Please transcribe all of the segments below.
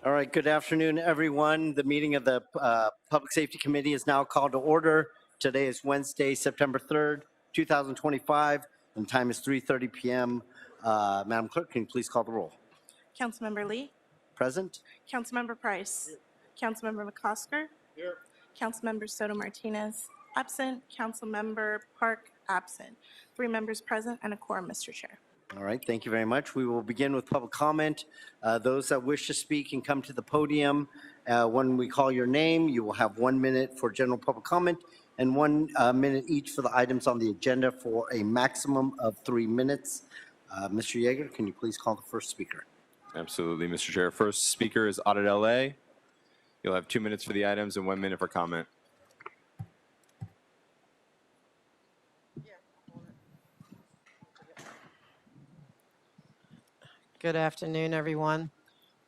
All right, good afternoon, everyone. The meeting of the Public Safety Committee is now called to order. Today is Wednesday, September 3rd, 2025, and time is 3:30 p.m. Madam Clerk, can you please call the roll? Councilmember Lee, Present? Councilmember Price, Councilmember McCosker, Here. Councilmember Soto Martinez, absent, Councilmember Park, absent. 3 members present and a quorum, Mr. Chair. All right, thank you very much. We will begin with public comment. Those that wish to speak can come to the podium. When we call your name, you will have 1 minute for general public comment and 1 minute each for the items on the agenda for a maximum of 3 minutes. Mr. Yeager, can you please call the first speaker? Absolutely, Mr. Chair. First speaker is Audit LA. You'll have 2 minutes for the items and 1 minute for comment. Good afternoon, everyone.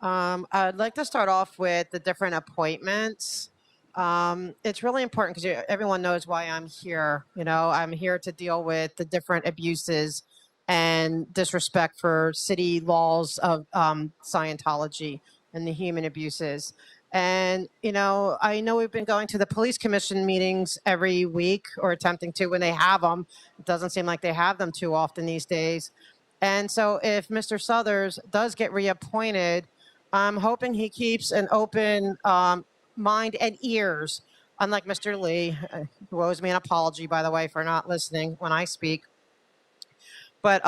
I'd like to start off with the different appointments. It's really important because everyone knows why I'm here. You know, I'm here to deal with the different abuses and disrespect for city laws of Scientology and the human abuses. And, you know, I know we've been going to the police commission meetings every week or attempting to when they have them. It doesn't seem like they have them too often these days. And so if Mr. Southers does get reappointed, I'm hoping he keeps an open mind and ears, unlike Mr. Lee, who owes me an apology, by the way, for not listening when I speak. But,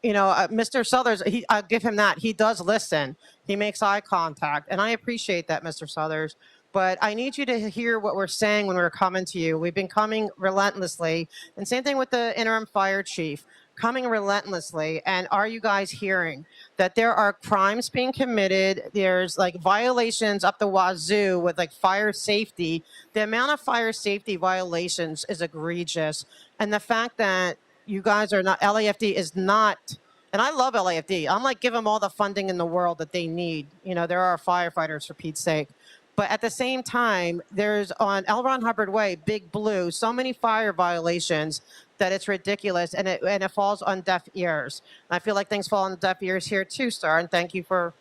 you know, Mr. Southers, I'll give him that. He does listen. He makes eye contact. And I appreciate that, Mr. Southers. But I need you to hear what we're saying when we're coming to you. We've been coming relentlessly. And same thing with the interim fire chief, coming relentlessly. And are you guys hearing that there are crimes being committed? There's like violations up the wazoo with like fire safety. The amount of fire safety violations is egregious. And the fact that you guys are not, LAFD is not, and I love LAFD. I'm like, give them all the funding in the world that they need. You know, there are firefighters, for Pete's sake. But at the same time, there's on L. Ron Hubbard Way, Big Blue, so many fire violations that it's ridiculous, and it falls on deaf ears. And I feel like things fall on deaf ears here too, sir, and thank you for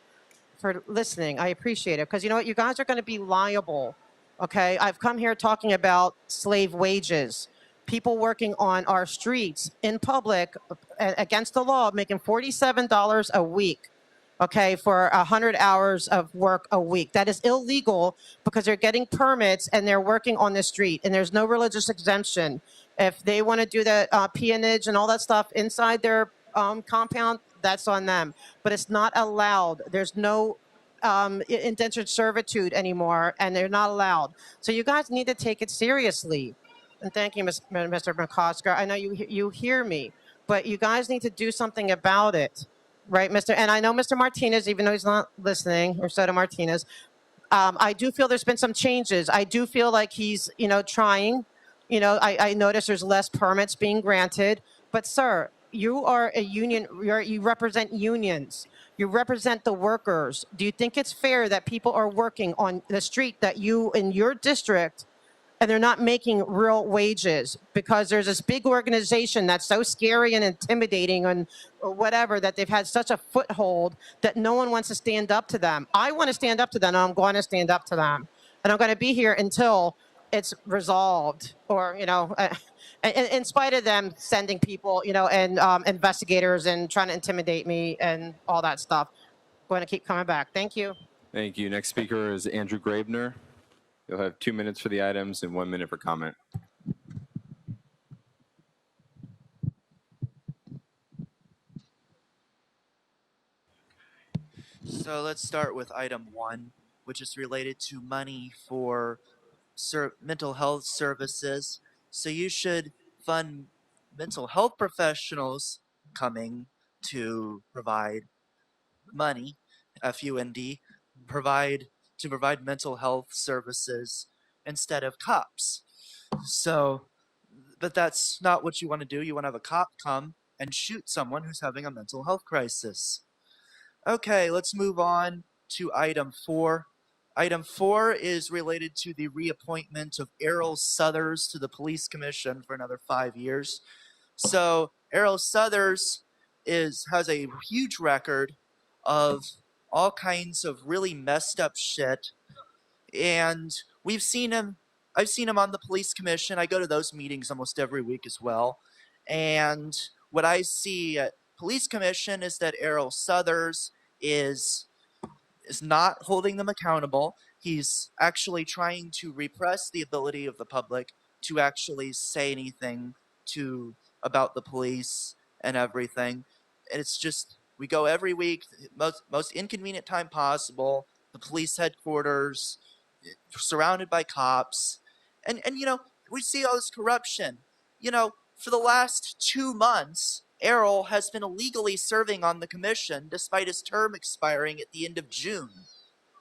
listening. I appreciate it, because you know what? You guys are going to be liable, okay? I've come here talking about slave wages, people working on our streets in public against the law, making $47 a week, okay, for 100 hours of work a week. That is illegal because they're getting permits and they're working on the street, and there's no religious exemption. If they want to do the peonage and all that stuff inside their compound, that's on them. But it's not allowed. There's no indentured servitude anymore, and they're not allowed. So you guys need to take it seriously. And thank you, Mr. McCosker. I know you hear me, but you guys need to do something about it, right, Mr. And I know Mr. Martinez, even though he's not listening, or Soto Martinez, I do feel there's been some changes. I do feel like he's, you know, trying. You know, I notice there's less permits being granted. But, sir, you are a union. You represent unions. You represent the workers. Do you think it's fair that people are working on the street that you, in your district, and they're not making real wages because there's this big organization that's so scary and intimidating and whatever, that they've had such a foothold that no one wants to stand up to them? I want to stand up to them, and I'm going to stand up to them. And I'm going to be here until it's resolved, or, you know, in spite of them sending people, you know, and investigators and trying to intimidate me and all that stuff. I'm going to keep coming back. Thank you. Thank you. Next speaker is Andrew Gravener. You'll have 2 minutes for the items and 1 minute for comment. So let's start with item 1, which is related to money for mental health services. So you should fund mental health professionals coming to provide money, FUND, provide mental health services instead of cops. So, but that's not what you want to do. You want to have a cop come and shoot someone who's having a mental health crisis. Okay, let's move on to item 4. Item 4 is related to the reappointment of Errol Southers to the Police Commission for another 5 years. So Errol Southers has a huge record of all kinds of really messed up shit. And I've seen him on the police commission. I go to those meetings almost every week as well. And what I see at police commission is that Errol Southers is not holding them accountable. He's actually trying to repress the ability of the public to actually say anything about the police and everything. And it's just, we go every week, most inconvenient time possible, the police headquarters, surrounded by cops. And we see all this corruption. For the last 2 months, Errol has been illegally serving on the commission despite his term expiring at the end of June.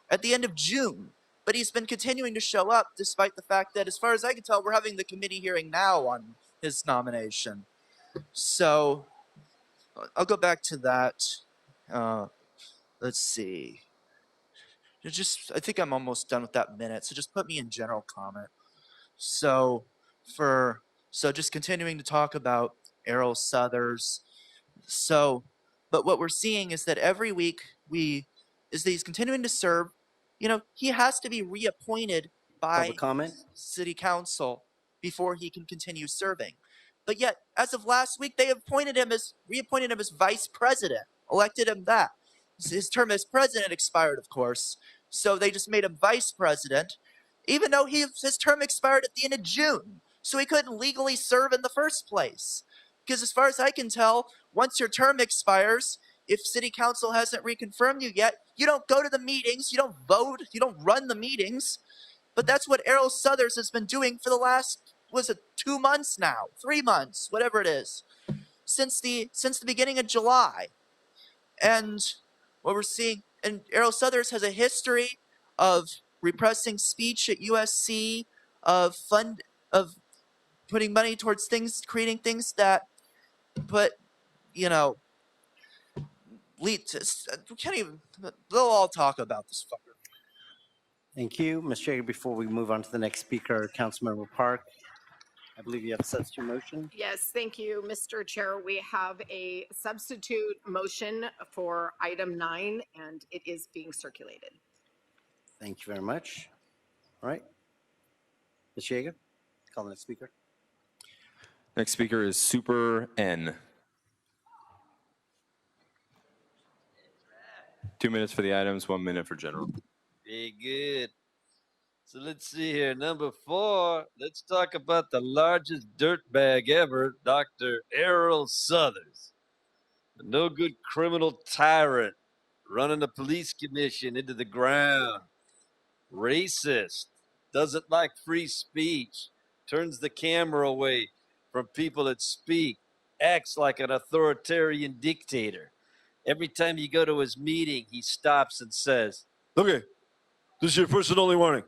But he's been continuing to show up despite the fact that, as far as I can tell, we're having the committee hearing now on his nomination. So I'll go back to that. Let's see. I think I'm almost done with that minute. So just put me in general comment. So just continuing to talk about Errol Southers. But what we're seeing is that every week he's continuing to serve. He has to be reappointed by Public comment? city council before he can continue serving. But yet, as of last week, they reappointed him as vice president, elected him that. His term as president expired, of course, so they just made him vice president, even though his term expired at the end of June, so he couldn't legally serve in the first place. Because as far as I can tell, once your term expires, if city council hasn't reconfirmed you yet, you don't go to the meetings, you don't vote, you don't run the meetings. But that's what Errol Southers has been doing for the last, 2 months now, 3 months, whatever it is, since the beginning of July. And what we're seeing, and Errol Southers has a history of repressing speech at USC, of putting money towards creating things that lead to, we can't even, they'll all talk about this fucker. Thank you. Mr. Yeager, before we move on to the next speaker, Councilmember Park, I believe you have a substitute motion. Yes, thank you, Mr. Chair. We have a substitute motion for item 9, and it is being circulated. Thank you very much. All right. Ms. Yeager, call the next speaker. Next speaker is Super N. 2 minutes for the items, 1 minute for general. Very good. So let's see here. Number 4, let's talk about the largest dirtbag ever, Dr. Errol Southers. A no good criminal tyrant running the police commission into the ground. Racist. Doesn't like free speech. Turns the camera away from people that speak. Acts like an authoritarian dictator. Every time you go to his meeting, he stops and says, "Okay, this is your first and only warning."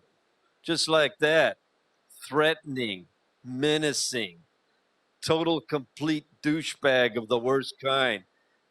Just like that. Threatening, menacing, total complete douchebag of the worst kind.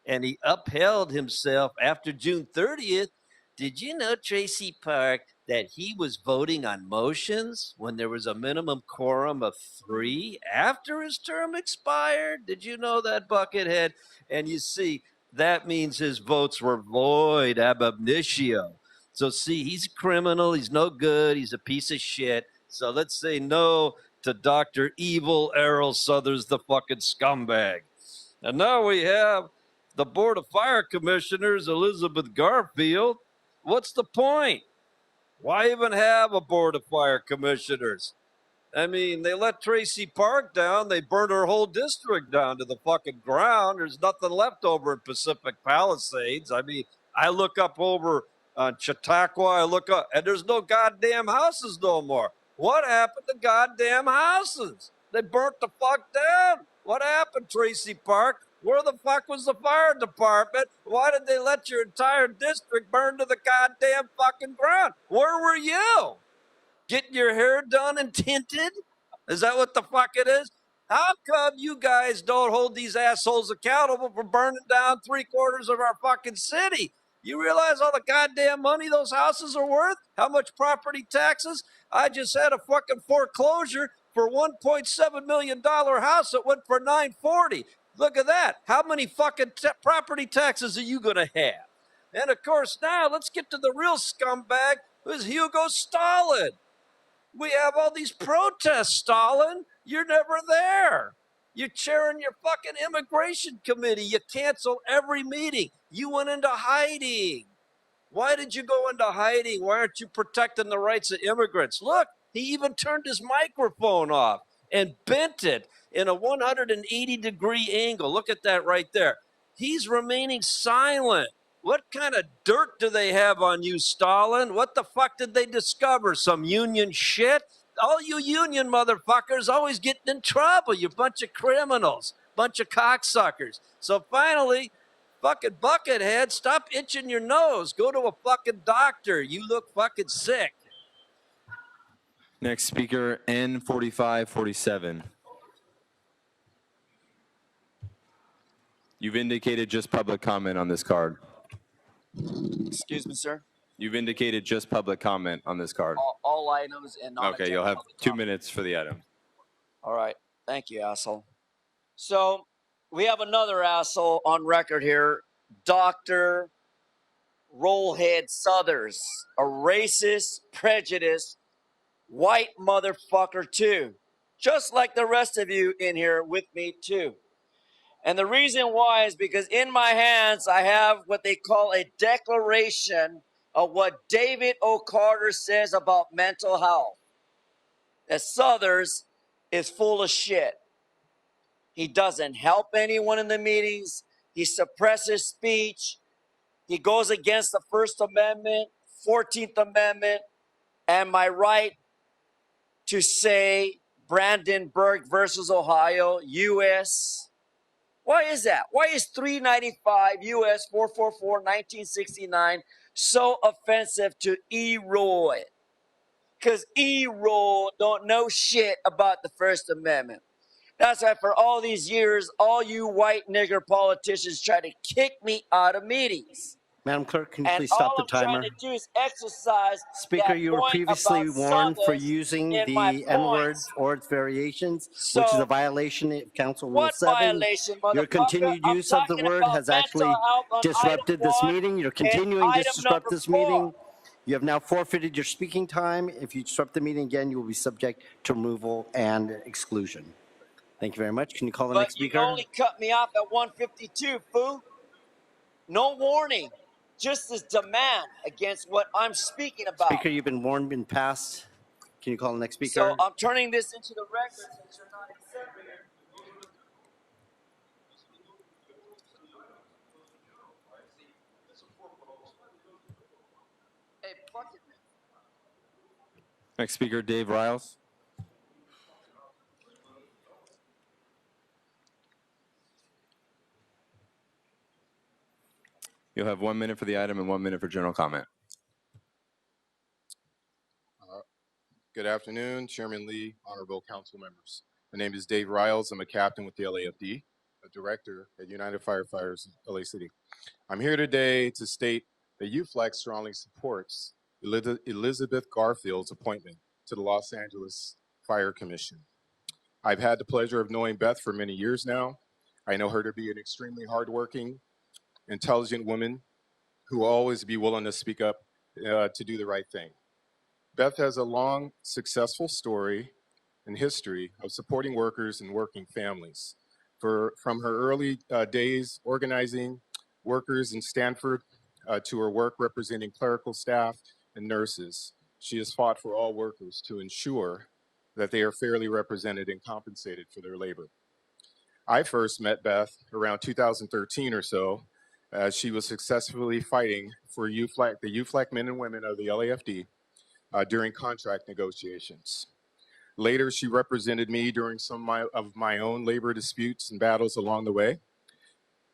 And he upheld himself after June 30th. Did you know, Tracy Park, that he was voting on motions when there was a minimum quorum of 3 after his term expired? Did you know that, Buckethead? And you see, that means his votes were void ab initio. So see, he's a criminal. He's no good. He's a piece of shit. So let's say no to Dr. Evil Errol Southers, the fucking scumbag. And now we have the Board of Fire Commissioners, Elizabeth Garfield. What's the point? Why even have a Board of Fire Commissioners? I mean, they let Tracy Park down. They burned her whole district down to the fucking ground. There's nothing left over in Pacific Palisades. I mean, I look up over on Chautauqua, I look up, and there's no goddamn houses no more. What happened to goddamn houses? They burnt the fuck down. What happened, Tracy Park? Where the fuck was the fire department? Why did they let your entire district burn to the goddamn fucking ground? Where were you? Getting your hair done and tinted? Is that what the fuck it is? How come you guys don't hold these assholes accountable for burning down 3/4 of our fucking city? You realize all the goddamn money those houses are worth? How much property taxes? I just had a fucking foreclosure for $1.7 million house that went for $940. Look at that. How many fucking property taxes are you going to have? And of course, now let's get to the real scumbag, who's Hugo Stalin. We have all these protests, Stalin. You're never there. You're chairing your fucking immigration committee. You cancel every meeting. You went into hiding. Why did you go into hiding? Why aren't you protecting the rights of immigrants? Look, he even turned his microphone off and bent it in a 180-degree angle. Look at that right there. He's remaining silent. What kind of dirt do they have on you, Stalin? What the fuck did they discover? Some union shit? All you union motherfuckers always getting in trouble. You bunch of criminals, bunch of cocksuckers. So finally, fucking buckethead, stop itching your nose. Go to a fucking doctor. You look fucking sick. Next speaker, N4547. You've indicated just public comment on this card. Excuse me, sir. You've indicated just public comment on this card. All items and not. Okay, you'll have 2 minutes for the item. All right. Thank you, asshole. So we have another asshole on record here, Dr. Rollhead Southers, a racist, prejudiced, white motherfucker too, just like the rest of you in here with me too. And the reason why is because in my hands, I have what they call a declaration of what David O. Carter says about mental health. That Southers is full of shit. He doesn't help anyone in the meetings. He suppresses speech. He goes against the First Amendment, 14th Amendment, and my right to say Brandenburg versus Ohio, U.S. Why is that? Why is 395 U.S. 444 1969 so offensive to E. Roy? Because E. Roy don't know shit about the First Amendment. That's why for all these years, all you white nigger politicians try to kick me out of meetings. Madam Clerk, can you And please stop all the I'm trying timer? to do is exercise Speaker, that you were point previously about warned for Southers using in my the N-word points. or its variations, which is So, a violation of Council Rule what 7. violation, motherfucker? Your continued I'm use of the talking word about has mental actually health on disrupted item this 1 meeting. You're and continuing to item disrupt number this 4. meeting. You have now forfeited your speaking time. If you disrupt the meeting again, you will be subject to removal and exclusion. Thank you very much. Can you call the But next you speaker? only cut me off at 152, fool. No warning. Just this demand against what I'm speaking about. Speaker, you've been warned and passed. Can you call the next speaker? So I'm turning this into the record since you're not accepting it. Hey, fuck it, man. Next speaker, Dave Riles. You'll have 1 minute for the item and 1 minute for general comment. Good afternoon, Chairman Lee, honorable council members. My name is Dave Riles. I'm a captain with the LAFD, a director at United Firefighters LA City. I'm here today to state that UFLEX strongly supports Elizabeth Garfield's appointment to the Los Angeles Fire Commission. I've had the pleasure of knowing Beth for many years now. I know her to be an extremely hardworking, intelligent woman who will always be willing to speak up to do the right thing. Beth has a long, successful story and history of supporting workers and working families. From her early days organizing workers in Stanford to her work representing clerical staff and nurses, she has fought for all workers to ensure that they are fairly represented and compensated for their labor. I first met Beth around 2013 or so as she was successfully fighting for the UFLEC men and women of the LAFD during contract negotiations. Later, she represented me during some of my own labor disputes and battles along the way.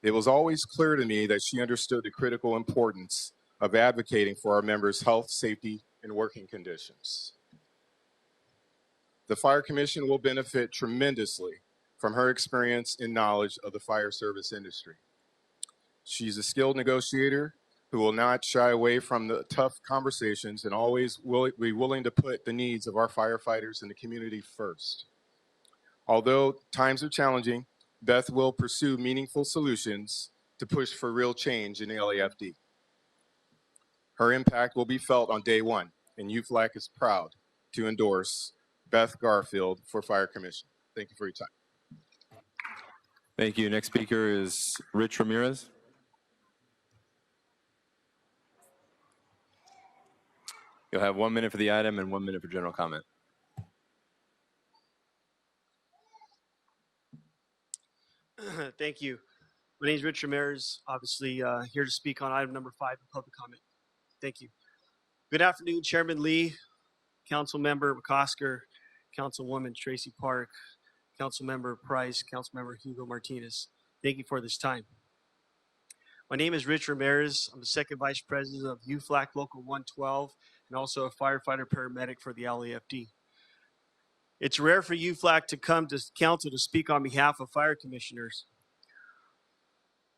It was always clear to me that she understood the critical importance of advocating for our members' health, safety, and working conditions. The Fire Commission will benefit tremendously from her experience and knowledge of the fire service industry. She's a skilled negotiator who will not shy away from the tough conversations and always be willing to put the needs of our firefighters and the community first. Although times are challenging, Beth will pursue meaningful solutions to push for real change in the LAFD. Her impact will be felt on day one, and UFLAC is proud to endorse Beth Garfield for Fire Commission. Thank you for your time. Thank you. Next speaker is Rich Ramirez. You'll have 1 minute for the item and 1 minute for general comment. Thank you. My name is Rich Ramirez, obviously here to speak on item number 5, public comment. Thank you. Good afternoon, Chairman Lee, Council Member McCosker, Councilwoman Tracy Park, Council Member Price, Council Member Hugo Martinez. Thank you for this time. My name is Rich Ramirez. I'm the second vice president of UFLAC Local 112 and also a firefighter paramedic for the LAFD. It's rare for UFLAC to come to council to speak on behalf of fire commissioners.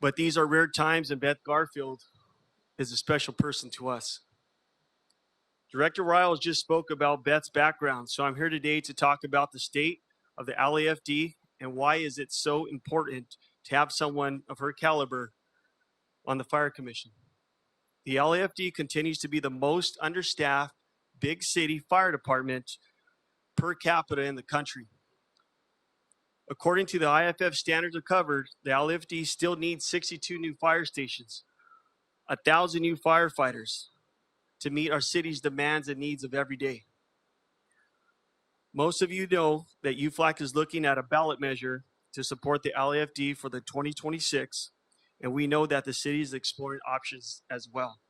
But these are rare times, and Beth Garfield is a special person to us. Director Riles just spoke about Beth's background, so I'm here today to talk about the state of the LAFD and why is it so important to have someone of her caliber on the Fire Commission. The LAFD continues to be the most understaffed big city fire department per capita in the country. According to the IFF standards of coverage, the LAFD still needs 62 new fire stations, 1,000 new firefighters to meet our city's demands and needs of every day. Most of you know that UFLAC is looking at a ballot measure to support the LAFD for the 2026, and we know that the city is exploring options as well.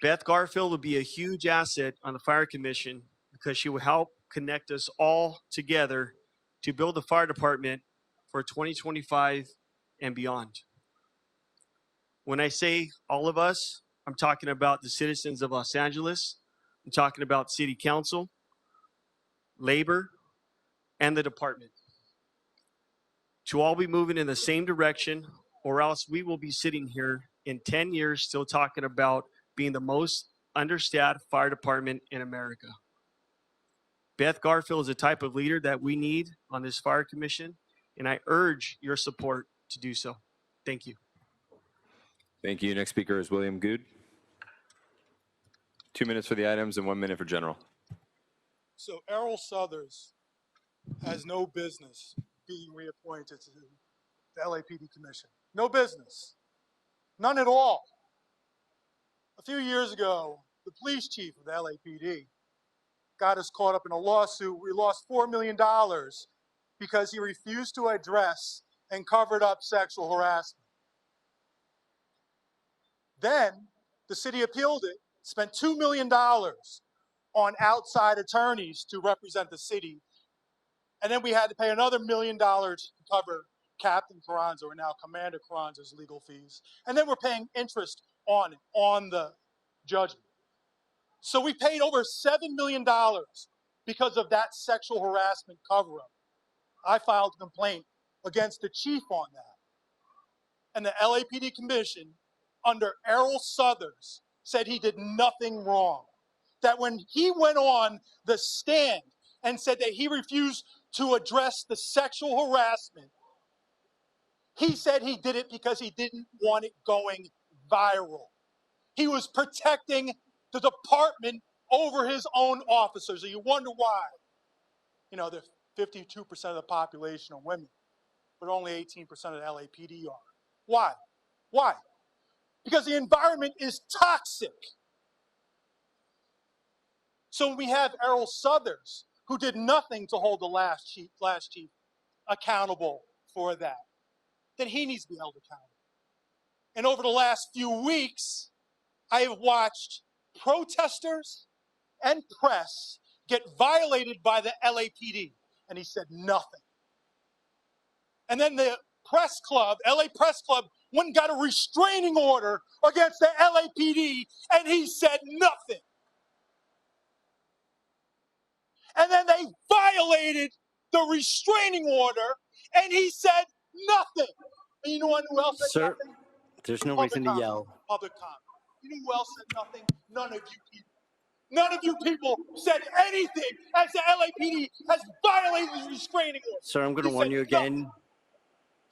Beth Garfield will be a huge asset on the Fire Commission because she will help connect us all together to build the fire department for 2025 and beyond. When I say all of us, I'm talking about the citizens of Los Angeles. I'm talking about city council, labor, and the department. To all be moving in the same direction, or else we will be sitting here in 10 years still talking about being the most understaffed fire department in America. Beth Garfield is the type of leader that we need on this fire commission, and I urge your support to do so. Thank you. Thank you. Next speaker is William Good. 2 minutes for the items and 1 minute for general. So Errol Southers has no business being reappointed to the LAPD Commission. No business. None at all. A few years ago, the police chief of the LAPD got us caught up in a lawsuit. We lost $4 million because he refused to address and covered up sexual harassment. Then the city appealed it, spent $2 million on outside attorneys to represent the city. And then we had to pay another $1 million to cover Captain Carranza, or now Commander Carranza's legal fees. And then we're paying interest on the judgment. So we paid over $7 million because of that sexual harassment cover-up. I filed a complaint against the chief on that. And the LAPD Commission, under Errol Southers, said he did nothing wrong. That when he went on the stand and said that he refused to address the sexual harassment, he said he did it because he didn't want it going viral. He was protecting the department over his own officers. And you wonder why. You know, 52% of the population are women, but only 18% of the LAPD are. Why? Why? Because the environment is toxic. So we have Errol Southers, who did nothing to hold the last chief accountable for that. Then he needs to be held accountable. And over the last few weeks, I have watched protesters and press get violated by the LAPD, and he said nothing. And then the press club, LA Press Club, went and got a restraining order against the LAPD, and he said nothing. And then they violated the restraining order, and he said nothing. And you know who else said Sir, nothing? there's no Public reason to comment. yell. Public comment. You know who else said nothing? None of you people. None of you people said anything as the LAPD has violated the restraining order. Sir, I'm going to You warn said you nothing. again.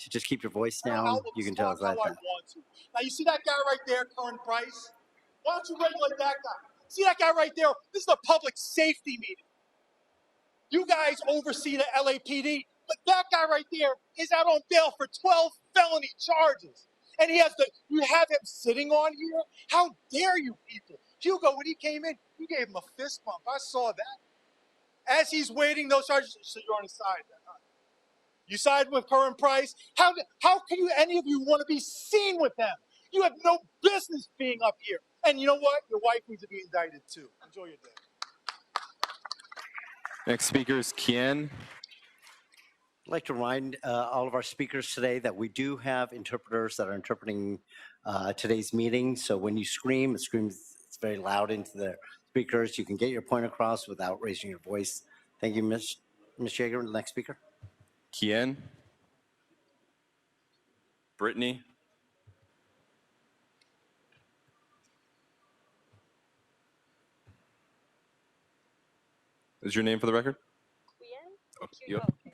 to just keep your voice I down, will you can tell us respond that. how I want to. Now, you see that guy right there, Curran Price? Why don't you regulate that guy? See that guy right there? This is a public safety meeting. You guys oversee the LAPD, but that guy right there is out on bail for 12 felony charges. And you have him sitting on here? How dare you people? Hugo, when he came in, you gave him a fist bump. I saw that. As he's waiting those charges, so you're on his side then, huh? You side with Curran Price? How can any of you want to be seen with them? You have no business being up here. And you know what? Your wife needs to be indicted too. Enjoy your day. Next speaker is Kien. I'd like to remind all of our speakers today that we do have interpreters that are interpreting today's meeting. So when you scream, it screams it's very loud into the speakers. You can get your point across without raising your voice. Thank you, Ms. Yeager. Next speaker. Kien. Brittany. Is your name for the record?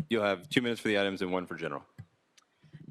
You'll have 2 minutes for the items and 1 for general.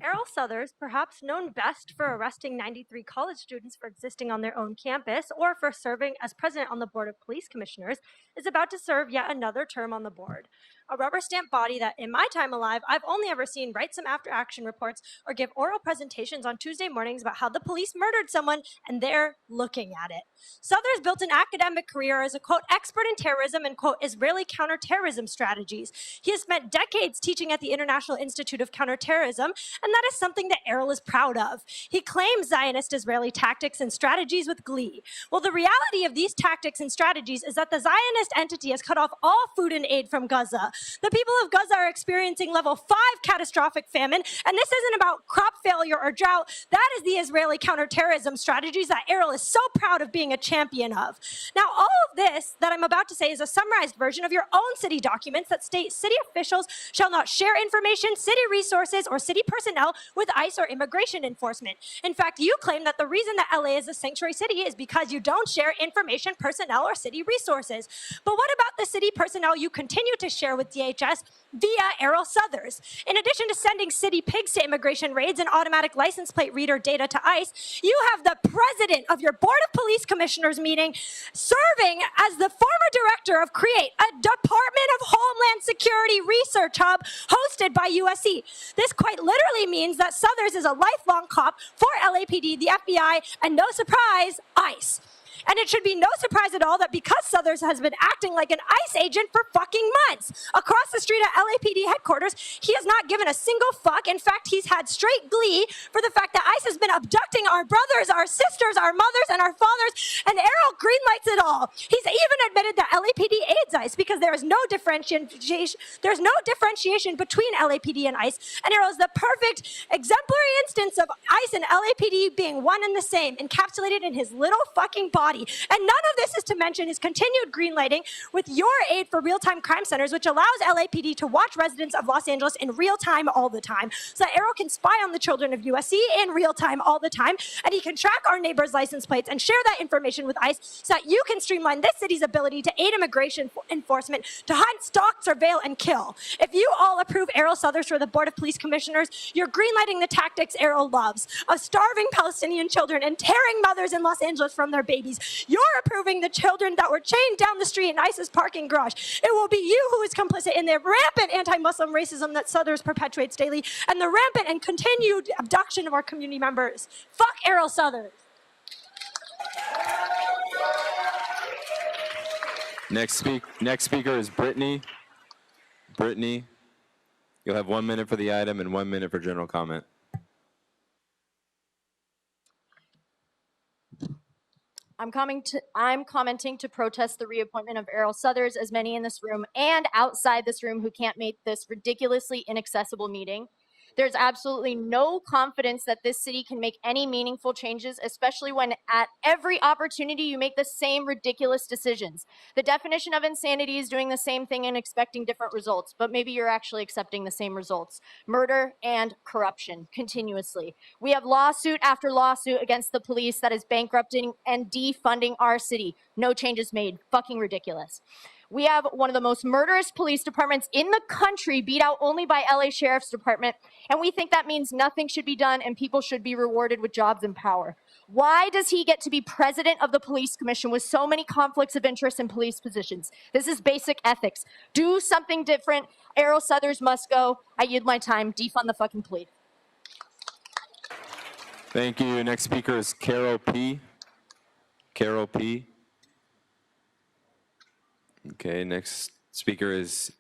Errol Southers, perhaps known best for arresting 93 college students for existing on their own campus or for serving as president on the Board of Police Commissioners, is about to serve yet another term on the board. A rubber stamp body that, in my time alive, I've only ever seen write some after action reports or give oral presentations on Tuesday mornings about how the police murdered someone and they're looking at it. Southers built an academic career as a, quote, expert in terrorism and, quote, Israeli counterterrorism strategies. He has spent decades teaching at the International Institute of Counterterrorism, and that is something that Errol is proud of. He claims Zionist Israeli tactics and strategies with glee. Well, the reality of these tactics and strategies is that the Zionist entity has cut off all food and aid from Gaza. The people of Gaza are experiencing level 5 catastrophic famine, and this isn't about crop failure or drought. That is the Israeli counterterrorism strategies that Errol is so proud of being a champion of. Now, all of this that I'm about to say is a summarized version of your own city documents that state city officials shall not share information, city resources, or city personnel with ICE or immigration enforcement. In fact, you claim that the reason that LA is a sanctuary city is because you don't share information, personnel, or city resources. But what about the city personnel you continue to share with DHS via Errol Southers? In addition to sending city pigs to immigration raids and automatic license plate reader data to ICE, you have the president of your Board of Police Commissioners meeting serving as the former director of CREATE, a Department of Homeland Security research hub hosted by USC. This quite literally means that Southers is a lifelong cop for LAPD, the FBI, and no surprise, ICE. And it should be no surprise at all that because Southers has been acting like an ICE agent for fucking months. Across the street at LAPD headquarters, he has not given a single fuck. In fact, he's had straight glee for the fact that ICE has been abducting our brothers, our sisters, our mothers, and our fathers, and Errol greenlights it all. He's even admitted that LAPD aids ICE because there is no differentiation. There's no differentiation between LAPD and ICE, and Errol is the perfect exemplary instance of ICE and LAPD being one and the same, encapsulated in his little fucking body. And none of this is to mention his continued greenlighting with your aid for real-time crime centers, which allows LAPD to watch residents of Los Angeles in real time all the time, so that Errol can spy on the children of USC in real time all the time, and he can track our neighbors' license plates and share that information with ICE so that you can streamline this city's ability to aid immigration enforcement, to hunt, stalk, surveil, and kill. If you all approve Errol Southers for the Board of Police Commissioners, you're greenlighting the tactics Errol loves of starving Palestinian children and tearing mothers in Los Angeles from their babies. You're approving the children that were chained down the street in ICE's parking garage. It will be you who is complicit in the rampant anti-Muslim racism that Southers perpetuates daily and the rampant and continued abduction of our community members. Fuck Errol Southers. Next speaker is Brittany. Brittany, you'll have 1 minute for the item and 1 minute for general comment. I'm commenting to protest the reappointment of Errol Southers, as many in this room and outside this room who can't make this ridiculously inaccessible meeting. There's absolutely no confidence that this city can make any meaningful changes, especially when at every opportunity you make the same ridiculous decisions. The definition of insanity is doing the same thing and expecting different results, but maybe you're actually accepting the same results. Murder and corruption continuously. We have lawsuit after lawsuit against the police that is bankrupting and defunding our city. No changes made. Fucking ridiculous. We have one of the most murderous police departments in the country, beat out only by LA Sheriff's Department, and we think that means nothing should be done and people should be rewarded with jobs and power. Why does he get to be president of the police commission with so many conflicts of interest in police positions? This is basic ethics. Do something different. Errol Southers must go. I yield my time. Defund the fucking police. Thank you. Next speaker is Carol P. Carol P. Okay, next speaker is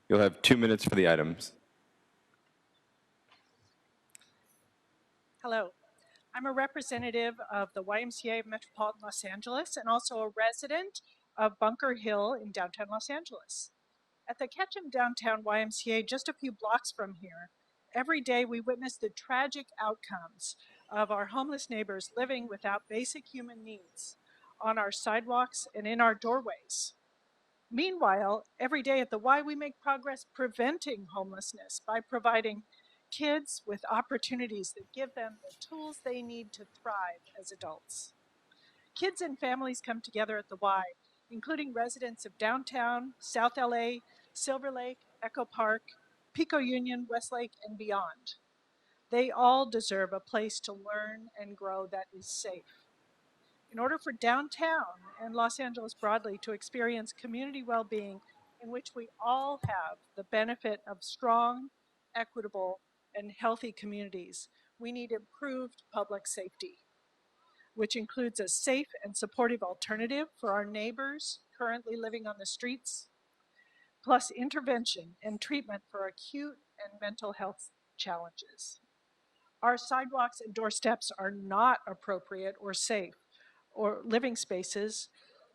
you'll have 2 minutes for the items. Hello, I'm a representative of the YMCA of Metropolitan Los Angeles and also a resident of Bunker Hill in downtown Los Angeles. At the Ketchum Downtown YMCA, just a few blocks from here, every day we witness the tragic outcomes of our homeless neighbors living without basic human needs on our sidewalks and in our doorways. Meanwhile, every day at the Y, we make progress preventing homelessness by providing kids with opportunities that give them the tools they need to thrive as adults. Kids and families come together at the Y, including residents of downtown, South LA, Silver Lake, Echo Park, Pico Union, Westlake, and beyond. They all deserve a place to learn and grow that is safe. In order for downtown and Los Angeles broadly to experience community well-being in which we all have the benefit of strong, equitable, and healthy communities, we need improved public safety, which includes a safe and supportive alternative for our neighbors currently living on the streets, plus intervention and treatment for acute and mental health challenges. Our sidewalks and doorsteps are not appropriate or safe or living spaces,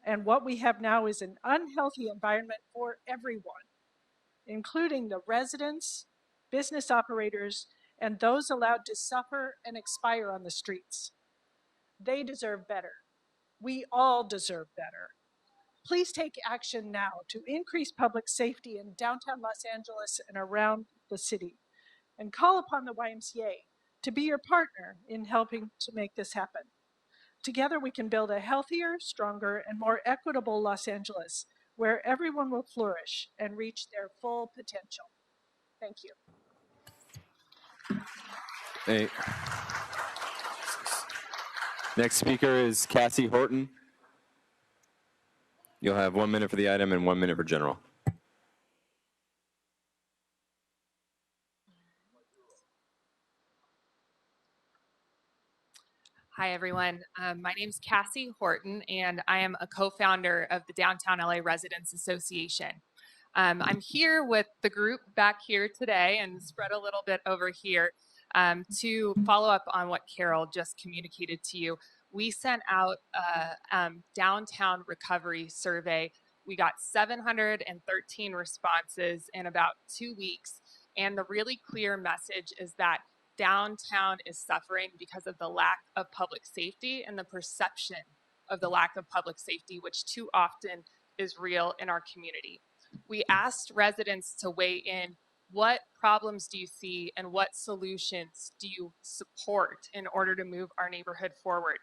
and what we have now is an unhealthy environment for everyone, including the residents, business operators, and those allowed to suffer and expire on the streets. They deserve better. We all deserve better. Please take action now to increase public safety in downtown Los Angeles and around the city, and call upon the YMCA to be your partner in helping to make this happen. Together we can build a healthier, stronger, and more equitable Los Angeles where everyone will flourish and reach their full potential. Thank you. Hey. Next speaker is Cassie Horton. You'll have 1 minute for the item and 1 minute for general. Hi, everyone. My name is Cassie Horton, and I am a co-founder of the Downtown LA Residents Association. I'm here with the group back here today and spread a little bit over here to follow up on what Carol just communicated to you. We sent out a downtown recovery survey. We got 713 responses in about 2 weeks, and the really clear message is that downtown is suffering because of the lack of public safety and the perception of the lack of public safety, which too often is real in our community. We asked residents to weigh in. What problems do you see and what solutions do you support in order to move our neighborhood forward?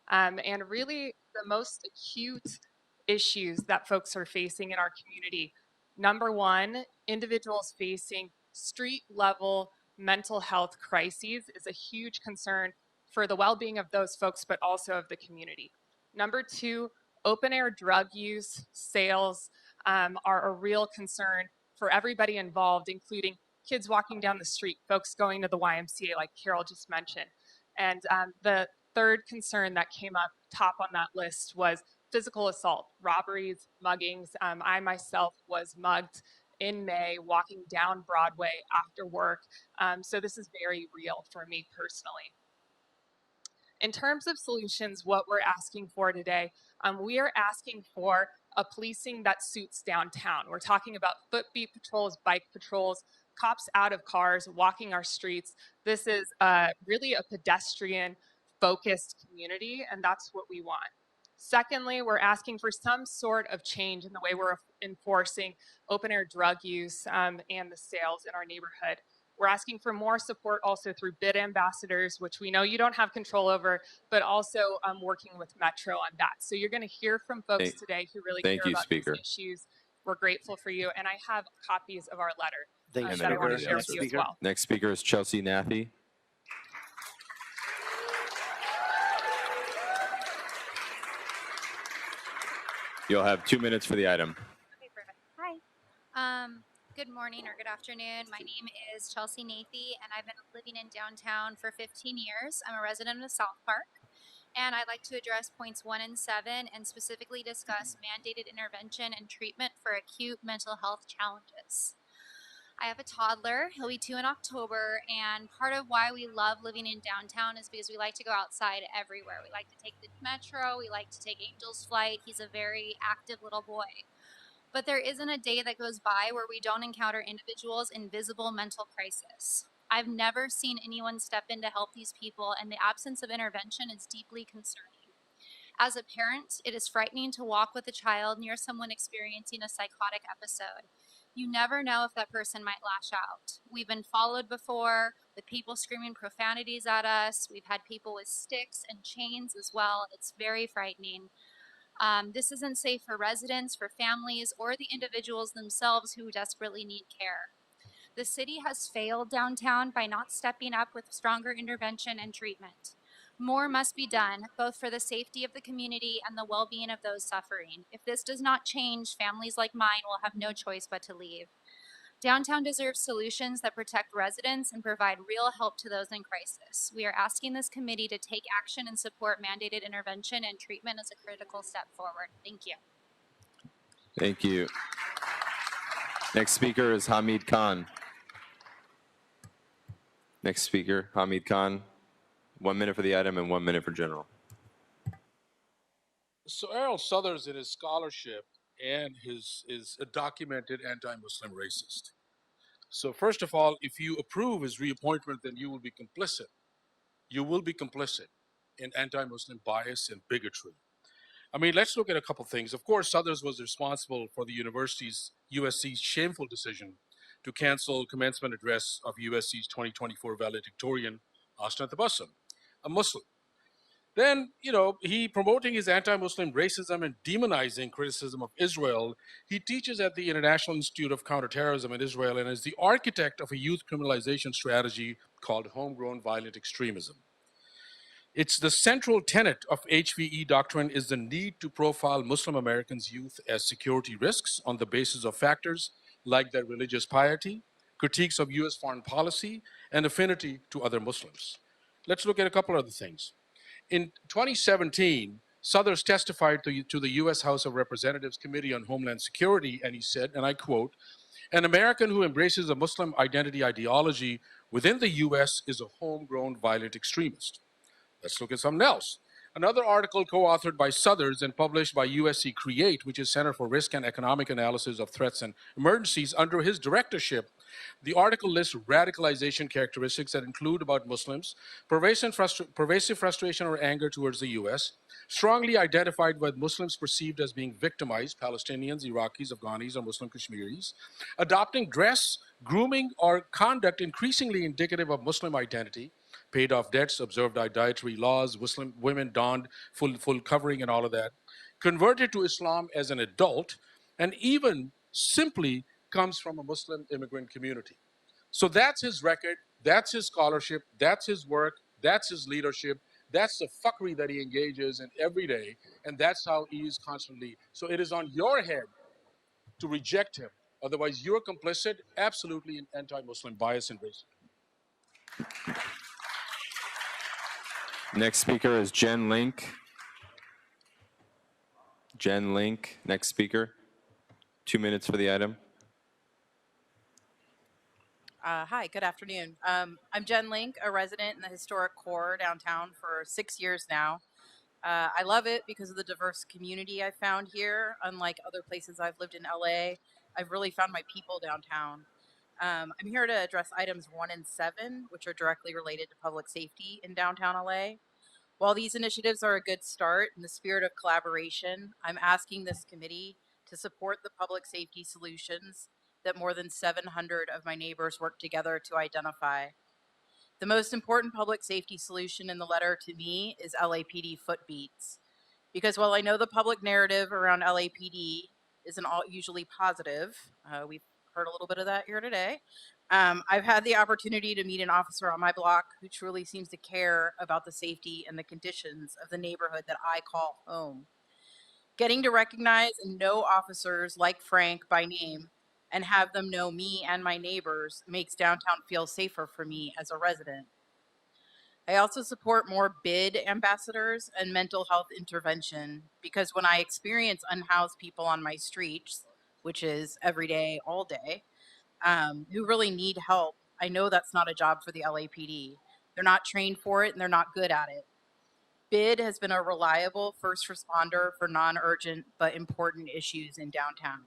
And really the most acute issues that folks are facing in our community. Number one, individuals facing street level mental health crises is a huge concern for the well-being of those folks, but also of the community. Number two, open air drug use, sales are a real concern for everybody involved, including kids walking down the street, folks going to the YMCA like Carol just mentioned. And the third concern that came up top on that list was physical assault, robberies, muggings. I myself was mugged in May walking down Broadway after work. So this is very real for me personally. In terms of solutions, what we're asking for today, we are asking for a policing that suits downtown. We're talking about footbeat patrols, bike patrols, cops out of cars, walking our streets. This is really a pedestrian focused community, and that's what we want. Secondly, we're asking for some sort of change in the way we're enforcing open air drug use and the sales in our neighborhood. We're asking for more support also through bid ambassadors, which we know you don't have control over, but also working with Metro on that. So you're going to hear from folks Thank- today who really Thank care you, about Speaker. these issues. We're grateful for you, and I have copies of our letter Thank you, that I want to Speaker. share Next with you as speaker. well. Next speaker is Chelsea Nathy. You'll have 2 minutes for the item. Okay, perfect. Hi. Good morning or good afternoon. My name is Chelsea Nathy, and I've been living in downtown for 15 years. I'm a resident of South Park, and I'd like to address points 1 and 7 and specifically discuss mandated intervention and treatment for acute mental health challenges. I have a toddler. He'll be 2 in October, and part of why we love living in downtown is because we like to go outside everywhere. We like to take the metro. We like to take Angel's Flight. He's a very active little boy. But there isn't a day that goes by where we don't encounter individuals in visible mental crisis. I've never seen anyone step in to help these people, and the absence of intervention is deeply concerning. As a parent, it is frightening to walk with a child near someone experiencing a psychotic episode. You never know if that person might lash out. We've been followed before with people screaming profanities at us. We've had people with sticks and chains as well. It's very frightening. This isn't safe for residents, for families, or the individuals themselves who desperately need care. The city has failed downtown by not stepping up with stronger intervention and treatment. More must be done, both for the safety of the community and the well-being of those suffering. If this does not change, families like mine will have no choice but to leave. Downtown deserves solutions that protect residents and provide real help to those in crisis. We are asking this committee to take action and support mandated intervention and treatment as a critical step forward. Thank you. Thank you. Next speaker is Hamid Khan. Next speaker, Hamid Khan. 1 minute for the item and 1 minute for general. So Errol Southers, in his scholarship and is a documented anti-Muslim racist. So first of all, if you approve his reappointment, then you will be complicit. You will be complicit in anti-Muslim bias and bigotry. I mean, let's look at a couple things. Of course, Southers was responsible for the USC's shameful decision to cancel commencement address of USC's 2024 valedictorian, Asna Tabassum, a Muslim. Then, he promoting his anti-Muslim racism and demonizing criticism of Israel. He teaches at the International Institute of Counterterrorism in Israel and is the architect of a youth criminalization strategy called Homegrown Violent Extremism. It's the central tenet of HVE doctrine is the need to profile Muslim Americans' youth as security risks on the basis of factors like their religious piety, critiques of US foreign policy, and affinity to other Muslims. Let's look at a couple other things. In 2017, Southers testified to the U.S. House of Representatives Committee on Homeland Security, and he said, and I quote, "An American who embraces a Muslim identity ideology within the U.S. is a homegrown violent extremist." Let's look at something else. Another article co-authored by Southers and published by USC CREATE, which is Center for Risk and Economic Analysis of Threats and Emergencies, under his directorship, the article lists radicalization characteristics that include about Muslims, pervasive frustration or anger towards the U.S., strongly identified with Muslims perceived as being victimized, Palestinians, Iraqis, Afghanis, or Muslim Kashmiris, adopting dress, grooming, or conduct increasingly indicative of Muslim identity, paid off debts, observed dietary laws, Muslim women donned full covering and all of that, converted to Islam as an adult, and even simply comes from a Muslim immigrant community. So that's his record, that's his scholarship, that's his work, that's his leadership, that's the fuckery that he engages in every day, and that's how he is constantly. So it is on your head to reject him. Otherwise, you're complicit, absolutely, in anti-Muslim bias and racism. Next speaker is Jen Link. Jen Link, next speaker. 2 minutes for the item. Hi, good afternoon. I'm Jen Link, a resident in the historic core downtown for 6 years now. I love it because of the diverse community I found here. Unlike other places I've lived in LA, I've really found my people downtown. I'm here to address items 1 and 7, which are directly related to public safety in downtown LA. While these initiatives are a good start in the spirit of collaboration, I'm asking this committee to support the public safety solutions that more than 700 of my neighbors worked together to identify. The most important public safety solution in the letter to me is LAPD footbeats. Because while I know the public narrative around LAPD isn't all usually positive, we've heard a little bit of that here today. I've had the opportunity to meet an officer on my block who truly seems to care about the safety and the conditions of the neighborhood that I call home. Getting to recognize and know officers like Frank by name and have them know me and my neighbors makes downtown feel safer for me as a resident. I also support more BID ambassadors and mental health intervention because when I experience unhoused people on my streets, which is every day, all day, who really need help, I know that's not a job for the LAPD. They're not trained for it and they're not good at it. BID has been a reliable first responder for non-urgent but important issues in downtown.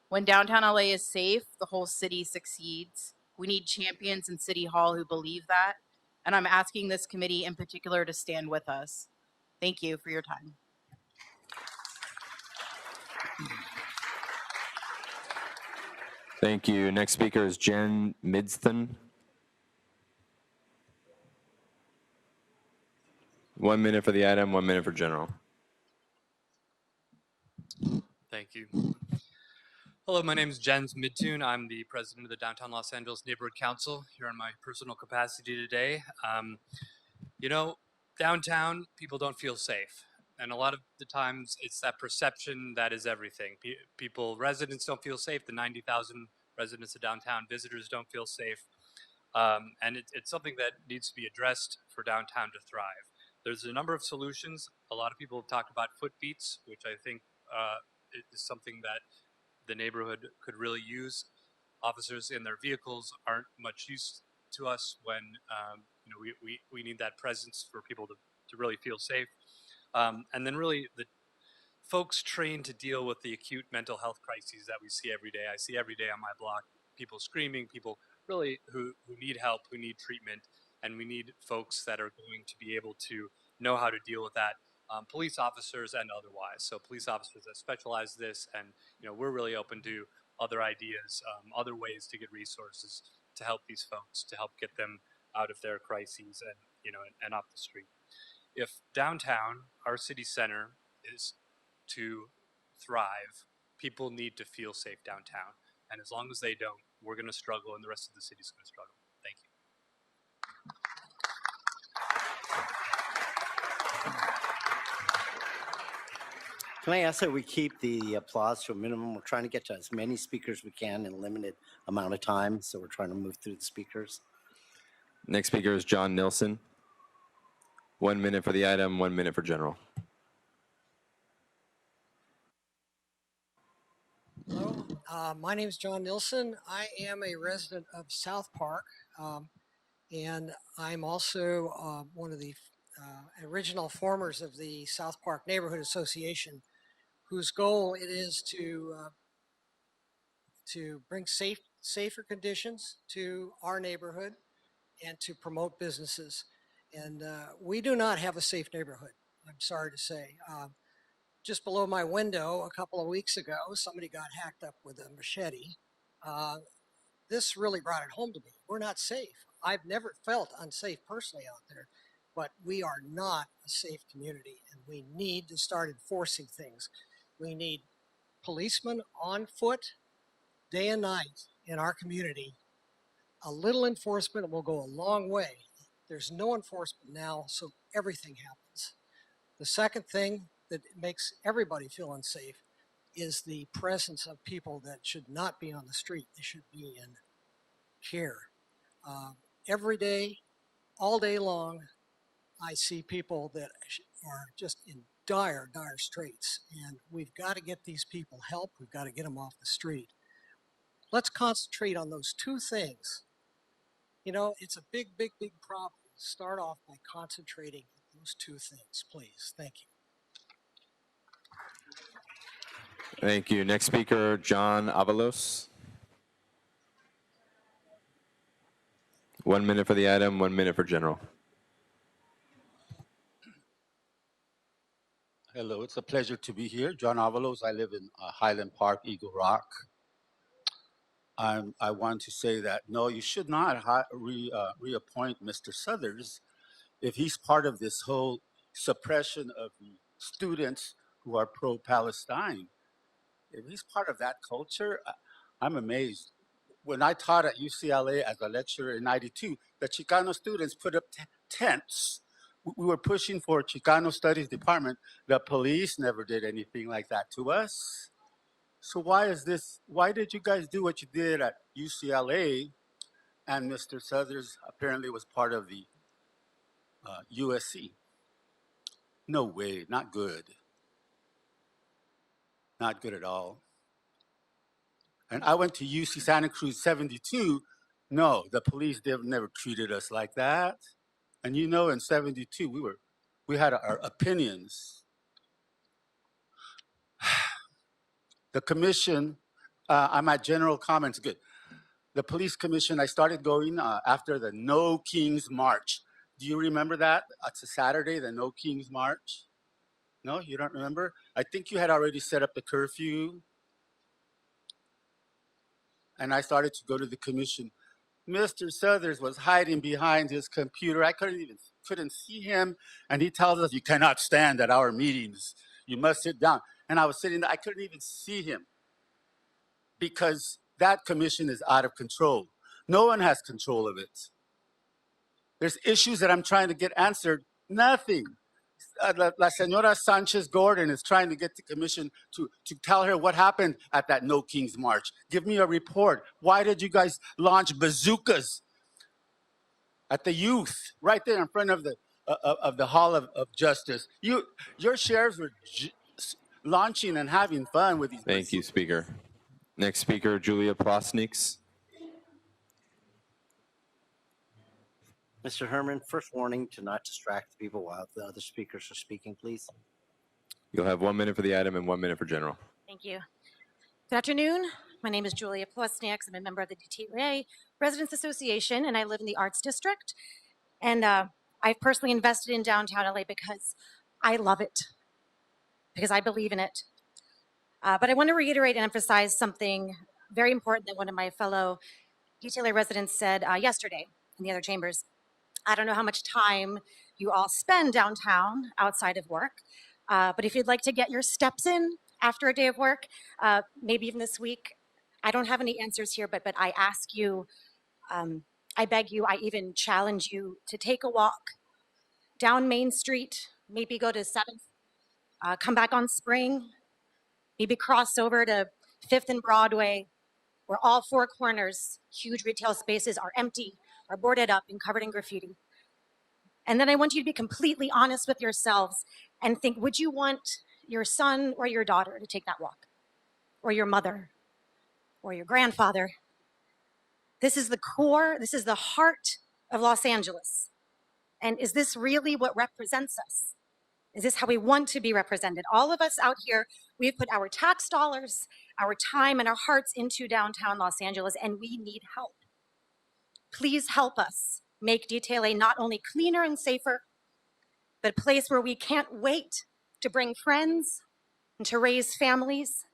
When downtown LA is safe, the whole city succeeds. We need champions in City Hall who believe that, and I'm asking this committee in particular to stand with us. Thank you for your time. Thank you. Next speaker is Jen Midston. 1 minute for the item, 1 minute for general. Thank you. Hello, my name is Jens Midtune. I'm the president of the Downtown Los Angeles Neighborhood Council here in my personal capacity today. You know, downtown, people don't feel safe. And a lot of the times it's that perception that is everything. Residents don't feel safe. The 90,000 residents of downtown, visitors don't feel safe. And it's something that needs to be addressed for downtown to thrive. There's a number of solutions. A lot of people have talked about footbeats, which I think is something that the neighborhood could really use. Officers in their vehicles aren't much use to us when you know, we need that presence for people to really feel safe. And then really the folks trained to deal with the acute mental health crises that we see every day. I see every day on my block, people screaming, people really who need help, who need treatment, and we need folks that are going to be able to know how to deal with that. Police officers and otherwise. So police officers that specialize this, and you know, we're really open to other ideas, other ways to get resources to help these folks, to help get them out of their crises and, you know, and off the street. If downtown, our city center, is to thrive, people need to feel safe downtown. And as long as they don't, we're going to struggle and the rest of the city's going to struggle. Thank you. Can I ask that we keep the applause to a minimum? We're trying to get to as many speakers we can in a limited amount of time, so we're trying to move through the speakers. Next speaker is John Nilsson. 1 minute for the item, 1 minute for general. Hello, my name is John Nilsson. I am a resident of South Park, and I'm also one of the original formers of the South Park Neighborhood Association, whose goal it is to bring safer conditions to our neighborhood and to promote businesses. And we do not have a safe neighborhood, I'm sorry to say. Just below my window a couple of weeks ago, somebody got hacked up with a machete. This really brought it home to me. We're not safe. I've never felt unsafe personally out there, but we are not a safe community, and we need to start enforcing things. We need policemen on foot day and night in our community. A little enforcement will go a long way. There's no enforcement now, so everything happens. The second thing that makes everybody feel unsafe is the presence of people that should not be on the street. They should be in care. Every day, all day long, I see people that are just in dire, dire straits, and we've got to get these people help. We've got to get them off the street. Let's concentrate on those two things. You know, it's a big, big, big problem. Start off by concentrating on those two things, please. Thank you. Thank you. Next speaker, John Avalos. 1 minute for the item, 1 minute for general. Hello, it's a pleasure to be here. John Avalos. I live in Highland Park, Eagle Rock. I want to say that no, you should not reappoint Mr. Southers if he's part of this whole suppression of the students who are pro-Palestine. If he's part of that culture, I'm amazed. When I taught at UCLA as a lecturer in '92, the Chicano students put up tents. We were pushing for a Chicano Studies department. The police never did anything like that to us. So why did you guys do what you did at UCLA? And Mr. Southers apparently was part of the USC. No way, not good. Not good at all. And I went to UC Santa Cruz 72. No, the police never treated us like that. And you know, in 72, we had our opinions. The commission, I'm at general comments, good. The police commission, I started going after the No Kings March. Do you remember that? It's a Saturday, the No Kings March. No, you don't remember? I think you had already set up the curfew. And I started to go to the commission. Mr. Southers was hiding behind his computer. I couldn't see him. And he tells us, you cannot stand at our meetings. You must sit down. And I was sitting there, I couldn't even see him because that commission is out of control. No one has control of it. There's issues that I'm trying to get answered. Nothing. La Senora Sanchez Gordon is trying to get the commission to tell her what happened at that No Kings March. Give me a report. Why did you guys launch bazookas at the youth right there in front of the Hall of Justice? Your sheriffs were launching and having fun with these. Thank you, Speaker. Next speaker, Julia Plosniks. Mr. Herman, first warning to not distract people while the other speakers are speaking, please. You'll have 1 minute for the item and 1 minute for general. Thank you. Good afternoon. My name is Julia Plosniaks. I'm a member of the DTLA Residents Association, and I live in the Arts District. And I've personally invested in downtown LA because I love it, because I believe in it. But I want to reiterate and emphasize something very important that one of my fellow DTLA residents said yesterday in the other chambers. I don't know how much time you all spend downtown outside of work, but if you'd like to get your steps in after a day of work, maybe even this week, I don't have any answers here, but I ask you, I beg you, I even challenge you to take a walk down Main Street, maybe go to 7th, come back on Spring, maybe cross over to 5th and Broadway, where all four corners, huge retail spaces are empty, are boarded up and covered in graffiti. And then I want you to be completely honest with yourselves and think, would you want your son or your daughter to take that walk? Or your mother? Or your grandfather? This is the core, this is the heart of Los Angeles. And is this really what represents us? Is this how we want to be represented? All of us out here, we've put our tax dollars, our time, and our hearts into downtown Los Angeles, and we need help. Please help us make DTLA not only cleaner and safer, but a place where we can't wait to bring friends and to raise families,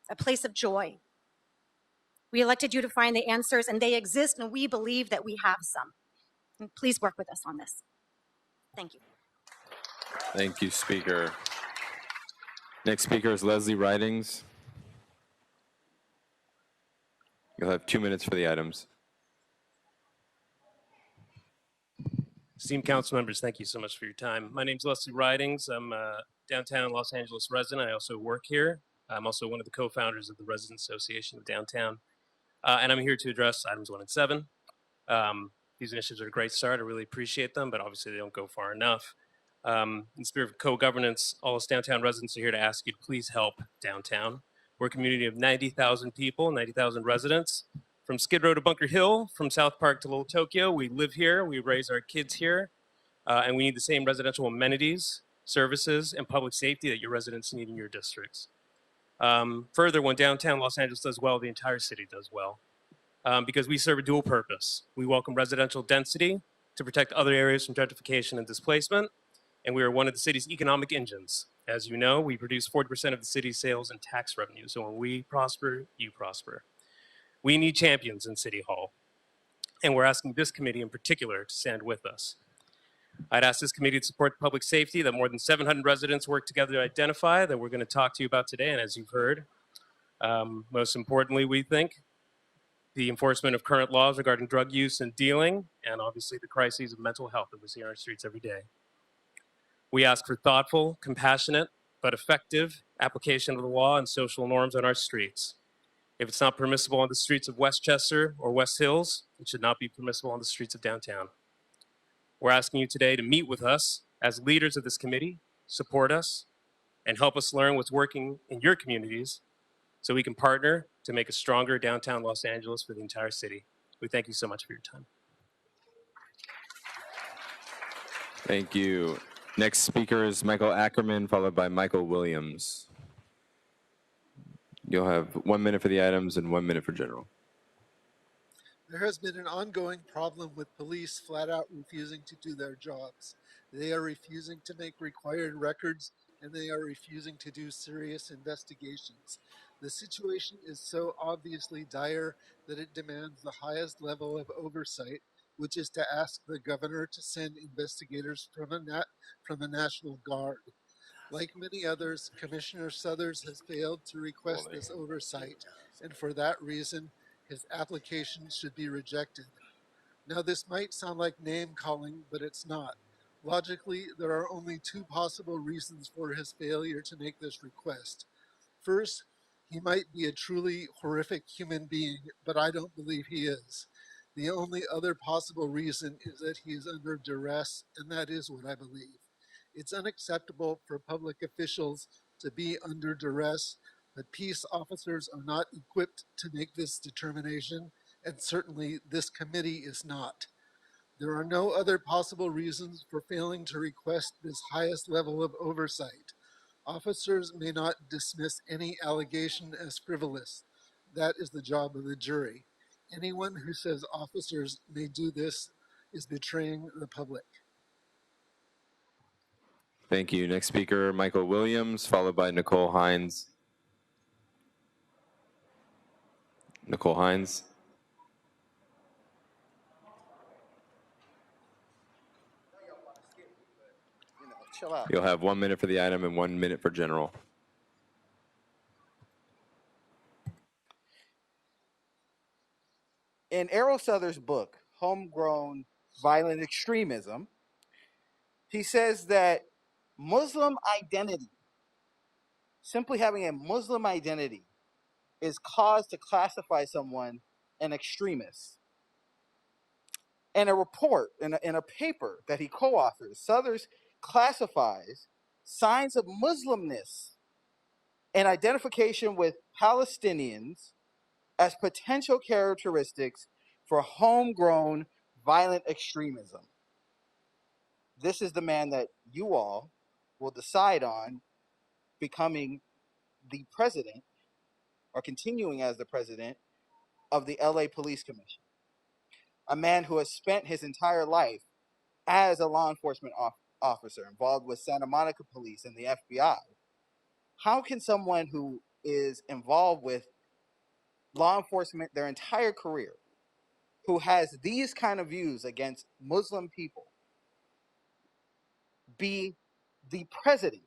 a place of joy. We elected you to find the answers, and they exist, and we believe that we have some. And please work with us on this. Thank you. Thank you, Speaker. Next speaker is Leslie Ridings. You'll have 2 minutes for the items. Esteemed council members, thank you so much for your time. My name is Leslie Ridings. I'm a downtown Los Angeles resident. I also work here. I'm also one of the co-founders of the Residents Association of Downtown. And I'm here to address items 1 and 7. These initiatives are a great start. I really appreciate them, but obviously they don't go far enough. In the spirit of co-governance, all us downtown residents are here to ask you to please help downtown. We're a community of 90,000 people, 90,000 residents. From Skid Row to Bunker Hill, from South Park to Little Tokyo, we live here, we raise our kids here, and we need the same residential amenities, services, and public safety that your residents need in your districts. Further, when downtown Los Angeles does well, the entire city does well, because we serve a dual purpose. We welcome residential density to protect other areas from gentrification and displacement, and we are one of the city's economic engines. As you know, we produce 40% of the city's sales and tax revenue, so when we prosper, you prosper. We need champions in City Hall, and we're asking this committee in particular to stand with us. I'd ask this committee to support public safety that more than 700 residents work together to identify that we're going to talk to you about today, and as you've heard, most importantly, we think the enforcement of current laws regarding drug use and dealing, and obviously the crises of mental health that we see on our streets every day. We ask for thoughtful, compassionate, but effective application of the law and social norms on our streets. If it's not permissible on the streets of Westchester or West Hills, it should not be permissible on the streets of downtown. We're asking you today to meet with us as leaders of this committee, support us, and help us learn what's working in your communities so we can partner to make a stronger downtown Los Angeles for the entire city. We thank you so much for your time. Thank you. Next speaker is Michael Ackerman, followed by Michael Williams. You'll have 1 minute for the items and 1 minute for general. There has been an ongoing problem with police flat out refusing to do their jobs. They are refusing to make required records, and they are refusing to do serious investigations. The situation is so obviously dire that it demands the highest level of oversight, which is to ask the governor to send investigators from the National Guard. Like many others, Commissioner Suthers has failed to request this oversight, and for that reason, his application should be rejected. Now, this might sound like name-calling, but it's not. Logically, there are only two possible reasons for his failure to make this request. First, he might be a truly horrific human being, but I don't believe he is. The only other possible reason is that he is under duress, and that is what I believe. It's unacceptable for public officials to be under duress, but peace officers are not equipped to make this determination, and certainly this committee is not. There are no other possible reasons for failing to request this highest level of oversight. Officers may not dismiss any allegation as frivolous. That is the job of the jury. Anyone who says officers may do this is betraying the public. Thank you. Next speaker, Michael Williams, followed by Nicole Hines. Nicole Hines. Chill out. You'll have 1 minute for the item and 1 minute for general. In Errol Sothers' book, Homegrown Violent Extremism, he says that Muslim identity, simply having a Muslim identity, is cause to classify someone an extremist. In a report, in a paper that he co-authors, Sothers classifies signs of Muslimness and identification with Palestinians as potential characteristics for homegrown violent extremism. This is the man that you all will decide on becoming the president or continuing as the president of the LA Police Commission. A man who has spent his entire life as a law enforcement officer involved with Santa Monica Police and the FBI. How can someone who is involved with law enforcement their entire career, who has these kind of views against Muslim people, be the president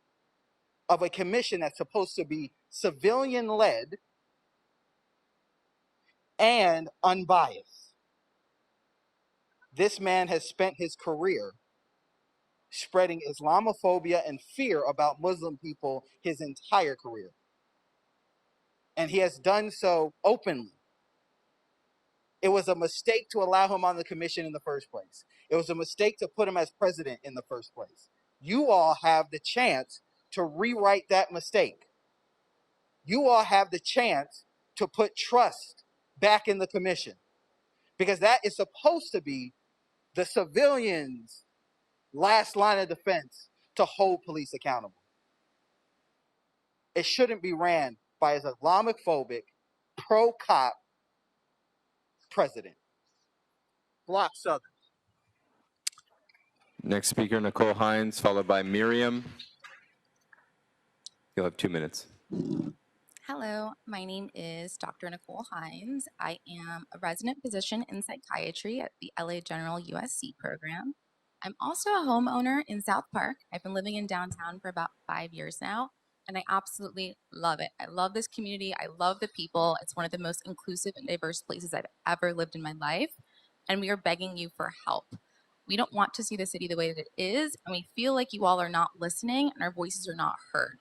of a commission that's supposed to be civilian-led and unbiased? This man has spent his career spreading Islamophobia and fear about Muslim people his entire career. And he has done so openly. It was a mistake to allow him on the commission in the first place. It was a mistake to put him as president in the first place. You all have the chance to rewrite that mistake. You all have the chance to put trust back in the commission, because that is supposed to be the civilians' last line of defense to hold police accountable. It shouldn't be ran by an Islamophobic, pro-cop president. Block Southern. Next speaker, Nicole Hines, followed by Miriam. You'll have 2 minutes. Hello, my name is Dr. Nicole Hines. I am a resident physician in psychiatry at the LA General USC program. I'm also a homeowner in South Park. I've been living in downtown for about 5 years now, and I absolutely love it. I love this community. I love the people. It's one of the most inclusive and diverse places I've ever lived in my life, and we are begging you for help. We don't want to see the city the way that it is, and we feel like you all are not listening and our voices are not heard.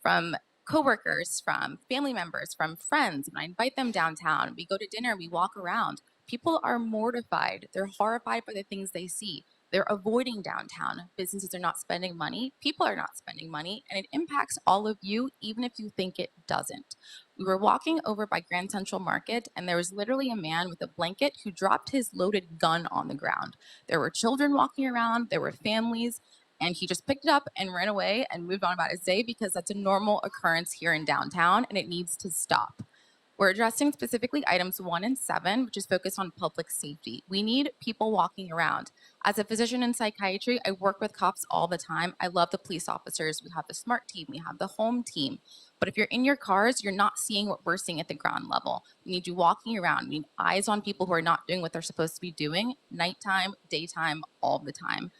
From coworkers, from family members, from friends. When I invite them downtown, we go to dinner, we walk around. People are mortified. They're horrified by the things they see. They're avoiding downtown. Businesses are not spending money. People are not spending money. And it impacts all of you, even if you think it doesn't. We were walking over by Grand Central Market, and there was literally a man with a blanket who dropped his loaded gun on the ground. There were children walking around. There were families. And he just picked it up and ran away and moved on about his day because that's a normal occurrence here in downtown and it needs to stop. We're addressing specifically items 1 and 7, which is focused on public safety. We need people walking around. As a physician in psychiatry, I work with cops all the time. I love the police officers. We have the SMART team, we have the home team. But if you're in your cars, you're not seeing what we're seeing at the ground level. We need you walking around. We need eyes on people who are not doing what they're supposed to be doing, nighttime, daytime, all the time.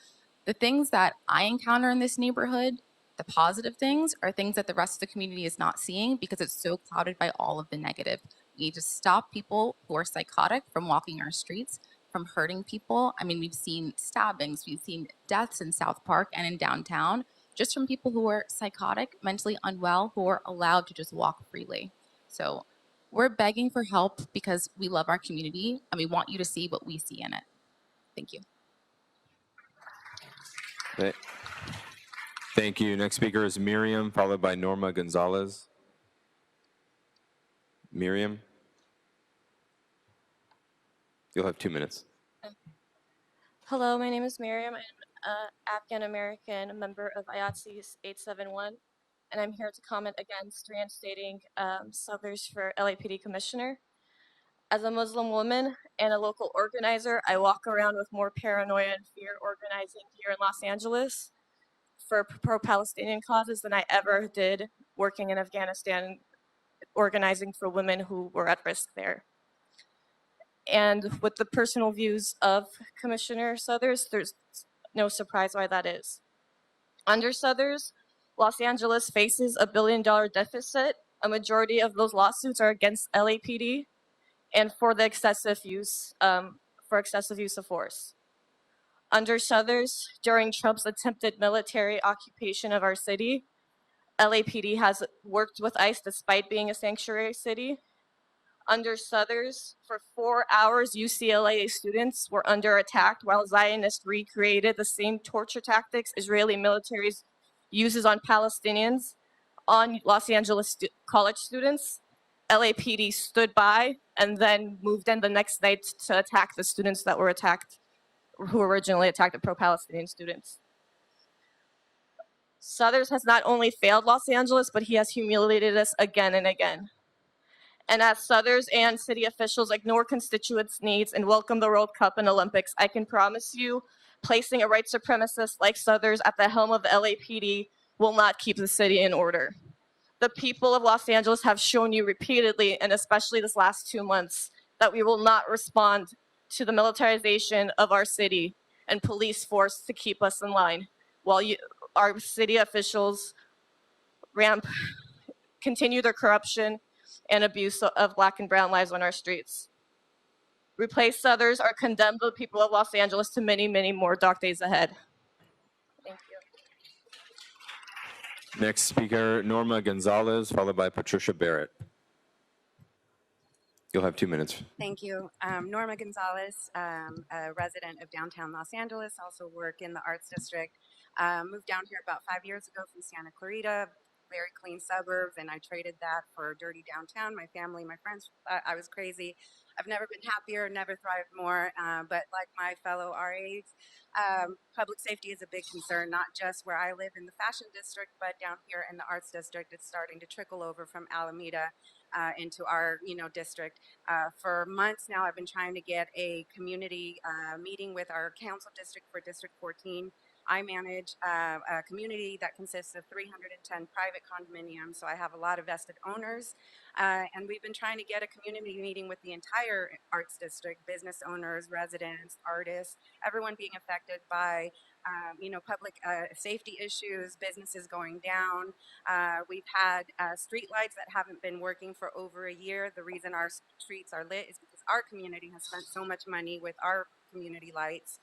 The things that I encounter in this neighborhood, the positive things, are things that the rest of the community is not seeing because it's so clouded by all of the negative. We need to stop people who are psychotic from walking our streets, from hurting people. I mean, we've seen stabbings, we've seen deaths in South Park and in downtown, just from people who are psychotic, mentally unwell, who are allowed to just walk freely. So we're begging for help because we love our community and we want you to see what we see in it. Thank you. Thank you. Next speaker is Miriam, followed by Norma Gonzalez. Miriam, you'll have 2 minutes. Hello, my name is Miriam. I'm an Afghan American member of IATSE 871, and I'm here to comment against reinstating Southers for LAPD Commissioner. As a Muslim woman and a local organizer, I walk around with more paranoia and fear organizing here in Los Angeles for pro-Palestinian causes than I ever did working in Afghanistan, organizing for women who were at risk there. And with the personal views of Commissioner Southers, there's no surprise why that is. Under Southers, Los Angeles faces $1 billion deficit. A majority of those lawsuits are against LAPD and for the excessive use of force. Under Southers, during Trump's attempted military occupation of our city, LAPD has worked with ICE despite being a sanctuary city. Under Southers, for 4 hours, UCLA students were under attack while Zionists recreated the same torture tactics Israeli military uses on Palestinians on Los Angeles college students. LAPD stood by and then moved in the next night to attack the students that were attacked, who originally attacked the pro-Palestinian students. Southers has not only failed Los Angeles, but he has humiliated us again and again. And as Southers and city officials ignore constituents' needs and welcome the World Cup and Olympics, I can promise you placing a white supremacist like Southers at the helm of the LAPD will not keep the city in order. The people of Los Angeles have shown you repeatedly, and especially this last 2 months, that we will not respond to the militarization of our city and police force to keep us in line, while our city officials continue their corruption and abuse of Black and brown lives on our streets. Replace Southers or condemn the people of Los Angeles to many, many more dark days ahead. Thank you. Next speaker, Norma Gonzalez, followed by Patricia Barrett. You'll have 2 minutes. Thank you. Norma Gonzalez, a resident of downtown Los Angeles, also work in the Arts District. Moved down here about 5 years ago from Santa Clarita, very clean suburbs, and I traded that for dirty downtown. My family, my friends thought I was crazy. I've never been happier, never thrived more, but like my fellow RAs, public safety is a big concern, not just where I live in the Fashion District, but down here in the Arts District. It's starting to trickle over from Alameda into our district. For months now, I've been trying to get a community meeting with our council district for District 14. I manage a community that consists of 310 private condominiums, so I have a lot of vested owners. And we've been trying to get a community meeting with the entire Arts District, business owners, residents, artists, everyone being affected by public safety issues, businesses going down. We've had street lights that haven't been working for over a year. The reason our streets are lit is because our community has spent so much money with our community lights.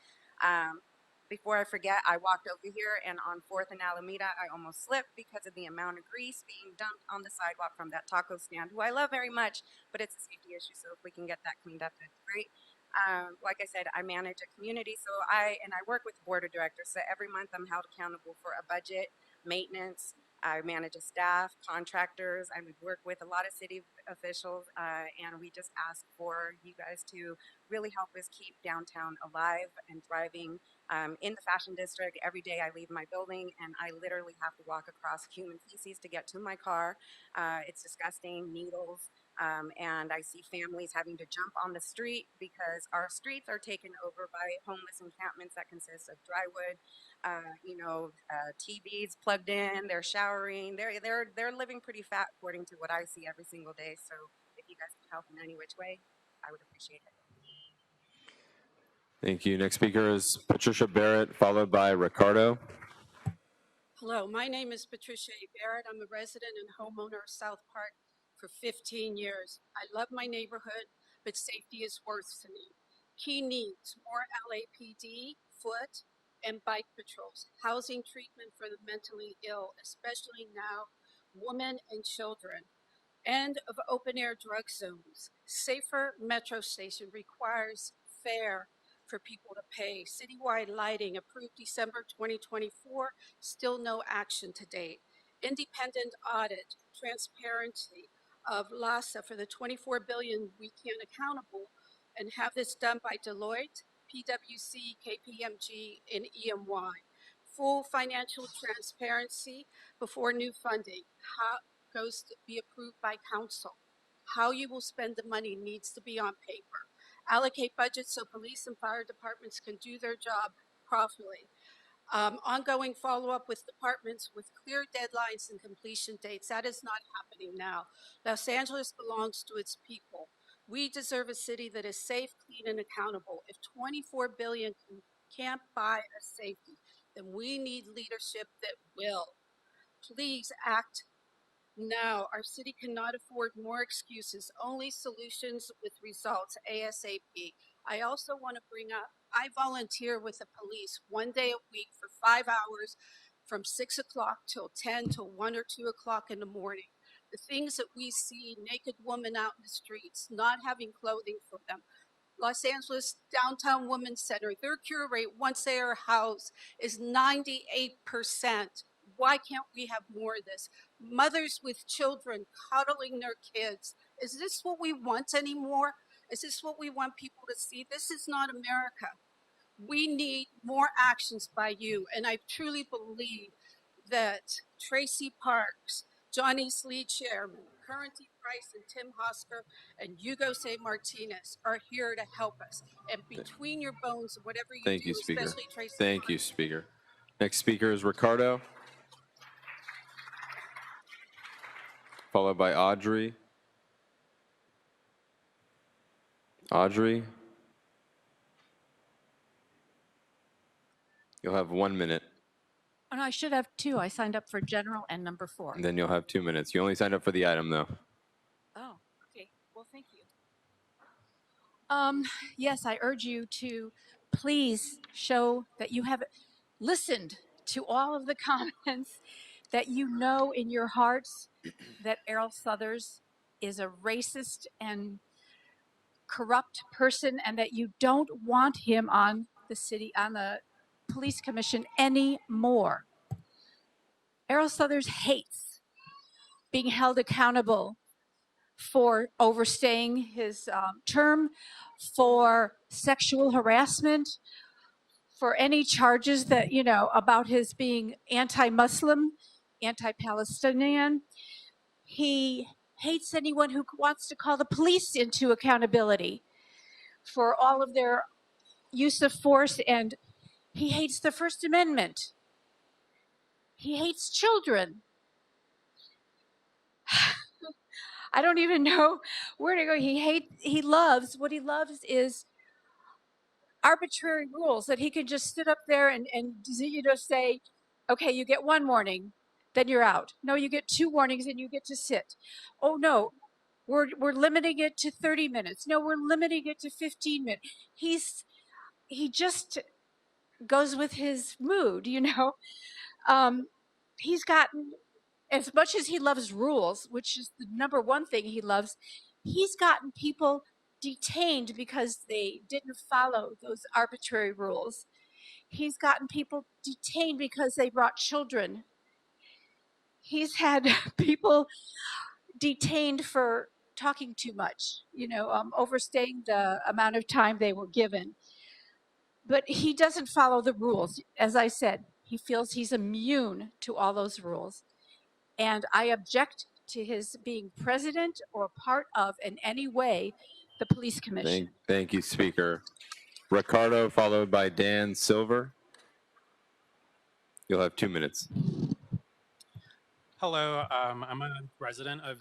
Before I forget, I walked over here and on 4th and Alameda, I almost slipped because of the amount of grease being dumped on the sidewalk from that taco stand, who I love very much, but it's a safety issue, so if we can get that cleaned up, that's great. Like I said, I manage a community, so I work with the board of directors, so every month I'm held accountable for a budget, maintenance. I manage a staff, contractors. I would work with a lot of city officials, and we just ask for you guys to really help us keep downtown alive and thriving. In the fashion district, every day I leave my building and I literally have to walk across human feces to get to my car. It's disgusting, needles, and I see families having to jump on the street because our streets are taken over by homeless encampments that consist of dry wood, TVs plugged in, they're showering, they're living pretty fat according to what I see every single day. So if you guys can help in any which way, I would appreciate it. Thank you. Next speaker is Patricia Barrett, followed by Ricardo. Hello, my name is Patricia Barrett. I'm a resident and homeowner of South Park for 15 years. I love my neighborhood, but safety is worse to me. Key needs: more LAPD, foot, and bike patrols, housing treatment for the mentally ill, especially now women and children, end of open-air drug zones. Safer metro station requires fair for people to pay. Citywide lighting approved December 2024, still no action to date. Independent audit, transparency of LASA for the $24 billion we can't accountable, and have this done by Deloitte, PwC, KPMG, and EMY. Full financial transparency before new funding. How goes to be approved by council. How you will spend the money needs to be on paper. Allocate budgets so police and fire departments can do their job properly. Ongoing follow-up with departments with clear deadlines and completion dates. That is not happening now. Los Angeles belongs to its people. We deserve a city that is safe, clean, and accountable. If $24 billion can't buy us safety, then we need leadership that will. Please act now. Our city cannot afford more excuses, only solutions with results ASAP. I also want to bring up, I volunteer with the police 1 day a week for 5 hours from 6 o'clock till 10 till 1 or 2 o'clock in the morning. The things that we see, naked women out in the streets, not having clothing for them. Los Angeles Downtown Women's Center, their cure rate once they are housed is 98%. Why can't we have more of this? Mothers with children cuddling their kids. Is this what we want anymore? Is this what we want people to see? This is not America. We need more actions by you. And I truly believe that Tracy Parks, Johnny's lead chairman, Currenty Price and Tim Hosker, and Hugo St. Martinez are here to help us. And between your bones, whatever you Thank do, you, Speaker. especially Tracy Thank Parks. you, Speaker. Next speaker is Ricardo, followed by Audrey. Audrey, you'll have 1 minute, And I should have two. I signed up for general and number 4. and then you'll have 2 minutes. You only signed up for the item, though. Oh, okay. Well, thank you. Yes, I urge you to please show that you have listened to all of the comments, that you know in your hearts that Errol Southers is a racist and corrupt person, and that you don't want him on the police commission anymore. Errol Southers hates being held accountable for overstaying his term, for sexual harassment, for any charges that, about his being anti-Muslim, anti-Palestinian. He hates anyone who wants to call the police into accountability for all of their use of force and He hates the First Amendment. He hates children. I don't even know where to go. What he loves is arbitrary rules that he can just sit up there and say, okay, you get one warning, then you're out. No, you get 2 warnings and you get to sit. Oh no, we're limiting it to 30 minutes. No, we're limiting it to 15 minutes. He just goes with his mood, He's gotten, as much as he loves rules, which is the number one thing he loves, he's gotten people detained because they didn't follow those arbitrary rules. He's gotten people detained because they brought children. He's had people detained for talking too much, overstaying the amount of time they were given. But he doesn't follow the rules. As I said, he feels he's immune to all those rules. And I object to his being president or part of, in any way, the police commission. Thank you, Speaker. Ricardo, followed by Dan Silver. You'll have 2 minutes. Hello, I'm a resident of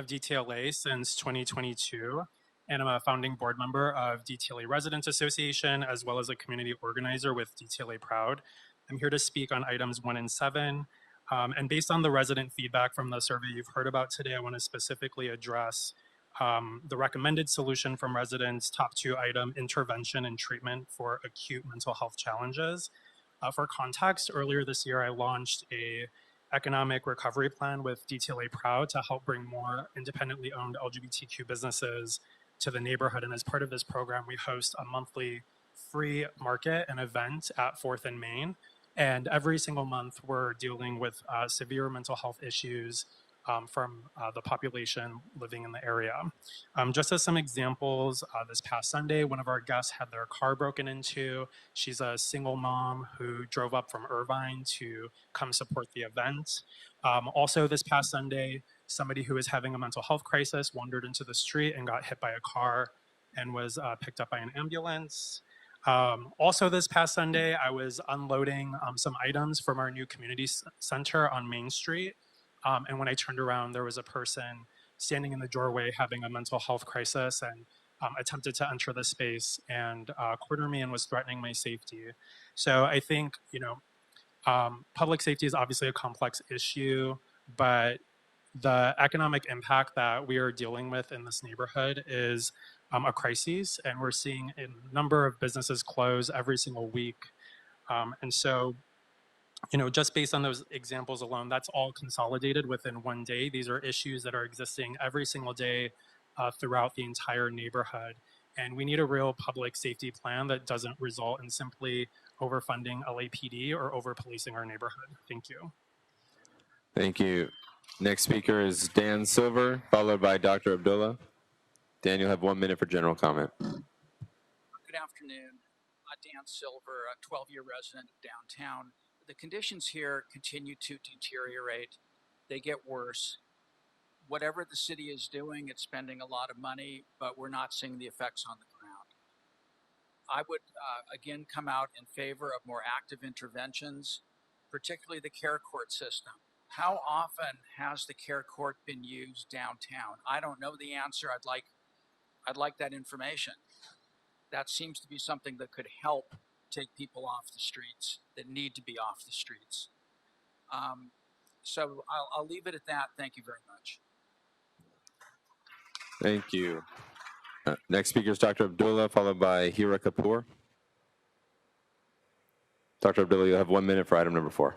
DTLA since 2022, and I'm a founding board member of DTLA Residents Association, as well as a community organizer with DTLA Proud. I'm here to speak on items 1 and 7. And based on the resident feedback from the survey you've heard about today, I want to specifically address the recommended solution from residents, top 2 item, intervention and treatment for acute mental health challenges. For context, earlier this year, I launched a economic recovery plan with DTLA Proud to help bring more independently owned LGBTQ businesses to the neighborhood. And as part of this program, we host a monthly free market and event at 4th and Main. And every single month, we're dealing with severe mental health issues from the population living in the area. Just as some examples, this past Sunday, one of our guests had their car broken into. She's a single mom who drove up from Irvine to come support the event. Also this past Sunday, somebody who was having a mental health crisis wandered into the street and got hit by a car and was picked up by an ambulance. Also this past Sunday, I was unloading some items from our new community center on Main Street. And when I turned around, there was a person standing in the doorway having a mental health crisis and attempted to enter the space and cornered me and was threatening my safety. So I think, public safety is obviously a complex issue, but the economic impact that we are dealing with in this neighborhood is a crisis, and we're seeing a number of businesses close every single week. And so, just based on those examples alone, that's all consolidated within one day. These are issues that are existing every single day throughout the entire neighborhood. And we need a real public safety plan that doesn't result in simply overfunding LAPD or over-policing our neighborhood. Thank you. Thank you. Next speaker is Dan Silver, followed by Dr. Abdullah. Dan, you'll have 1 minute for general comment. Good afternoon. Dan Silver, a 12-year resident of downtown. The conditions here continue to deteriorate. They get worse. Whatever the city is doing, it's spending a lot of money, but we're not seeing the effects on the ground. I would, again, come out in favor of more active interventions, particularly the care court system. How often has the care court been used downtown? I don't know the answer. I'd like that information. That seems to be something that could help take people off the streets that need to be off the streets. So I'll leave it at that. Thank you very much. Thank you. Next speaker is Dr. Abdullah, followed by Hira Kapoor. Dr. Abdullah, you'll have 1 minute for item number 4.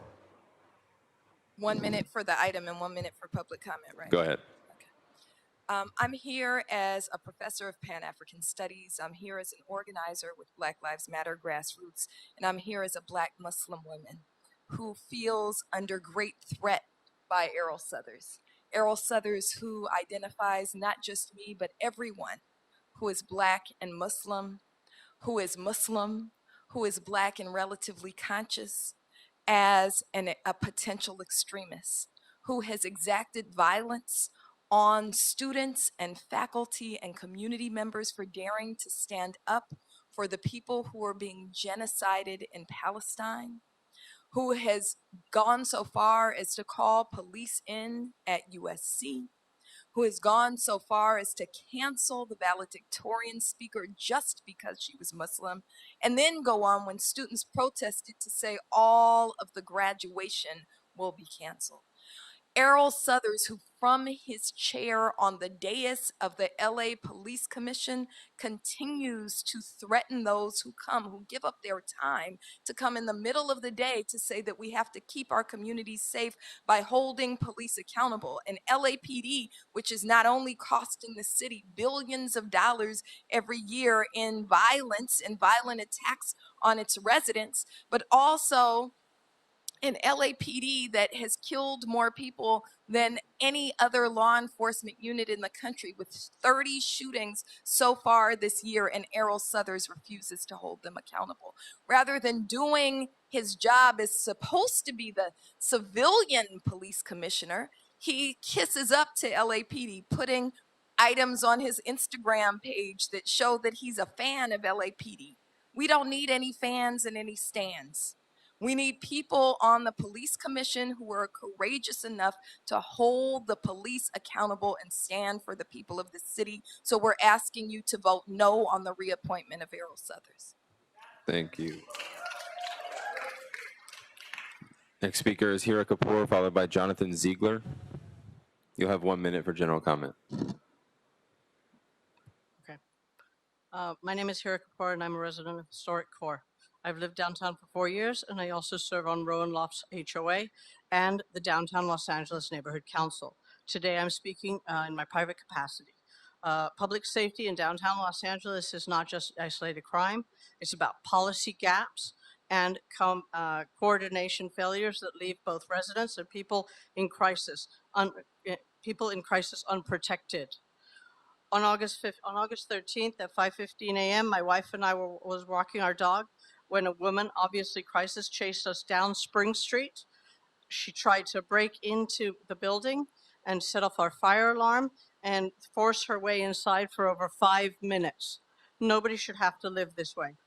1 minute for the item and 1 minute for public comment, right? Go ahead. I'm here as a professor of Pan-African Studies. I'm here as an organizer with Black Lives Matter Grassroots, and I'm here as a Black Muslim woman who feels under great threat by Errol Southers. Errol Southers, who identifies not just me, but everyone who is Black and Muslim, who is Black and relatively conscious, as a potential extremist, who has exacted violence on students and faculty and community members for daring to stand up for the people who are being genocided in Palestine, who has gone so far as to call police in at USC, who has gone so far as to cancel the valedictorian speaker just because she was Muslim, and then go on when students protested to say all of the graduation will be canceled. Errol Southers, who from his chair on the dais of the LA Police Commission continues to threaten those who come, who give up their time to come in the middle of the day to say that we have to keep our communities safe by holding police accountable. And LAPD, which is not only costing the city billions of dollars every year in violence and violent attacks on its residents, but also an LAPD that has killed more people than any other law enforcement unit in the country, with 30 shootings so far this year, and Errol Southers refuses to hold them accountable. Rather than doing his job as supposed to be the civilian police commissioner, he kisses up to LAPD, putting items on his Instagram page that show that he's a fan of LAPD. We don't need any fans and any stands. We need people on the police commission who are courageous enough to hold the police accountable and stand for the people of the city. So we're asking you to vote no on the reappointment of Errol Southers. Thank you. Next speaker is Hira Kapoor, followed by Jonathan Ziegler. You'll have 1 minute for general comment. Okay. My name is Hira Kapoor, and I'm a resident of Historic Core. I've lived downtown for 4 years, and I also serve on Rowan Lofts HOA and the Downtown Los Angeles Neighborhood Council. Today, I'm speaking in my private capacity. Public safety in downtown Los Angeles is not just isolated crime. It's about policy gaps and coordination failures that leave both residents and people in crisis unprotected. On August 13th at 5:15 a.m., my wife and I was walking our dog when a woman, obviously crisis, chased us down Spring Street. She tried to break into the building and set off our fire alarm and force her way inside for over 5 minutes. Nobody should have to live this way.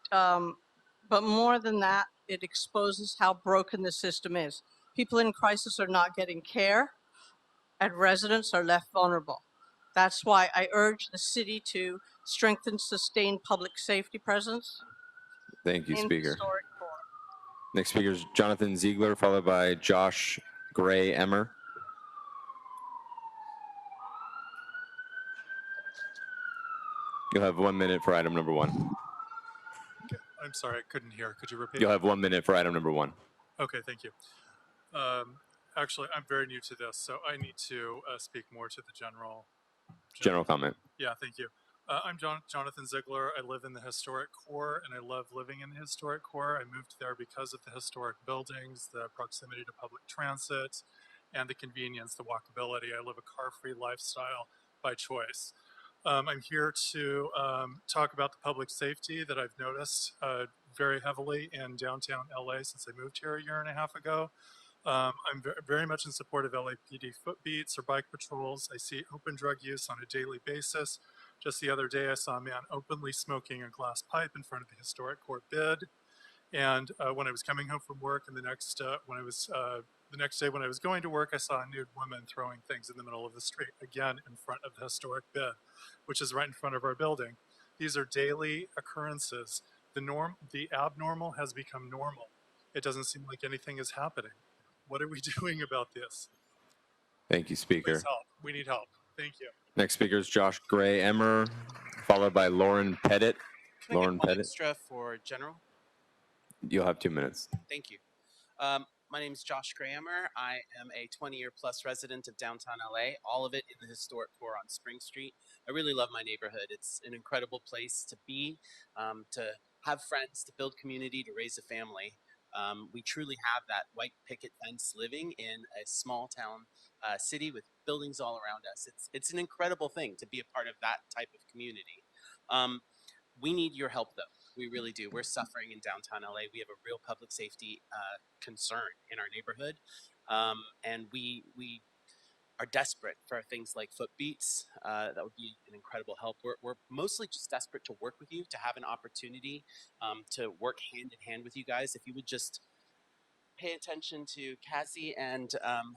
But more than that, it exposes how broken the system is. People in crisis are not getting care, and residents are left vulnerable. That's why I urge the city to strengthen sustained public safety presence. Thank you, in Speaker. Historic Core. Next speaker is Jonathan Ziegler, followed by Josh Gray Emmer. You'll have 1 minute for item number 1. I'm sorry, I couldn't hear. Could you repeat? You'll have 1 minute for item number 1. Okay, thank you. Actually, I'm very new to this, so I need to speak more to the general comment. Yeah, thank you. I'm Jonathan Ziegler. I live in the Historic Core, and I love living in the Historic Core. I moved there because of the historic buildings, the proximity to public transit, and the convenience, the walkability. I live a car-free lifestyle by choice. I'm here to talk about the public safety that I've noticed very heavily in downtown LA since I moved here a year and a half ago. I'm very much in support of LAPD foot beats or bike patrols. I see open drug use on a daily basis. Just the other day, I saw a man openly smoking a glass pipe in front of the Historic Core bid. And when I was coming home from work, and the next day when I was going to work, I saw a nude woman throwing things in the middle of the street, again in front of the Historic bid, which is right in front of our building. These are daily occurrences. The abnormal has become normal. It doesn't seem like anything is happening. What are we doing about this? Thank you, Speaker. Please help. We need help. Thank you. Next speaker is Josh Gray Emmer, followed by Lauren Pettit. Can I get one extra for general? You'll have 2 minutes. Thank you. My name is Josh Grahammer. I am a 20-year-plus resident of downtown LA, all of it in the Historic Core on Spring Street. I really love my neighborhood. It's an incredible place to be, to have friends, to build community, to raise a family. We truly have that white picket fence living in a small town city with buildings all around us. It's an incredible thing to be a part of that type of community. We need your help, though. We really do. We're suffering in downtown LA. We have a real public safety concern in our neighborhood. And we are desperate for things like foot beats. That would be an incredible help. We're mostly just desperate to work with you, to have an opportunity to work hand in hand with you guys. If you would just pay attention to Cassie and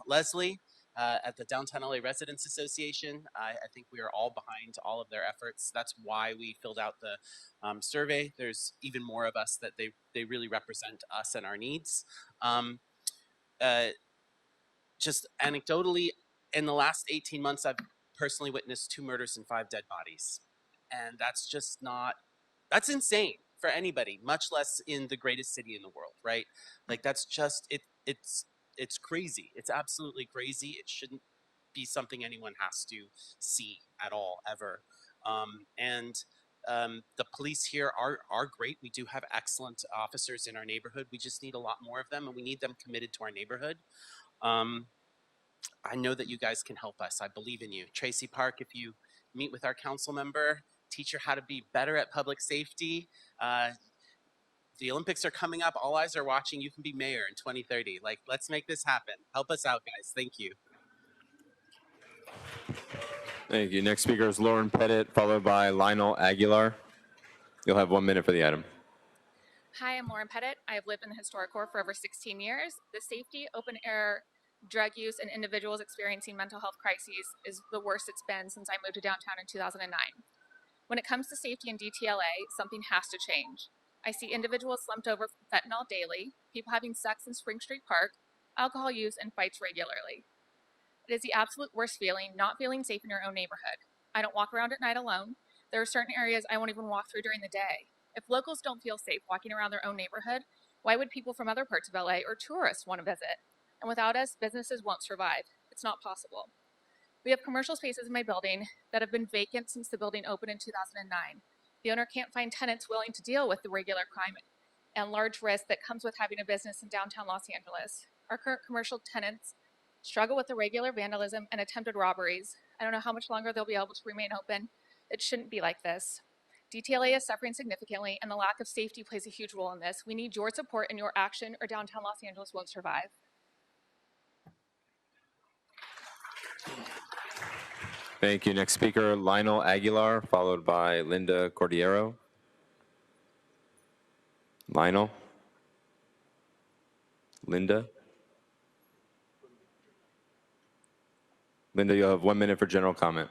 Leslie at the Downtown LA Residents Association. I think we are all behind all of their efforts. That's why we filled out the survey. There's even more of us that they really represent us and our needs. Just anecdotally, in the last 18 months, I've personally witnessed 2 murders and 5 dead bodies. And that's just not, that's insane for anybody, much less in the greatest city in the world, right? Like that's just, it's crazy. It's absolutely crazy. It shouldn't be something anyone has to see at all, ever. The police here are great. We do have excellent officers in our neighborhood. We just need a lot more of them, and we need them committed to our neighborhood. I know that you guys can help us. I believe in you. Tracy Park, if you meet with our council member, teach her how to be better at public safety. The Olympics are coming up. All eyes are watching. You can be mayor in 2030. Like, let's make this happen. Help us out, guys. Thank you. Thank you. Next speaker is Lauren Pettit, followed by Lionel Aguilar. You'll have 1 minute for the item. Hi, I'm Lauren Pettit. I have lived in the historic core for over 16 years. The safety, open air, drug use, and individuals experiencing mental health crises is the worst it's been since I moved to downtown in 2009. When it comes to safety in DTLA, something has to change. I see individuals slumped over from fentanyl daily, people having sex in Spring Street Park, alcohol use, and fights regularly. It is the absolute worst feeling, not feeling safe in your own neighborhood. I don't walk around at night alone. There are certain areas I won't even walk through during the day. If locals don't feel safe walking around their own neighborhood, why would people from other parts of LA or tourists want to visit? And without us, businesses won't survive. It's not possible. We have commercial spaces in my building that have been vacant since the building opened in 2009. The owner can't find tenants willing to deal with the regular crime and large risk that comes with having a business in downtown Los Angeles. Our current commercial tenants struggle with the regular vandalism and attempted robberies. I don't know how much longer they'll be able to remain open. It shouldn't be like this. DTLA is suffering significantly, and the lack of safety plays a huge role in this. We need your support and your action, or downtown Los Angeles won't survive. Thank you. Next speaker, Lionel Aguilar, followed by Linda Cordiero. Lionel? Linda? Linda, you'll have 1 minute for general comment.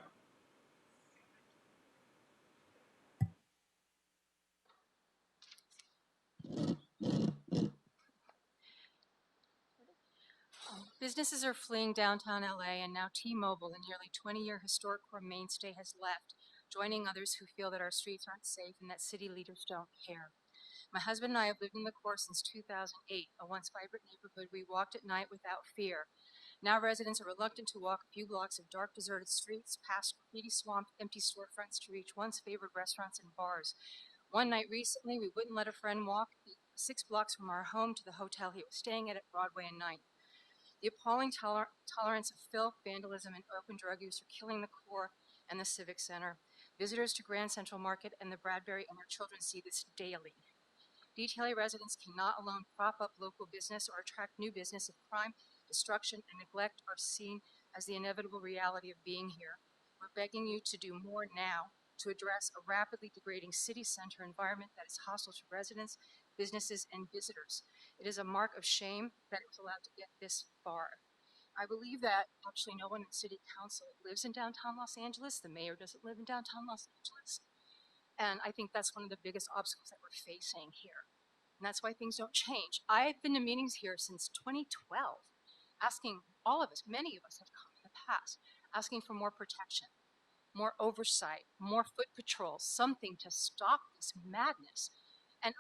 Businesses are fleeing downtown LA, and now T-Mobile, a nearly 20-year historic core mainstay, has left, joining others who feel that our streets aren't safe and that city leaders don't care. My husband and I have lived in the core since 2008, a once vibrant neighborhood we walked at night without fear. Now residents are reluctant to walk a few blocks of dark, deserted streets, past graffiti swamp, empty storefronts to reach once favored restaurants and bars. One night recently, we wouldn't let a friend walk 6 blocks from our home to the hotel he was staying at Broadway and 9th. The appalling tolerance of filth, vandalism, and open drug use are killing the core and the Civic Center. Visitors to Grand Central Market and the Bradbury and their children see this daily. DTLA residents cannot alone prop up local business or attract new business if crime, destruction, and neglect are seen as the inevitable reality of being here. We're begging you to do more now to address a rapidly degrading city center environment that is hostile to residents, businesses, and visitors. It is a mark of shame that it was allowed to get this far. I believe that actually no one in City Council lives in downtown Los Angeles. The mayor doesn't live in downtown Los Angeles. And I think that's one of the biggest obstacles that we're facing here. And that's why things don't change. I've been to meetings here since 2012, asking all of us, many of us have come in the past, asking for more protection, more oversight, more foot patrols, something to stop this madness. And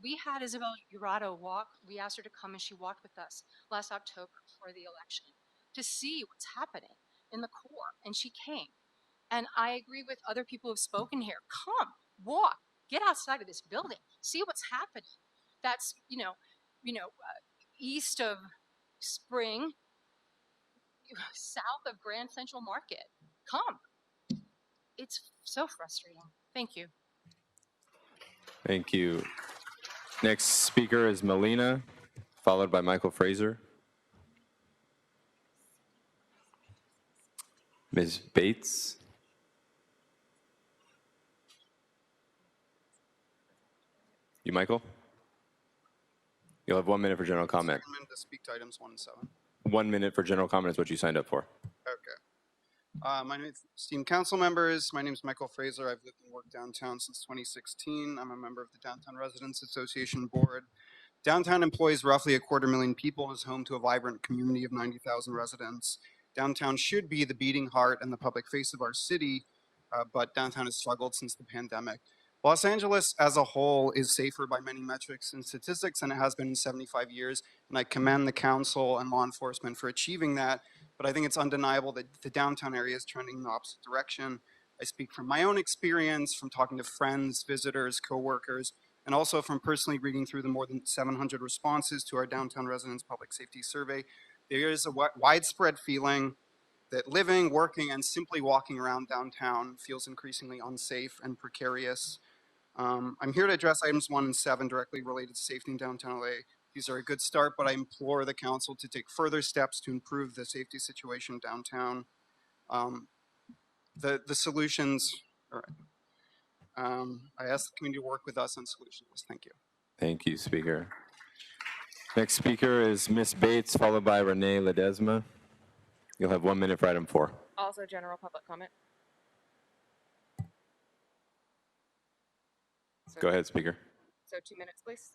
we had Isabel Jurado walk. We asked her to come, and she walked with us last October before the election to see what's happening in the core, and she came. And I agree with other people who've spoken here. Come, walk, get outside of this building, see what's happening. That's, east of Spring, south of Grand Central Market. Come. It's so frustrating. Thank you. Thank you. Next speaker is Melina, followed by Michael Fraser. Ms. Bates? You, Michael? You'll have 1 minute for general comment. Recommend to speak to items 1 and 7. 1 minute for general comment is what you signed up for. Okay. My name is esteemed council members. My name is Michael Fraser. I've lived and worked downtown since 2016. I'm a member of the Downtown Residents Association Board. Downtown employs roughly 250,000 people and is home to a vibrant community of 90,000 residents. Downtown should be the beating heart and the public face of our city, but downtown has struggled since the pandemic. Los Angeles as a whole is safer by many metrics and statistics than it has been in 75 years, and I commend the council and law enforcement for achieving that, but I think it's undeniable that the downtown area is trending in the opposite direction. I speak from my own experience, from talking to friends, visitors, coworkers, and also from personally reading through the more than 700 responses to our Downtown Residents Public Safety Survey. There is a widespread feeling that living, working, and simply walking around downtown feels increasingly unsafe and precarious. I'm here to address items 1 and 7 directly related to safety in downtown LA. These are a good start, but I implore the council to take further steps to improve the safety situation downtown. The solutions, all right. I ask the community to work with us on solutions. Thank you. Thank you, Speaker. Next speaker is Ms. Bates, followed by Renee Ledesma. You'll have 1 minute for item 4. Also general public comment. Go ahead, Speaker. So 2 minutes, please.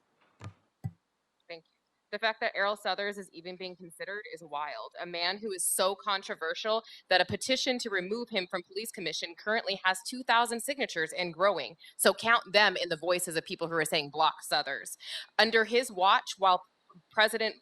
Thank you. The fact that Errol Southers is even being considered is wild. A man who is so controversial that a petition to remove him from police commission currently has 2,000 signatures and growing. So count them in the voices of people who are saying block Southers. Under his watch, while president,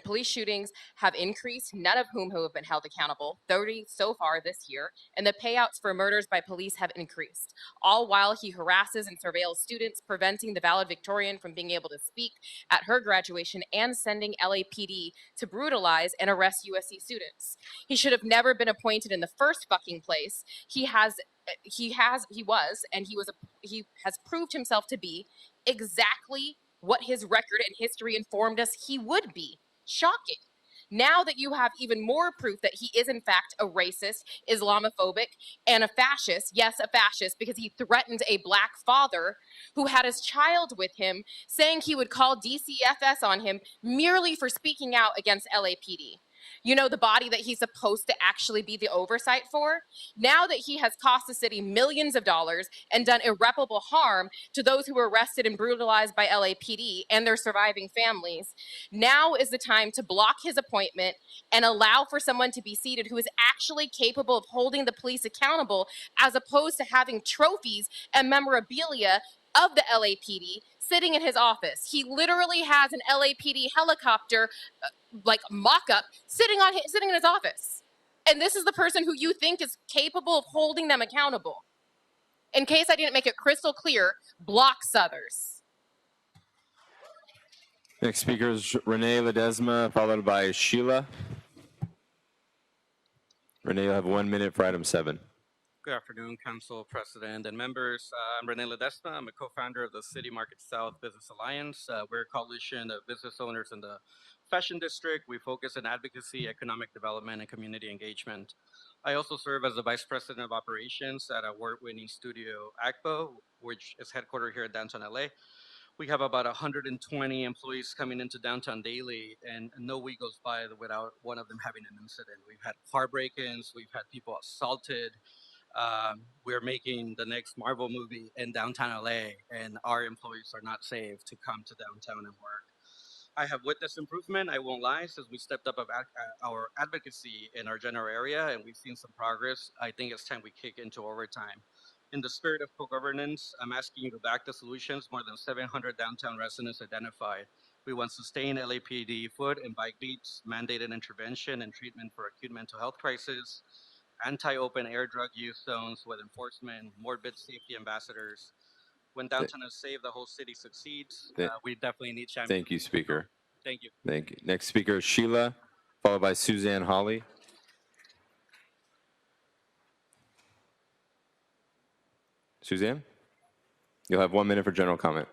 police shootings have increased, none of whom have been held accountable, 30 so far this year, and the payouts for murders by police have increased, all while he harasses and surveils students, preventing the valedictorian from being able to speak at her graduation and sending LAPD to brutalize and arrest USC students. He should have never been appointed in the first fucking place. He has proved himself to be exactly what his record and history informed us he would be. Shocking. Now that you have even more proof that he is in fact a racist, Islamophobic, and a fascist, yes, a fascist, because he threatened a black father who had his child with him, saying he would call DCFS on him merely for speaking out against LAPD. You know, the body that he's supposed to actually be the oversight for? Now that he has cost the city millions of dollars and done irreparable harm to those who were arrested and brutalized by LAPD and their surviving families, now is the time to block his appointment and allow for someone to be seated who is actually capable of holding the police accountable, as opposed to having trophies and memorabilia of the LAPD sitting in his office. He literally has an LAPD helicopter, like mock-up, sitting in his office. And this is the person who you think is capable of holding them accountable. In case I didn't make it crystal clear, block Southers. Next speaker is Renee Ledesma, followed by Sheila. Renee, you'll have 1 minute for item 7. Good afternoon, Council President and members. I'm Rene Ledesma. I'm a co-founder of the City Market South Business Alliance. We're a coalition of business owners in the Fashion District. We focus on advocacy, economic development, and community engagement. I also serve as the Vice President of Operations at award-winning studio ACBA, which is headquartered here in downtown LA. We have about 120 employees coming into downtown daily, and no week goes by without one of them having an incident. We've had car break-ins, we've had people assaulted. We're making the next Marvel movie in downtown LA, and our employees are not safe to come to downtown and work. I have witnessed improvement, I won't lie, since we stepped up our advocacy in our general area, and we've seen some progress. I think it's time we kick into overtime. In the spirit of co-governance, I'm asking you to back the solutions more than 700 downtown residents identified. We want sustained LAPD foot and bike beats, mandated intervention and treatment for acute mental health crisis, anti-open air drug use zones with enforcement, morbid safety ambassadors. When downtown is safe, the whole city succeeds. We definitely need champions. Thank you, Speaker. Thank you. Thank you. Next speaker is Sheila, followed by Suzanne Hawley. Suzanne, you'll have 1 minute for general comment.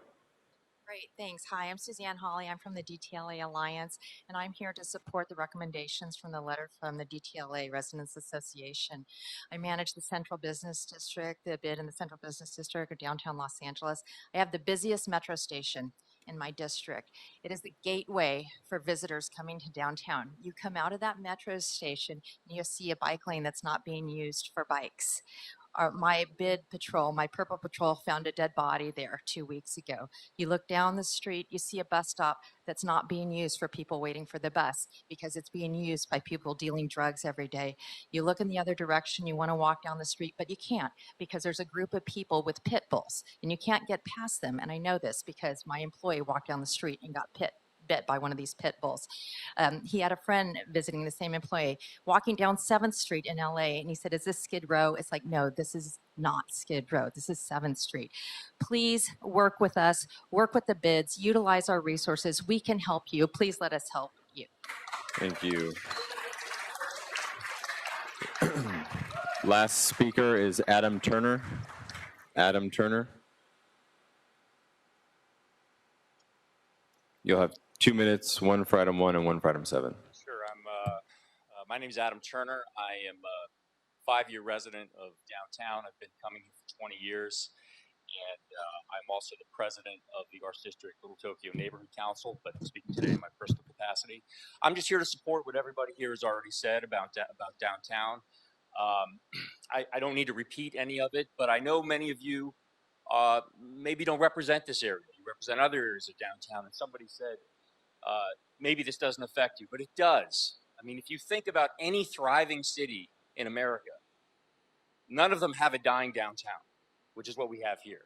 Right. Great, thanks. Hi, I'm Suzanne Hawley. I'm from the DTLA Alliance, and I'm here to support the recommendations from the letter from the DTLA Residents Association. I manage the Central Business District, the BID in the Central Business District of downtown Los Angeles. I have the busiest metro station in my district. It is the gateway for visitors coming to downtown. You come out of that metro station and you'll see a bike lane that's not being used for bikes. My BID patrol, my purple patrol, found a dead body there 2 weeks ago. You look down the street, you see a bus stop that's not being used for people waiting for the bus because it's being used by people dealing drugs every day. You look in the other direction, you want to walk down the street, but you can't because there's a group of people with pit bulls and you can't get past them. And I know this because my employee walked down the street and got bit by one of these pit bulls. He had a friend visiting the same employee walking down 7th Street in LA, and he said, is this Skid Row? It's like, no, this is not Skid Row. This is 7th Street. Please work with us, work with the BIDs, utilize our resources. We can help you. Please let us help you. Thank you. Last speaker is Adam Turner. Adam Turner. You'll have 2 minutes, one for item 1 and one for item 7. Sure. My name is Adam Turner. I am a 5-year resident of downtown. I've been coming here for 20 years. And I'm also the president of the Arts District Little Tokyo Neighborhood Council, but I'm speaking today in my personal capacity. I'm just here to support what everybody here has already said about downtown. I don't need to repeat any of it, but I know many of you maybe don't represent this area. You represent other areas of downtown, and somebody said, maybe this doesn't affect you, but it does. I mean, if you think about any thriving city in America, none of them have a dying downtown, which is what we have here.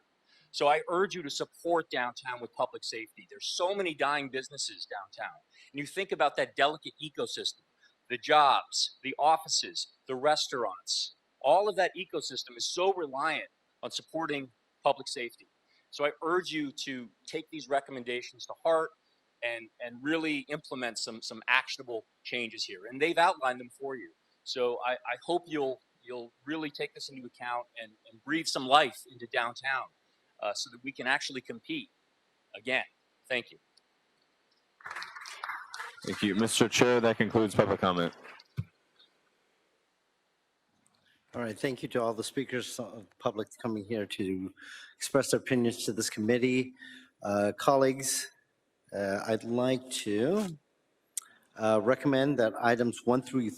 So I urge you to support downtown with public safety. There's so many dying businesses downtown. And you think about that delicate ecosystem, the jobs, the offices, the restaurants, all of that ecosystem is so reliant on supporting public safety. So I urge you to take these recommendations to heart and really implement some actionable changes here. And they've outlined them for you. So I hope you'll really take this into account and breathe some life into downtown so that we can actually compete again. Thank you. Thank you. Mr. Chair, that concludes public comment. All right, thank you to all the speakers, public coming here to express their opinions to this committee. Colleagues, I'd like to recommend that items 1 through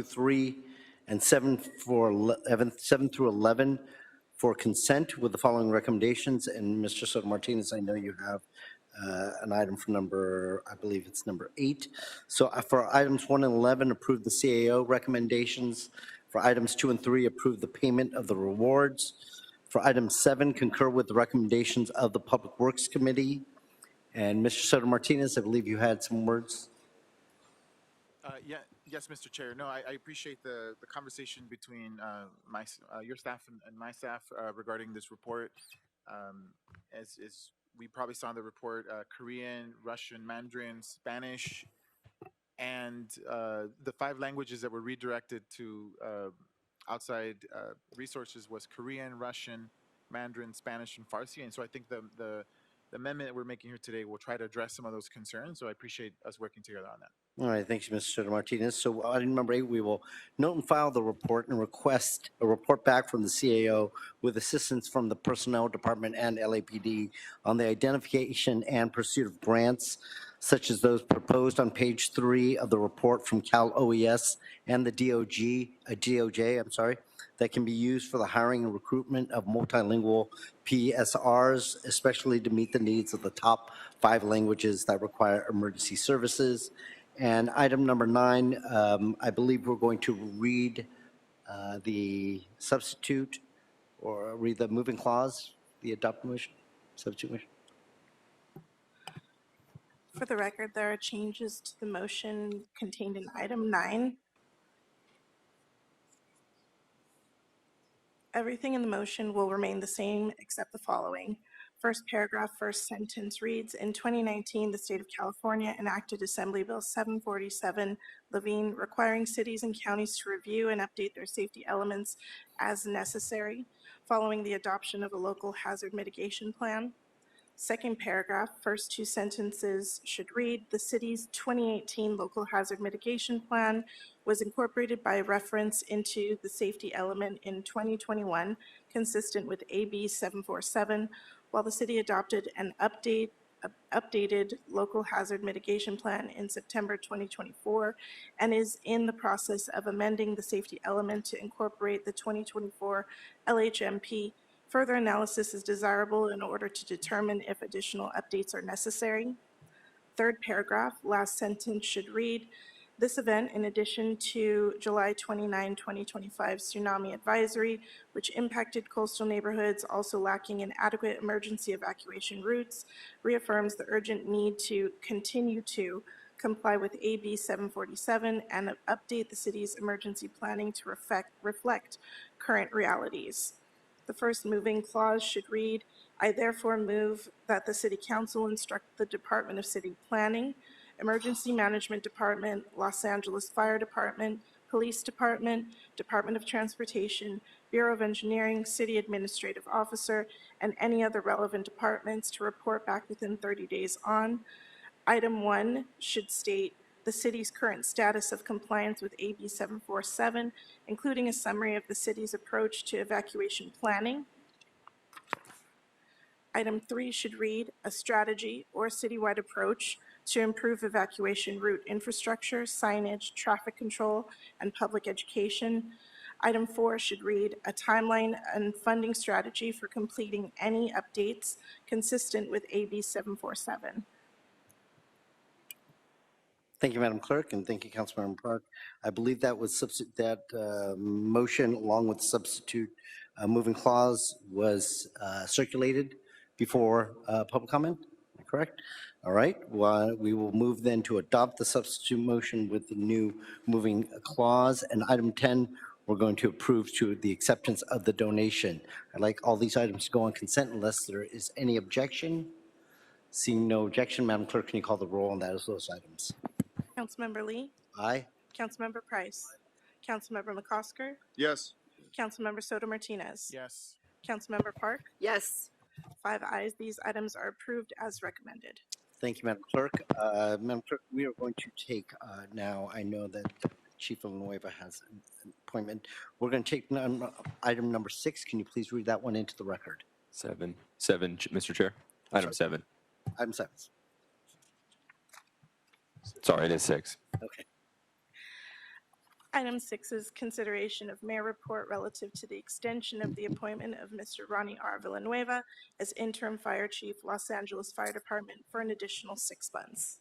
3 and 7 through 11 for consent with the following recommendations. And Mr. Soto Martinez, I know you have an item for number, I believe it's number 8. So for items 1 and 11, approve the CAO recommendations. For items 2 and 3, approve the payment of the rewards. For item 7, concur with the recommendations of the Public Works Committee. And Mr. Soto Martinez, I believe you had some words. Yes, Mr. Chair. No, I appreciate the conversation between your staff and my staff regarding this report. As we probably saw in the report, Korean, Russian, Mandarin, Spanish, and the 5 languages that were redirected to outside resources was Korean, Russian, Mandarin, Spanish, and Farsi. And so I think the amendment that we're making here today will try to address some of those concerns. So I appreciate us working together on that. All right, thank you, Mr. Soto Martinez. So item number 8, we will note and file the report and request a report back from the CAO with assistance from the Personnel Department and LAPD on the identification and pursuit of grants, such as those proposed on page 3 of the report from Cal OES and the DOJ, that can be used for the hiring and recruitment of multilingual PSRs, especially to meet the needs of the top 5 languages that require emergency services. And item number 9, I believe we're going to read the substitute or read the moving clause, the adopt motion, substitute motion. For the record, there are changes to the motion contained in item 9. Everything in the motion will remain the same except the following. First paragraph, first sentence reads, in 2019, the state of California enacted Assembly Bill 747, Levine, requiring cities and counties to review and update their safety elements as necessary following the adoption of a local hazard mitigation plan. Second paragraph, first two sentences should read, the city's 2018 local hazard mitigation plan was incorporated by reference into the safety element in 2021, consistent with AB 747, while the city adopted an updated local hazard mitigation plan in September 2024 and is in the process of amending the safety element to incorporate the 2024 LHMP. Further analysis is desirable in order to determine if additional updates are necessary. Third paragraph, last sentence should read, this event, in addition to July 29, 2025 tsunami advisory, which impacted coastal neighborhoods also lacking in adequate emergency evacuation routes, reaffirms the urgent need to continue to comply with AB 747 and update the city's emergency planning to reflect current realities. The first moving clause should read, I therefore move that the City Council instruct the Department of City Planning, Emergency Management Department, Los Angeles Fire Department, Police Department, Department of Transportation, Bureau of Engineering, City Administrative Officer, and any other relevant departments to report back within 30 days on. Item 1 should state the city's current status of compliance with AB 747, including a summary of the city's approach to evacuation planning. Item 3 should read a strategy or citywide approach to improve evacuation route infrastructure, signage, traffic control, and public education. Item 4 should read a timeline and funding strategy for completing any updates consistent with AB 747. Thank you, Madam Clerk, and thank you, Councilmember Park. I believe that was motion, along with substitute moving clause, was circulated before public comment. Am I correct? All right. Well, we will move then to adopt the substitute motion with the new moving clause. And item 10, we're going to approve to the acceptance of the donation. I'd like all these items to go on consent unless there is any objection. Seeing no objection, Madam Clerk, can you call the roll on those items? Councilmember Lee, Aye. Councilmember Price, Councilmember McCosker, Yes. Councilmember Soto Martinez, Yes. Councilmember Park. Yes. 5 ayes. These items are approved as recommended. Thank you, Madam Clerk. Madam Clerk, we are going to take now, I know that Chief Villanueva has an appointment. We're going to take item number 6. Can you please read that one into the record? Seven, Mr. Chair. Item 7. Item 7. Sorry, it is 6. Okay. Item 6 is consideration of mayor report relative to the extension of the appointment of Mr. Ronnie R. Villanueva as interim fire chief, Los Angeles Fire Department, for an additional 6 months.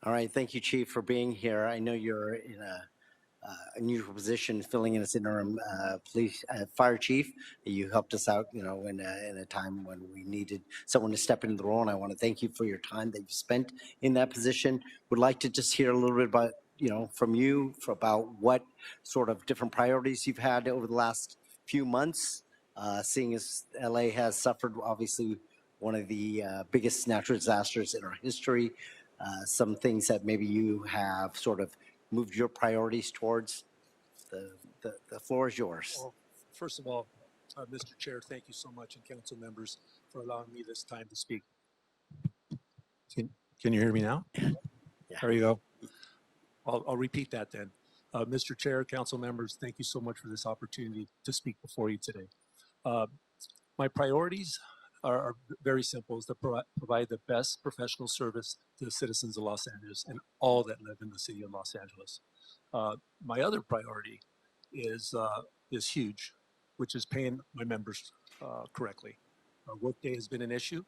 All right. Thank you, Chief, for being here. I know you're in a unusual position, filling in as interim fire chief. You helped us out, in a time when we needed someone to step into the role, and I want to thank you for your time that you've spent in that position. Would like to just hear a little bit about, from you about what sort of different priorities you've had over the last few months, seeing as LA has suffered, obviously, one of the biggest natural disasters in our history. Some things that maybe you have sort of moved your priorities towards. The floor is yours. Well, first of all, Mr. Chair, thank you so much, and council members, for allowing me this time to speak. Can you hear me now? Yeah. There you go. I'll repeat that then. Mr. Chair, council members, thank you so much for this opportunity to speak before you today. My priorities are very simple, is to provide the best professional service to the citizens of Los Angeles and all that live in the city of Los Angeles. My other priority is huge, which is paying my members correctly. Workday has been an issue,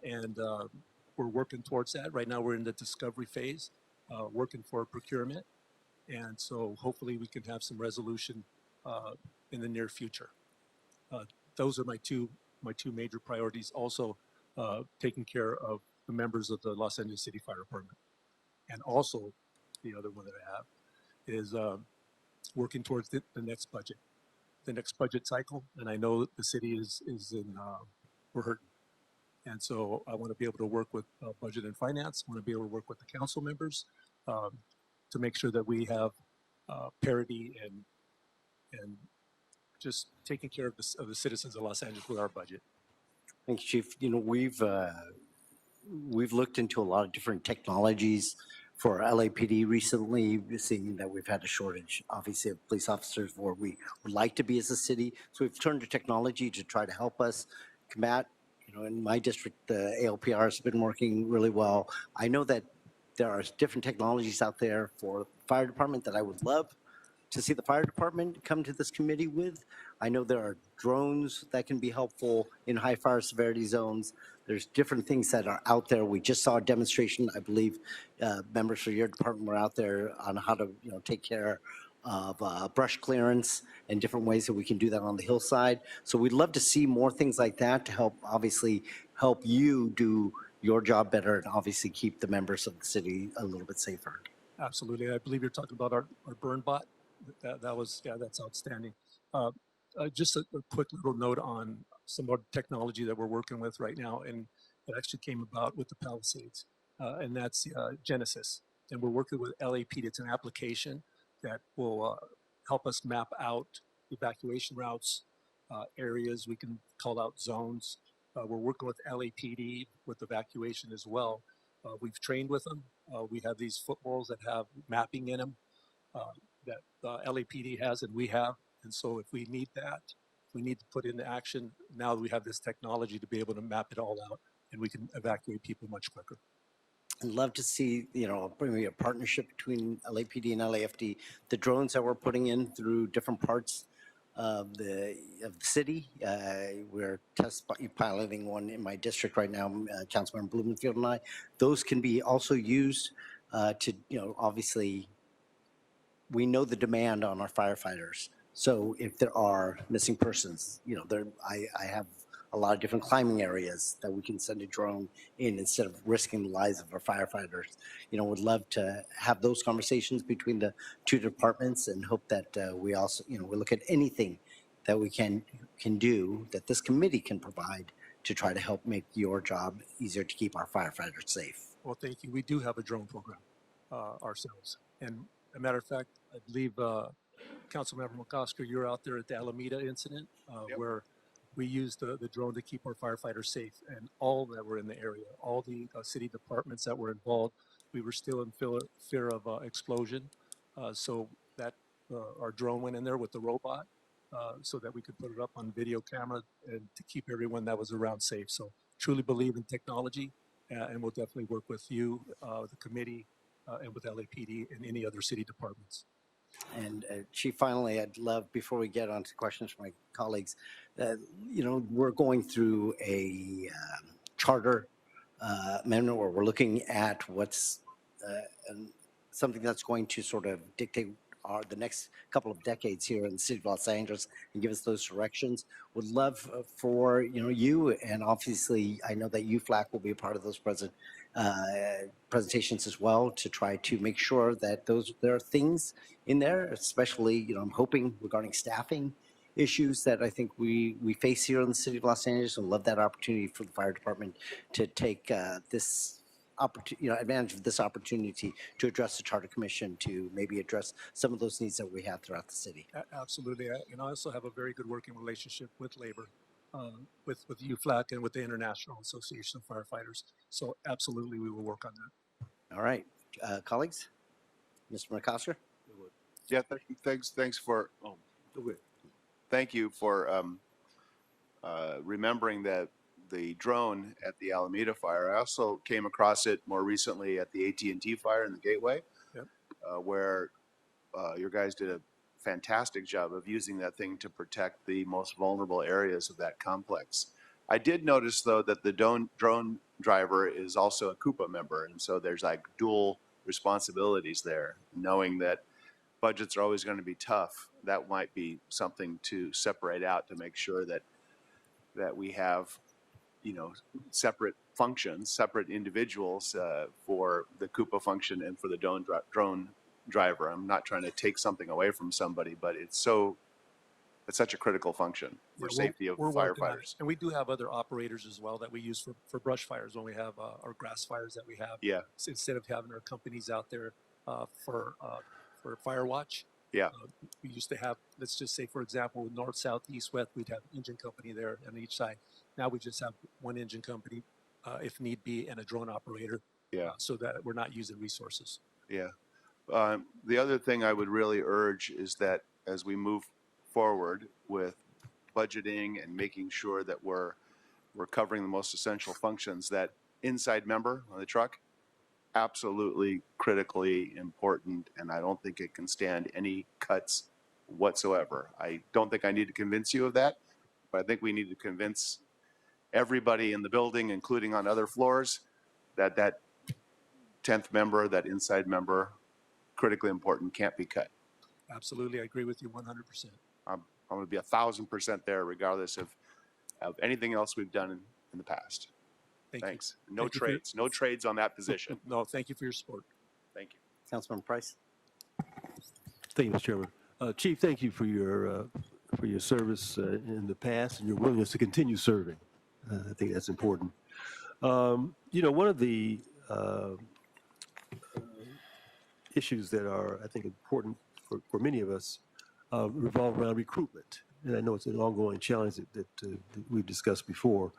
and we're working towards that. Right now we're in the discovery phase, working for procurement, and so hopefully we can have some resolution in the near future. Those are my two major priorities. Also, taking care of the members of the Los Angeles City Fire Department. And also, the other one that I have is working towards the next budget cycle. And I know that the city is in, we're hurting. And so I want to be able to work with budget and finance. I want to be able to work with the council members to make sure that we have parity and just taking care of the citizens of Los Angeles with our budget. Thank you, Chief. You know, we've looked into a lot of different technologies for LAPD recently, seeing that we've had a shortage, obviously, of police officers where we would like to be as a city. So we've turned to technology to try to help us combat. You know, in my district, the ALPR has been working really well. I know that there are different technologies out there for the fire department that I would love to see the fire department come to this committee with. I know there are drones that can be helpful in high fire severity zones. There's different things that are out there. We just saw a demonstration, I believe members for your department were out there on how to, you know, take care of brush clearance and different ways that we can do that on the hillside. So we'd love to see more things like that to help, obviously, help you do your job better and obviously keep the members of the city a little bit safer. Absolutely. I believe you're talking about our burn bot. That was, yeah, that's outstanding. Just a quick little note on some more technology that we're working with right now, and it actually came about with the Palisades, and that's Genesis. And we're working with LAPD. It's an application that will help us map out evacuation routes, areas. We can call out zones. We're working with LAPD with evacuation as well. We've trained with them. We have these footballs that have mapping in them that LAPD has and we have. And so if we need that, we need to put into action. Now we have this technology to be able to map it all out, and we can evacuate people much quicker. I'd love to see, you know, maybe a partnership between LAPD and LAFD. The drones that we're putting in through different parts of the city. We're piloting one in my district right now, Councilmember Blumenfield and I. Those can be also used to, you know, obviously, we know the demand on our firefighters. So if there are missing persons, you know, I have a lot of different climbing areas that we can send a drone in instead of risking the lives of our firefighters. You know, would love to have those conversations between the two departments and hope that we also, you know, we look at anything that we can do that this committee can provide to try to help make your job easier to keep our firefighters safe. Well, thank you. We do have a drone program ourselves. And as a matter of fact, I believe Councilmember McCosker, you're out there at the Alameda incident where we used the drone to keep our firefighters safe, and all that were in the area, all the city departments that were involved, we were still in fear of explosion. So that our drone went in there with the robot so that we could put it up on video camera and to keep everyone that was around safe. So truly believe in technology, and we'll definitely work with you, the committee, and with LAPD and any other city departments. And Chief, finally, I'd love, before we get on to questions from my colleagues, you know, we're going through a charter amendment where we're looking at what's something that's going to sort of dictate the next couple of decades here in the city of Los Angeles and give us those directions. Would love for, you know, you, and obviously I know that UFLAC will be a part of those presentations as well, to try to make sure that there are things in there, especially, you know, I'm hoping regarding staffing issues that I think we face here in the city of Los Angeles, and love that opportunity for the fire department to take this advantage of this opportunity to address the Charter Commission, to maybe address some of those needs that we have throughout the city. Absolutely. And I also have a very good working relationship with labor, with UFLAC and with the International Association of Firefighters. So absolutely, we will work on that. All right, colleagues, Mr. McCosker. Yeah, thanks for, thank you for remembering that the drone at the Alameda fire. I also came across it more recently at the AT&T fire in the Gateway, where your guys did a fantastic job of using that thing to protect the most vulnerable areas of that complex. I did notice, though, that the drone driver is also a Coupa member, and so there's like dual responsibilities there, knowing that budgets are always going to be tough. That might be something to separate out to make sure that we have, you know, separate functions, separate individuals for the Coupa function and for the drone driver. I'm not trying to take something away from somebody, but it's such a critical function for safety of firefighters. And we do have other operators as well that we use for brush fires when we have our grass fires that we have. Yeah. So instead of having our companies out there for fire watch, We used to have, let's just say, for example, north, south, east, west, we'd have an engine company there on each side. Now we just have one engine company, if need be, and a drone operator. Yeah. So that we're not using resources. Yeah. The other thing I would really urge is that as we move forward with budgeting and making sure that we're covering the most essential functions, that inside member on the truck, absolutely critically important, and I don't think it can stand any cuts whatsoever. I don't think I need to convince you of that, but I think we need to convince everybody in the building, including on other floors, that that 10th member, that inside member, critically important, can't be cut. Absolutely, I agree with you 100%. I'm going to be 1,000% there, regardless of anything else we've done in the past. Thanks. No Thank you for your- trades. No trades on that position. No, thank you for your support. Thank you. Councilman Price. Thank you, Mr. Chairman. Chief, thank you for your service in the past and your willingness to continue serving. I think that's important. You know, one of the issues that are, I think, important for many of us revolve around recruitment. And I know it's an ongoing challenge that we've discussed before.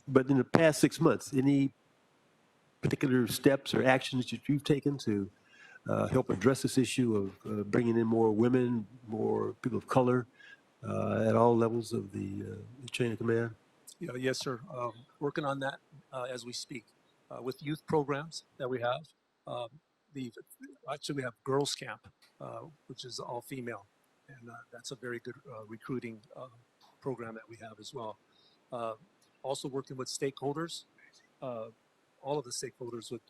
But in the past 6 months, any particular steps or actions that you've taken to help address this issue of bringing in more women, more people of color at all levels of the chain of command? Yeah, yes, sir. Working on that as we speak with youth programs that we have. Actually, we have Girls Camp, which is all female, and that's a very good recruiting program that we have as well. Also working with stakeholders, all of the stakeholders with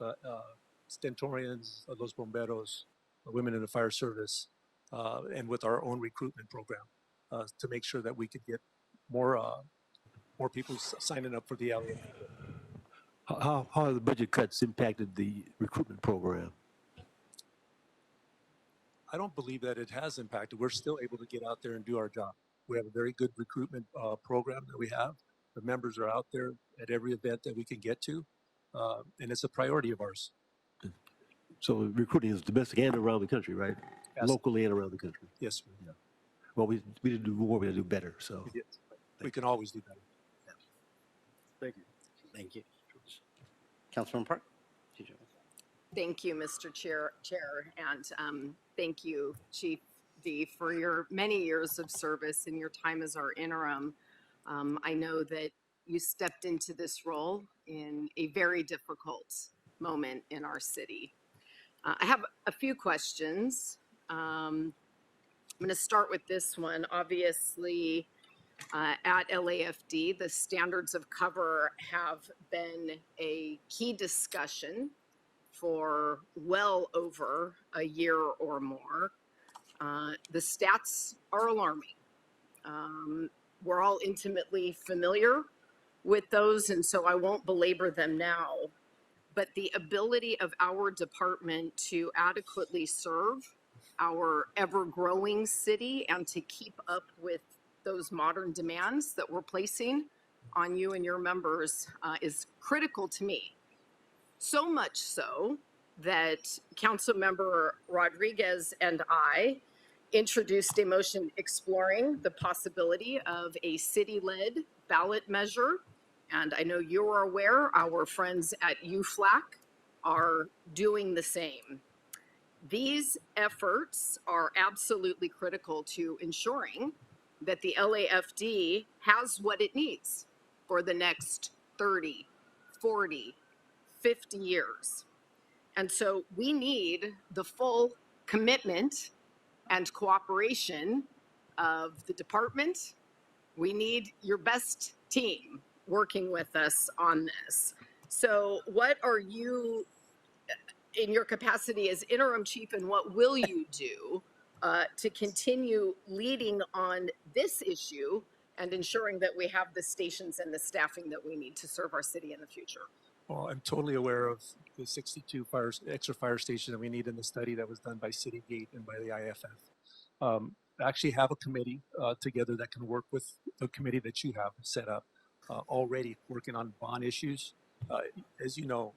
Stentorians, Los Bomberos, Women in the Fire Service, and with our own recruitment program to make sure that we could get more people signing up for the LA. How have the budget cuts impacted the recruitment program? I don't believe that it has impacted. We're still able to get out there and do our job. We have a very good recruitment program that we have. The members are out there at every event that we can get to, and it's a priority of ours. So recruiting is domestic and around the country, right? Yes. Locally and around the country. Yes, sir. Yeah. Well, we didn't do more, we had to do better. So We did. We can always do better. thank you. Thank you. Councilman Park. Thank you, Mr. Chair, and thank you, Chief D, for your many years of service and your time as our interim. I know that you stepped into this role in a very difficult moment in our city. I have a few questions. I'm going to start with this one. Obviously, at LAFD, the standards of cover have been a key discussion for well over a year or more. The stats are alarming. We're all intimately familiar with those, and so I won't belabor them now. But the ability of our department to adequately serve our ever-growing city and to keep up with those modern demands that we're placing on you and your members is critical to me. So much so that Councilmember Rodriguez and I introduced a motion exploring the possibility of a city-led ballot measure. And I know you're aware, our friends at UFLAC are doing the same. These efforts are absolutely critical to ensuring that the LAFD has what it needs for the next 30, 40, 50 years. And so we need the full commitment and cooperation of the department. We need your best team working with us on this. So what are you, in your capacity as interim chief, and what will you do to continue leading on this issue and ensuring that we have the stations and the staffing that we need to serve our city in the future? Well, I'm totally aware of the 62 extra fire stations that we need in the study that was done by Citygate and by the IFF. I actually have a committee together that can work with the committee that you have set up already working on bond issues. As you know,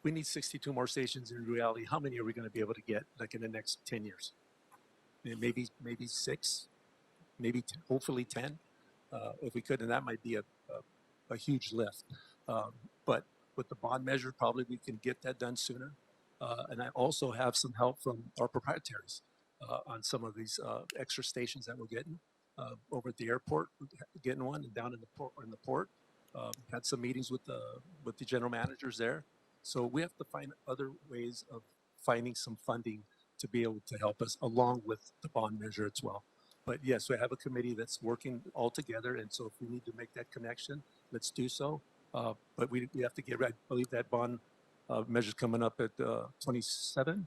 we need 62 more stations in reality. How many are we going to be able to get like in the next 10 years? maybe 6, maybe hopefully 10, if we could, and that might be a huge lift. But with the bond measure, probably we can get that done sooner. And I also have some help from our proprietaries on some of these extra stations that we're getting over at the airport, getting one, and down in the port. Had some meetings with the general managers there. So we have to find other ways of finding some funding to be able to help us along with the bond measure as well. But yes, we have a committee that's working all together, and so if we need to make that connection, let's do so. But we have to get ready. I believe that bond measure's coming up at 27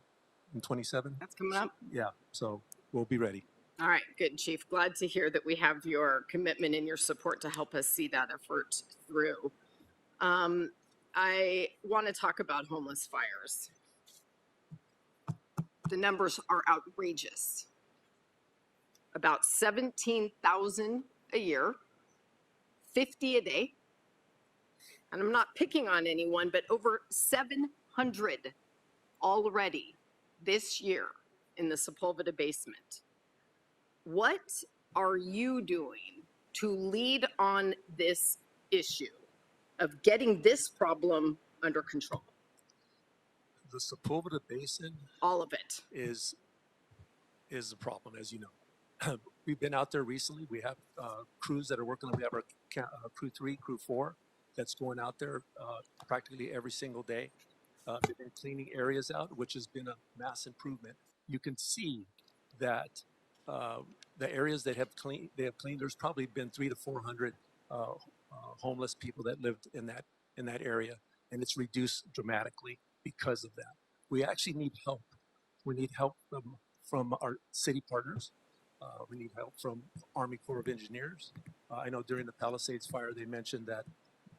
and 27. That's coming up. Yeah, so we'll be ready. All right, good, Chief. Glad to hear that we have your commitment and your support to help us see that effort through. I want to talk about homeless fires. The numbers are outrageous. About 17,000 a year, 50 a day. And I'm not picking on anyone, but over 700 already this year in the Sepulveda basement. What are you doing to lead on this issue of getting this problem under control? The Sepulveda Basin, all of it, is the problem, as you know. We've been out there recently. We have crews that are working. We have our crew 3, crew 4 that's going out there practically every single day. They've been cleaning areas out, which has been a mass improvement. You can see that the areas that have cleaned, there's probably been 300 to 400 homeless people that lived in that area, and it's reduced dramatically because of that. We actually need help. We need help from our city partners. We need help from Army Corps of Engineers. I know during the Palisades fire, they mentioned that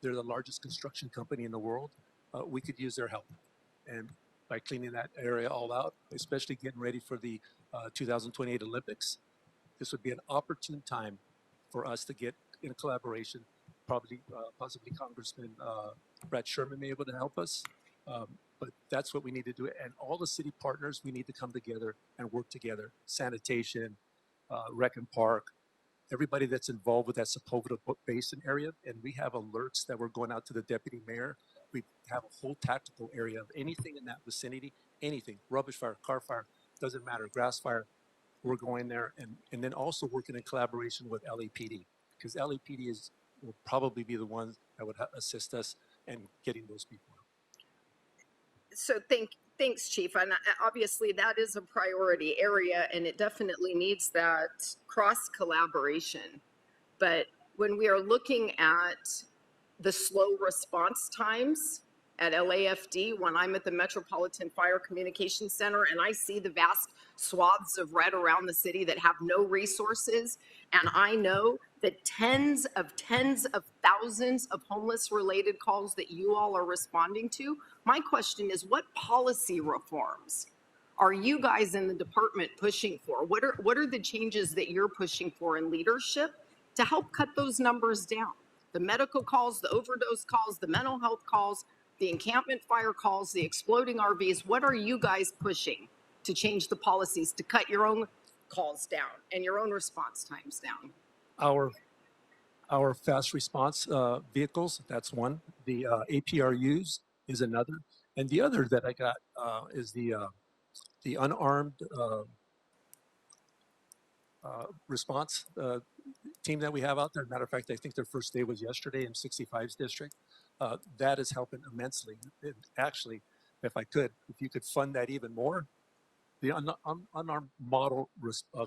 they're the largest construction company in the world. We could use their help. And by cleaning that area all out, especially getting ready for the 2028 Olympics, this would be an opportune time for us to get in collaboration. Probably, possibly Congressman Brad Sherman may be able to help us. But that's what we need to do. And all the city partners, we need to come together and work together. Sanitation, Rec and Park, everybody that's involved with that Sepulveda Basin area. And we have alerts that we're going out to the deputy mayor. We have a whole tactical area of anything in that vicinity, anything, rubbish fire, car fire, doesn't matter, grass fire. We're going there and then also working in collaboration with LAPD, because LAPD will probably be the ones that would assist us in getting those people out. So thanks, Chief. And obviously that is a priority area and it definitely needs that cross collaboration. But when we are looking at the slow response times at LAFD, when I'm at the Metropolitan Fire Communications Center and I see the vast swaths of red around the city that have no resources, and I know that tens of thousands of homeless related calls that you all are responding to, my question is, what policy reforms are you guys in the department pushing for? What are the changes that you're pushing for in leadership to help cut those numbers down? The medical calls, the overdose calls, the mental health calls, the encampment fire calls, the exploding RVs. What are you guys pushing to change the policies to cut your own calls down and your own response times down? Our fast response vehicles, that's one. The APRUs is another. And the other that I got is the unarmed response team that we have out there. Matter of fact, I think their first day was yesterday in 65's district. That is helping immensely. And actually, if you could fund that even more, the unarmed model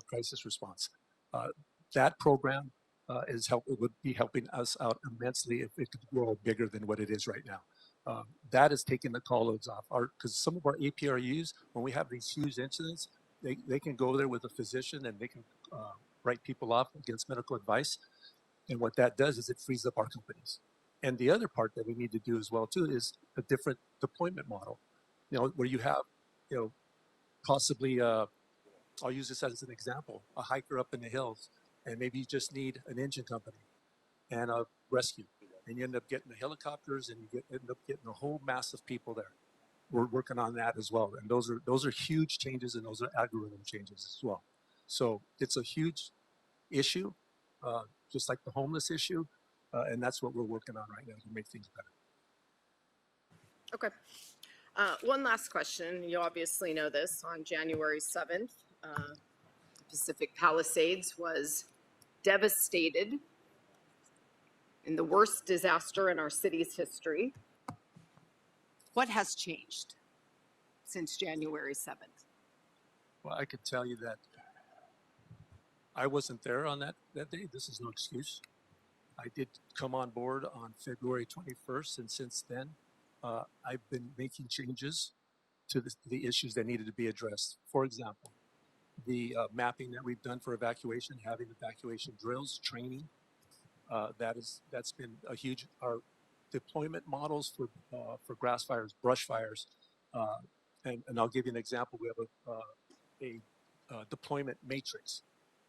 crisis response, that program would be helping us out immensely if it could grow bigger than what it is right now. That is taking the call loads off. Because some of our APRUs, when we have these huge incidents, they can go there with a physician and they can write people off against medical advice. And what that does is it frees up our companies. And the other part that we need to do as well too is a different deployment model. Where you have, possibly, I'll use this as an example, a hiker up in the hills, and maybe you just need an engine company and a rescue. And you end up getting the helicopters and you end up getting a whole mass of people there. We're working on that as well. And those are huge changes and those are algorithm changes as well. So it's a huge issue, just like the homeless issue, and that's what we're working on right now to make things better. Okay. One last question. You obviously know this. On January 7th, Pacific Palisades was devastated in the worst disaster in our city's history. What has changed since January 7th? Well, I could tell you that I wasn't there on that day. This is no excuse. I did come on board on February 21st, and since then, I've been making changes to the issues that needed to be addressed. For example, the mapping that we've done for evacuation, having evacuation drills, training, that's been a huge. Our deployment models for grass fires, brush fires, and I'll give you an example. We have a deployment matrix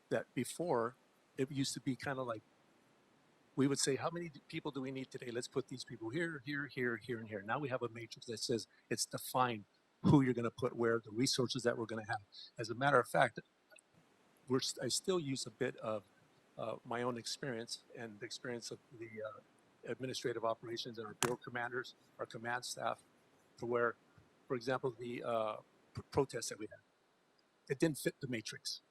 that before it used to be kind of like we would say, how many people do we need today? Let's put these people here, here, here, here, and here. Now we have a matrix that says it's defined who you're going to put where, the resources that we're going to have. As a matter of fact, I still use a bit of my own experience and the experience of the administrative operations and our bureau commanders, our command staff, to where, for example, the protests that we had, it didn't fit the matrix.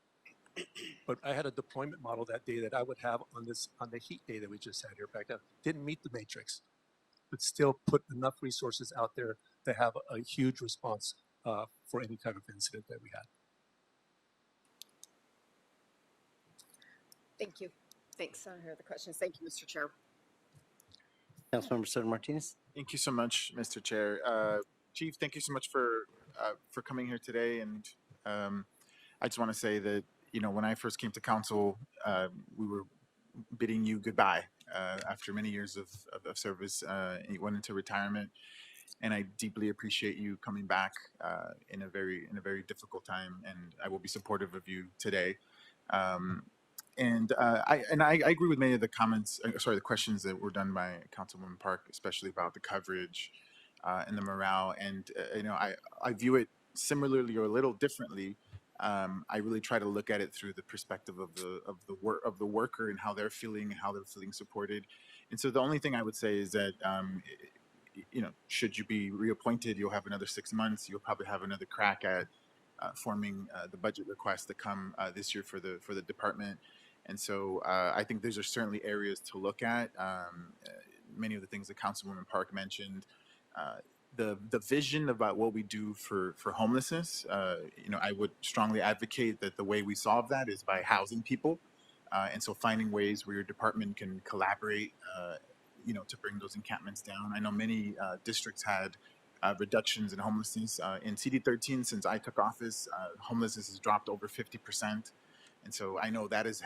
But I had a deployment model that day that I would have on the heat day that we just had here back then. Didn't meet the matrix, but still put enough resources out there to have a huge response for any kind of incident that we had. Thank you. Thanks. I hear the questions. Thank you, Mr. Chair. Councilmember Soto Martinez. Thank you so much, Mr. Chair. Chief, thank you so much for coming here today. And I just want to say that, you know, when I first came to council, we were bidding you goodbye after many years of service. You went into retirement, and I deeply appreciate you coming back in a very difficult time. And I will be supportive of you today. And I agree with many of the comments, the questions that were done by Councilwoman Park, especially about the coverage and the morale. And you know, I view it similarly or a little differently. I really try to look at it through the perspective of the worker and how they're feeling supported. And so the only thing I would say is that you know, should you be reappointed, you'll have another 6 months. You'll probably have another crack at forming the budget requests that come this year for the department. And so I think those are certainly areas to look at. Many of the things that Councilwoman Park mentioned, the vision about what we do for homelessness, you know, I would strongly advocate that the way we solve that is by housing people. And so finding ways where your department can collaborate, you know, to bring those encampments down. I know many districts had reductions in homelessness. In CD13, since I took office, homelessness has dropped over 50%. And so I know that is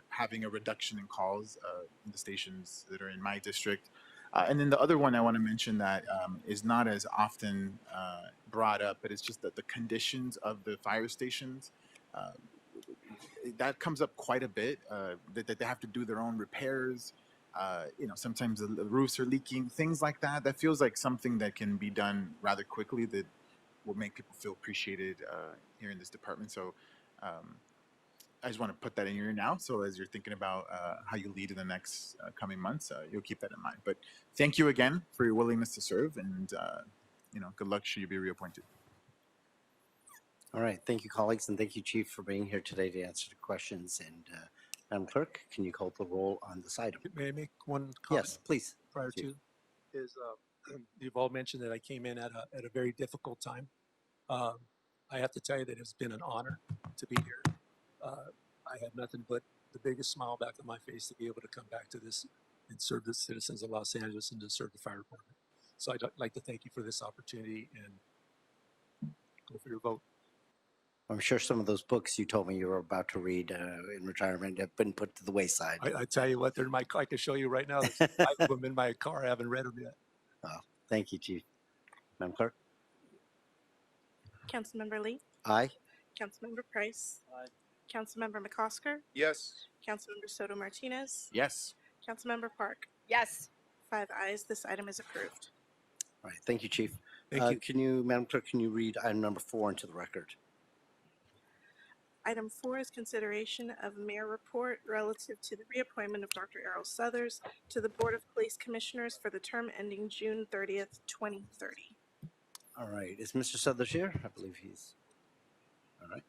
having a reduction in calls in the stations that are in my district. And then the other one I want to mention that is not as often brought up, but it's just that the conditions of the fire stations, that comes up quite a bit, that they have to do their own repairs. You know, sometimes the roofs are leaking, things like that. That feels like something that can be done rather quickly that will make people feel appreciated here in this department. So I just want to put that in your ear now. So as you're thinking about how you lead in the next coming months, you'll keep that in mind. But thank you again for your willingness to serve, and you know, good luck should you be reappointed. All right. Thank you, colleagues, and thank you, Chief, for being here today to answer the questions. And Madam Clerk, can you call the roll on this item? May I make one comment? Yes, please. Prior to, you've all mentioned that I came in at a very difficult time. I have to tell you that it's been an honor to be here. I had nothing but the biggest smile back on my face to be able to come back to this and serve the citizens of Los Angeles and to serve the fire department. So I'd like to thank you for this opportunity and go for your vote. I'm sure some of those books you told me you were about to read in retirement have been put to the wayside. I tell you what, they're in my car. I can show you right now. There's 5 of them in my car. I haven't read them yet. Oh, thank you, Chief. Madam Clerk? Councilmember Lee, Aye. Councilmember Price, Councilmember McCosker, Yes. Councilmember Soto Martinez, Yes. Councilmember Park. Yes. 5 ayes. This item is approved. All right. Thank you, Chief. Thank you. Can you, Madam Clerk, can you read item number 4 into the record? Item 4 is consideration of mayor report relative to the reappointment of Dr. Errol Southers to the Board of Police Commissioners for the term ending June 30th, 2030. All right, is Mr. Southers here? I believe he's, all right.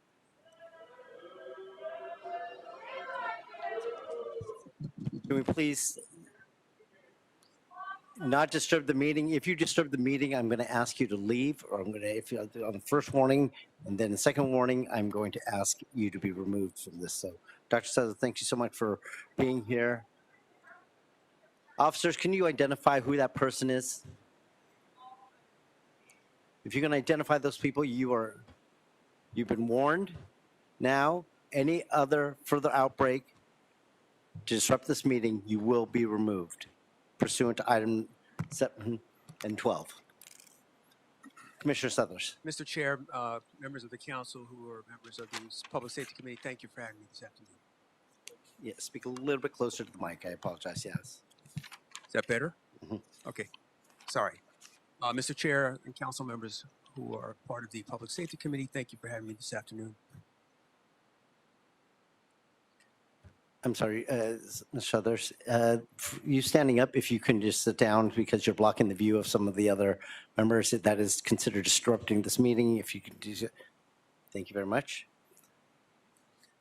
Can we please not disturb the meeting? If you disturb the meeting, I'm going to ask you to leave, or I'm going to, if you on the first warning, and then the second warning, I'm going to ask you to be removed from this. So, Dr. Southers, thank you so much for being here. Officers, can you identify who that person is? If you can identify those people, you've been warned. Now, any other further outbreak to disrupt this meeting, you will be removed pursuant to item 7 and 12. Commissioner Southers. Mr. Chair, members of the council who are members of the Public Safety Committee, thank you for having me this afternoon. Yeah, speak a little bit closer to the mic. I apologize. Yes. Is that better? Okay. Sorry. Mr. Chair and council members who are part of the Public Safety Committee, thank you for having me this afternoon. I'm sorry, Ms. Southers, you standing up, if you can just sit down because you're blocking the view of some of the other members, that is considered disrupting this meeting. If you could do so. Thank you very much.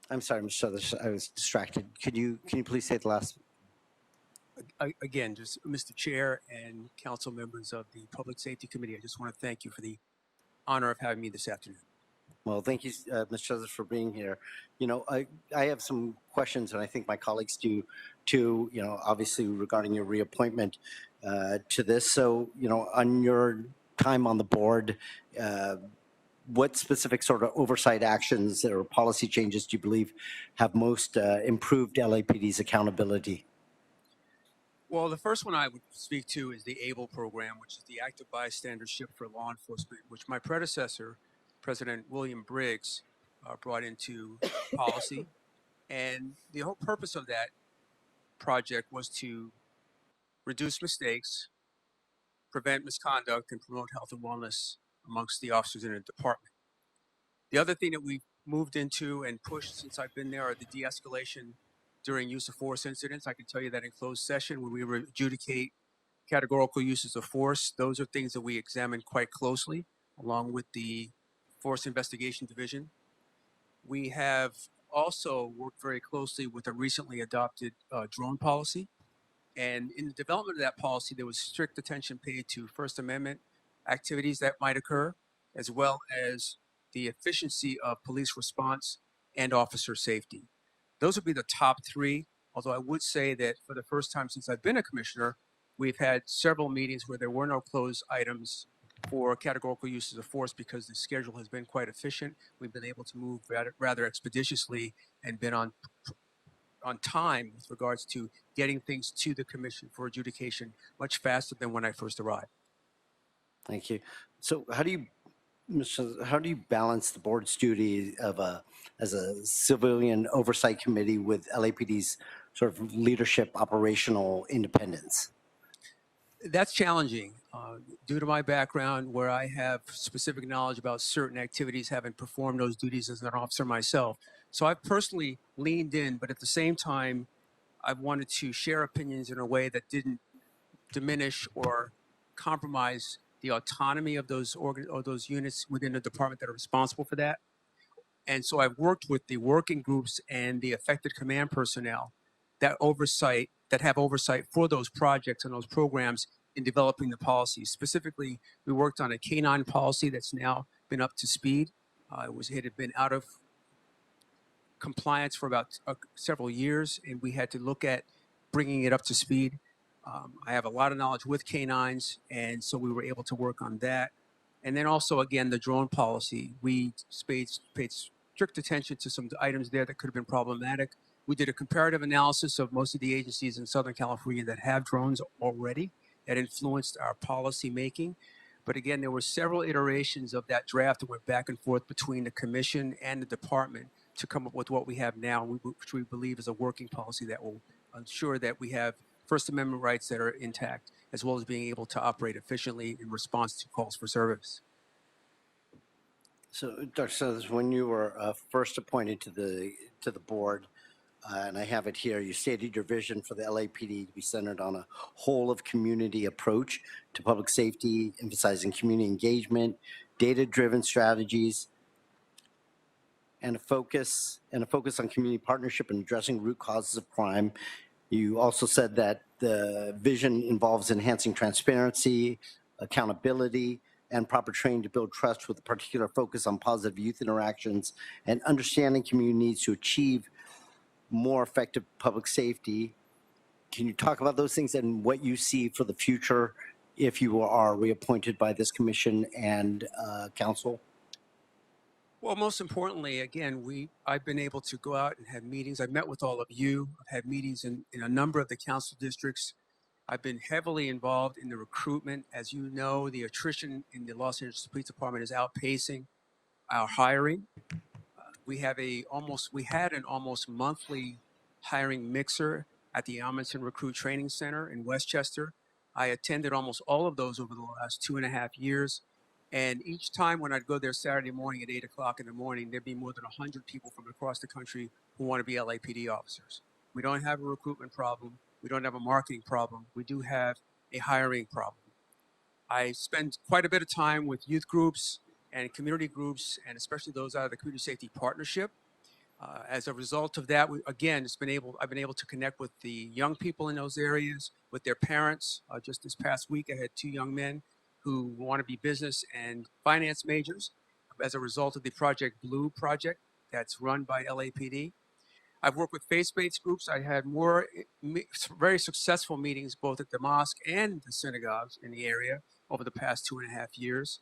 I'm sorry, Ms. Southers, I was distracted. Can you please say the last? Again, just Mr. Chair and council members of the Public Safety Committee, I just want to thank you for the honor of having me this afternoon. Well, thank you, Ms. Southers, for being here. You know, I have some questions, and I think my colleagues do too, you know, obviously regarding your reappointment to this. So, you know, on your time on the board, what specific sort of oversight actions or policy changes do you believe have most improved LAPD's accountability? Well, the first one I would speak to is the ABLE program, which is the Active Bystandership for Law Enforcement, which my predecessor, President William Briggs, brought into policy. And the whole purpose of that project was to reduce mistakes, prevent misconduct, and promote health and wellness amongst the officers in the department. The other thing that we've moved into and pushed since I've been there are the de-escalation during use of force incidents. I can tell you that in closed session, when we adjudicate categorical uses of force, those are things that we examine quite closely, along with the Force Investigation Division. We have also worked very closely with a recently adopted drone policy. And in the development of that policy, there was strict attention paid to First Amendment activities that might occur, as well as the efficiency of police response and officer safety. Those would be the top three, although I would say that for the first time since I've been a commissioner, we've had several meetings where there were no closed items for categorical uses of force because the schedule has been quite efficient. We've been able to move rather expeditiously and been on time with regards to getting things to the commission for adjudication much faster than when I first arrived. Thank you. So how do you balance the board's duty of as a civilian oversight committee with LAPD's sort of leadership operational independence? That's challenging due to my background where I have specific knowledge about certain activities, having performed those duties as an officer myself. So I've personally leaned in, but at the same time, I've wanted to share opinions in a way that didn't diminish or compromise the autonomy of those units within the department that are responsible for that. And so I've worked with the working groups and the affected command personnel that have oversight for those projects and those programs in developing the policies. Specifically, we worked on a K-9 policy that's now been up to speed. It had been out of compliance for about several years, and we had to look at bringing it up to speed. I have a lot of knowledge with K-9s, and so we were able to work on that. And then also, again, the drone policy. We paid strict attention to some items there that could have been problematic. We did a comparative analysis of most of the agencies in Southern California that have drones already that influenced our policy making. But again, there were several iterations of that draft that went back and forth between the commission and the department to come up with what we have now, which we believe is a working policy that will ensure that we have First Amendment rights that are intact, as well as being able to operate efficiently in response to calls for service. So, Dr. Sanders, when you were first appointed to the board, and I have it here, you stated your vision for the LAPD to be centered on a whole of community approach to public safety, emphasizing community engagement, data-driven strategies, and a focus on community partnership and addressing root causes of crime. You also said that the vision involves enhancing transparency, accountability, and proper training to build trust with a particular focus on positive youth interactions and understanding community needs to achieve more effective public safety. Can you talk about those things and what you see for the future if you are reappointed by this commission and council? Well, most importantly, again, I've been able to go out and have meetings. I've met with all of you. I've had meetings in a number of the council districts. I've been heavily involved in the recruitment. As you know, the attrition in the Los Angeles Police Department is outpacing our hiring. We had an almost monthly hiring mixer at the Amundsen Recruit Training Center in Westchester. I attended almost all of those over the last 2.5 years. And each time when I'd go there Saturday morning at 8 o'clock in the morning, there'd be more than 100 people from across the country who want to be LAPD officers. We don't have a recruitment problem. We don't have a marketing problem. We do have a hiring problem. I spend quite a bit of time with youth groups and community groups, and especially those out of the Community Safety Partnership. As a result of that, I've been able to connect with the young people in those areas, with their parents. Just this past week, I had 2 young men who want to be business and finance majors as a result of the Project Blue project that's run by LAPD. I've worked with faith-based groups. I had very successful meetings both at the mosque and the synagogues in the area over the past 2.5 years.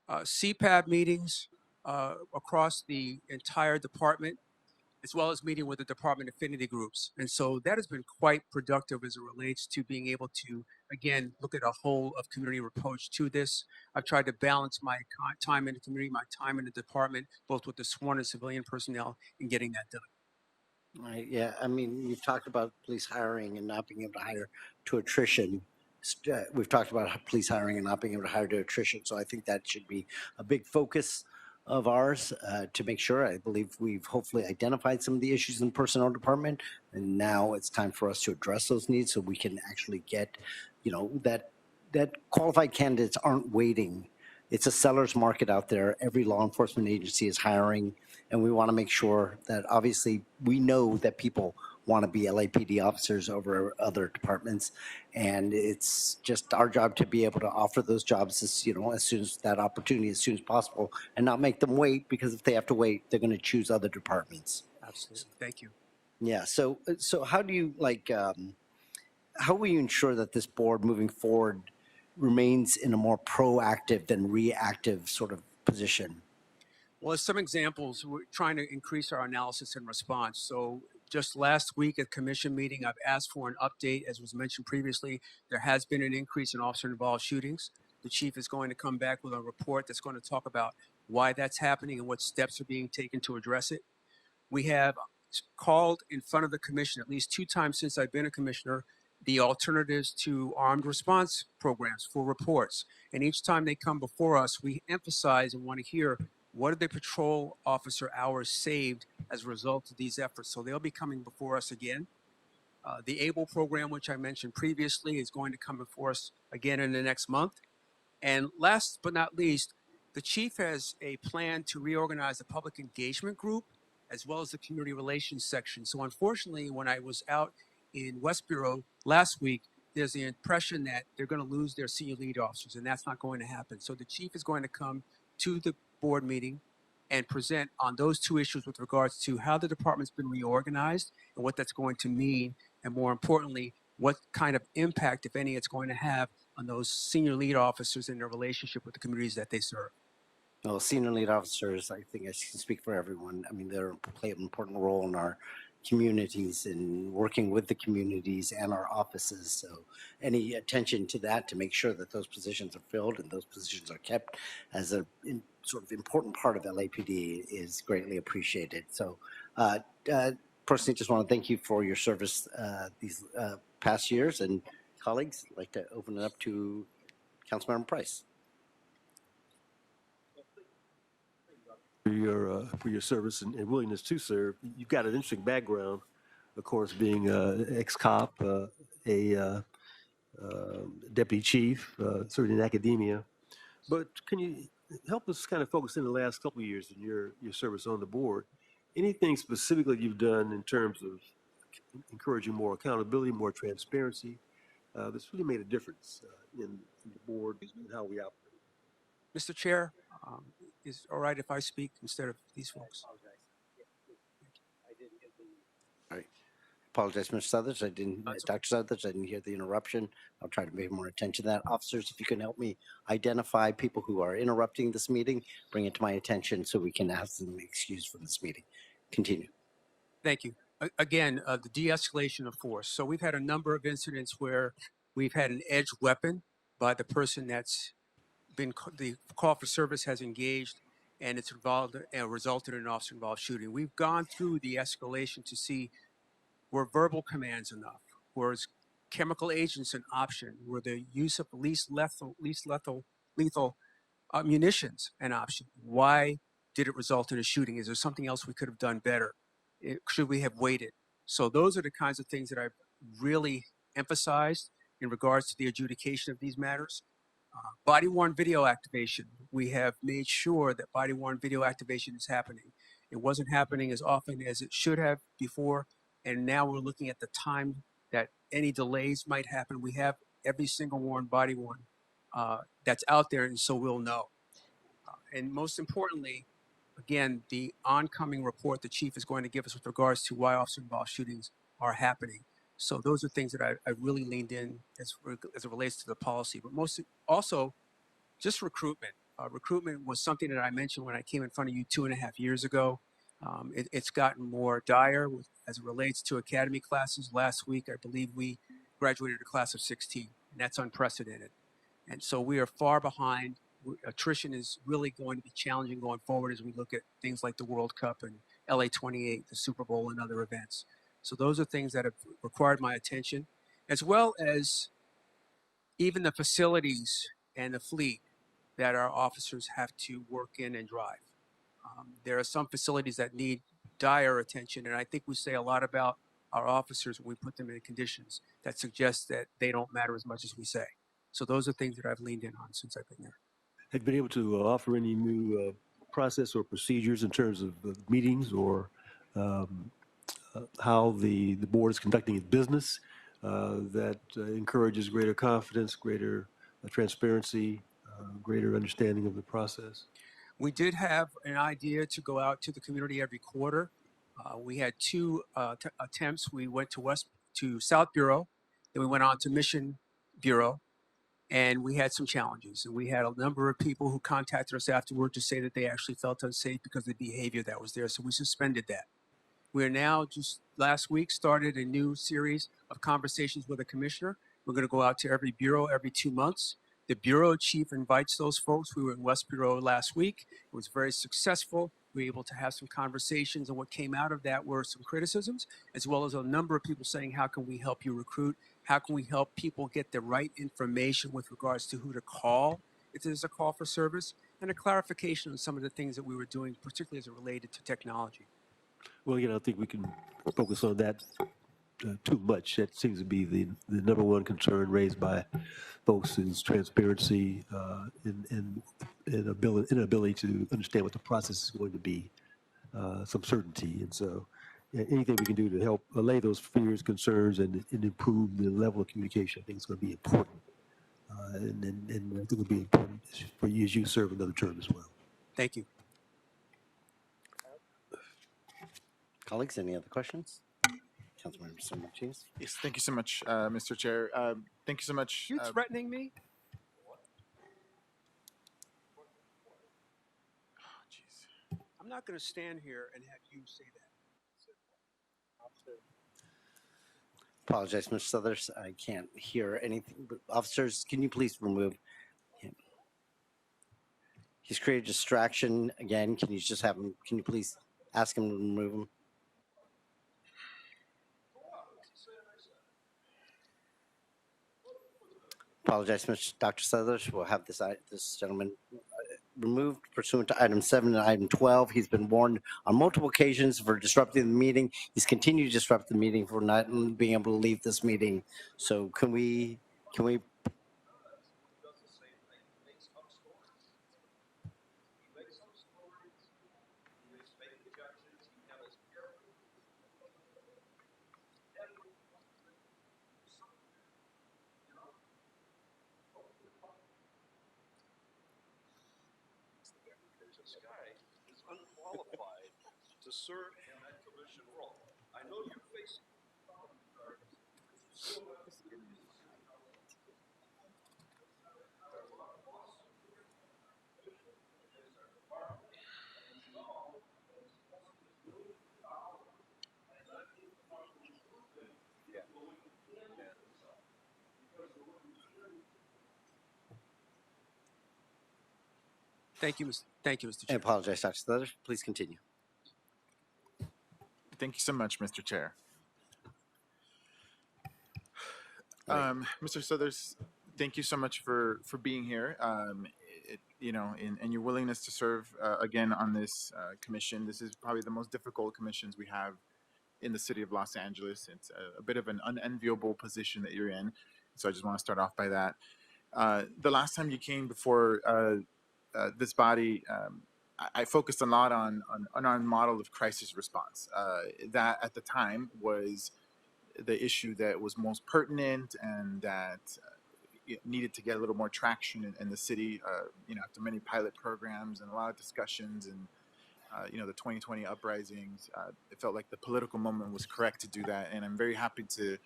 CPAB meetings across the entire department, as well as meeting with the department affinity groups. And so that has been quite productive as it relates to being able to, again, look at a whole of community approach to this. I've tried to balance my time in the community, my time in the department, both with the sworn and civilian personnel, in getting that done. Right, yeah, I mean, you've talked about police hiring and not being able to hire to attrition. We've talked about police hiring and not being able to hire to attrition. So I think that should be a big focus of ours to make sure. I believe we've hopefully identified some of the issues in the personnel department, and now it's time for us to address those needs so we can actually get, that qualified candidates aren't waiting. It's a seller's market out there. Every law enforcement agency is hiring, and we want to make sure that obviously we know that people want to be LAPD officers over other departments, and it's just our job to be able to offer those jobs as soon as that opportunity, as soon as possible, and not make them wait, because if they have to wait, they're going to choose other departments. Absolutely. Thank you. Yeah. So how do you how will you ensure that this board moving forward remains in a more proactive than reactive sort of position? Well, as some examples, we're trying to increase our analysis and response. So just last week at commission meeting, I've asked for an update. As was mentioned previously, there has been an increase in officer-involved shootings. The chief is going to come back with a report that's going to talk about why that's happening and what steps are being taken to address it. We have called in front of the commission at least 2 times since I've been a commissioner the alternatives to armed response programs for reports. And each time they come before us, we emphasize and want to hear what are the patrol officer hours saved as a result of these efforts. So they'll be coming before us again. The ABLE program, which I mentioned previously, is going to come before us again in the next month. And last but not least, the chief has a plan to reorganize the public engagement group as well as the community relations section. So unfortunately, when I was out in West Bureau last week, there's the impression that they're going to lose their senior lead officers, and that's not going to happen. So the chief is going to come to the board meeting and present on those 2 issues with regards to how the department's been reorganized and what that's going to mean, and more importantly, what kind of impact, if any, it's going to have on those senior lead officers in their relationship with the communities that they serve. Well, senior lead officers, I think I can speak for everyone. I mean, they play an important role in our communities and working with the communities and our offices. So any attention to that to make sure that those positions are filled and those positions are kept as a sort of important part of LAPD is greatly appreciated. So personally, just want to thank you for your service these past years, and Colleagues, I'd like to open it up to Councilmember Price. For your service and willingness to serve. You've got an interesting background, of course, being ex-cop, a deputy chief, serving in academia. But can you help us kind of focus in the last couple of years in your service on the board? Anything specifically you've done in terms of encouraging more accountability, more transparency, that's really made a difference in the board and how we operate? Mr. Chair, is it all right if I speak instead of these folks? All right. Apologize, Mr. Southers. Dr. Southers, I didn't hear the interruption. I'll try to pay more attention to that. Officers, if you can help me identify people who are interrupting this meeting, bring it to my attention so we can ask them excused from this meeting. Continue. Thank you. Again, the de-escalation of force. So we've had a number of incidents where we've had an edged weapon by the person that's been, the call for service has engaged, and it's involved and resulted in an officer-involved shooting. We've gone through the escalation to see were verbal commands enough, was chemical agents an option, were the use of least lethal munitions an option? Why did it result in a shooting? Is there something else we could have done better? Should we have waited? So those are the kinds of things that I've really emphasized in regards to the adjudication of these matters. Body-worn video activation. We have made sure that body-worn video activation is happening. It wasn't happening as often as it should have before, and now we're looking at the time that any delays might happen. We have every single worn body-worn that's out there, and so we'll know. And most importantly, again, the oncoming report the chief is going to give us with regards to why officer-involved shootings are happening. So those are things that I really leaned in as it relates to the policy, but most also just recruitment. Recruitment was something that I mentioned when I came in front of you 2.5 years ago. It's gotten more dire as it relates to academy classes. Last week, I believe we graduated a class of 16, and that's unprecedented. And so we are far behind. Attrition is really going to be challenging going forward as we look at things like the World Cup and LA 28, the Super Bowl, and other events. So those are things that have required my attention, as well as even the facilities and the fleet that our officers have to work in and drive. There are some facilities that need dire attention, and I think we say a lot about our officers when we put them in conditions that suggest that they don't matter as much as we say. So those are things that I've leaned in on since I've been there. Have you been able to offer any new process or procedures in terms of meetings or how the board is conducting its business that encourages greater confidence, greater transparency, greater understanding of the process? We did have an idea to go out to the community every quarter. We had two attempts. We went to South Bureau, then we went on to Mission Bureau, and we had some challenges. And we had a number of people who contacted us afterward to say that they actually felt unsafe because of the behavior that was there. So we suspended that. We are now just last week started a new series of conversations with the commissioner. We're going to go out to every bureau every 2 months. The bureau chief invites those folks. We were in West Bureau last week. It was very successful. We were able to have some conversations, and what came out of that were some criticisms, as well as a number of people saying, how can we help you recruit? How can we help people get the right information with regards to who to call if there's a call for service? And a clarification on some of the things that we were doing, particularly as it related to technology. Well, I think we can focus on that too much. That seems to be the number one concern raised by folks is transparency and inability to understand what the process is going to be, some certainty. And so anything we can do to help allay those fears, concerns, and improve the level of communication, I think is going to be important. And I think it will be important for you as you serve another term as well. Thank you. Colleagues, any other questions? Councilmember Martinez. Yes, thank you so much, Mr. Chair. Thank you so much. You threatening me? I'm not going to stand here and have you say that. Apologize, Mr. Southers. I can't hear anything. But officers, can you please remove him? He's created a distraction again. Can you just have him? Can you please ask him to remove him? apologize, Dr. Southers. We'll have this gentleman removed pursuant to item 7 and item 12. He's been warned on multiple occasions for disrupting the meeting. He's continued to disrupt the meeting for not being able to leave this meeting. So can we This guy is unqualified to serve in that commission role. I know you face Thank you, Mr. I Chair. apologize, Dr. Southers. Please continue. Thank you so much, Mr. Chair. Mr. Southers, thank you so much for being here. And your willingness to serve again on this commission. This is probably the most difficult commissions we have in the city of Los Angeles. It's a bit of an unenviable position that you're in. So I just want to start off by that. The last time you came before this body, I focused a lot on our model of crisis response. That at the time was the issue that was most pertinent and that it needed to get a little more traction in the city. After many pilot programs and a lot of discussions and the 2020 uprisings, it felt like the political moment was correct to do that, and I'm very happy to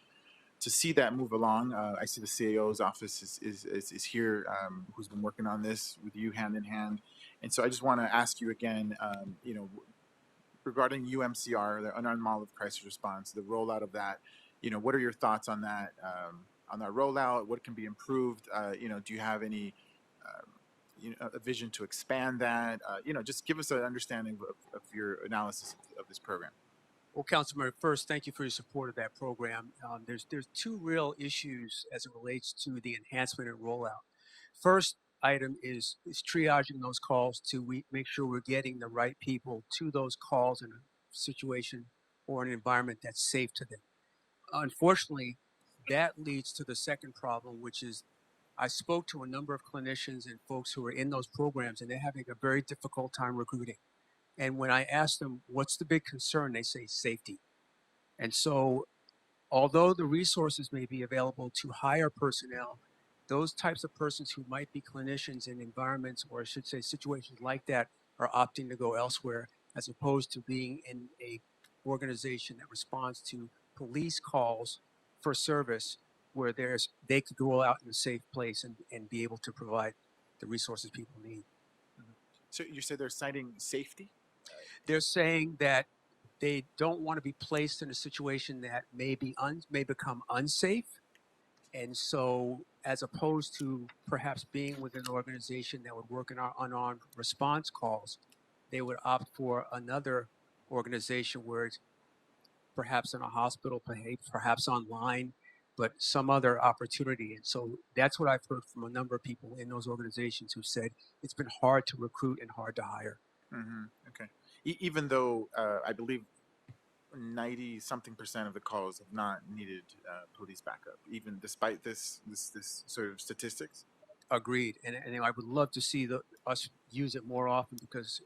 see that move along. I see the CAO's office is here, who's been working on this with you hand in hand. And so I just want to ask you again, regarding UMCR, the unarmed model of crisis response, the rollout of that, what are your thoughts on that rollout? What can be improved? Do you have any, a vision to expand that? Just give us an understanding of your analysis of this program. Well, Councilman, first, thank you for your support of that program. There's two real issues as it relates to the enhancement and rollout. First item is triaging those calls to make sure we're getting the right people to those calls in a situation or an environment that's safe to them. Unfortunately, that leads to the second problem, which is I spoke to a number of clinicians and folks who are in those programs, and they're having a very difficult time recruiting. And when I ask them, what's the big concern? They say safety. And so, although the resources may be available to hire personnel, those types of persons who might be clinicians in environments, or I should say situations like that, are opting to go elsewhere, as opposed to being in a organization that responds to police calls for service where they could go out in a safe place and be able to provide the resources people need. So you say they're citing safety? They're saying that they don't want to be placed in a situation that may become unsafe. And so, as opposed to perhaps being with an organization that would work in our unarmed response calls, they would opt for another organization where it's perhaps in a hospital, perhaps online, but some other opportunity. And so that's what I've heard from a number of people in those organizations who said it's been hard to recruit and hard to hire. Mm-hmm. Okay. Even though I believe 90-something% of the calls have not needed police backup, even despite this sort of statistics. Agreed, and I would love to see us use it more often because,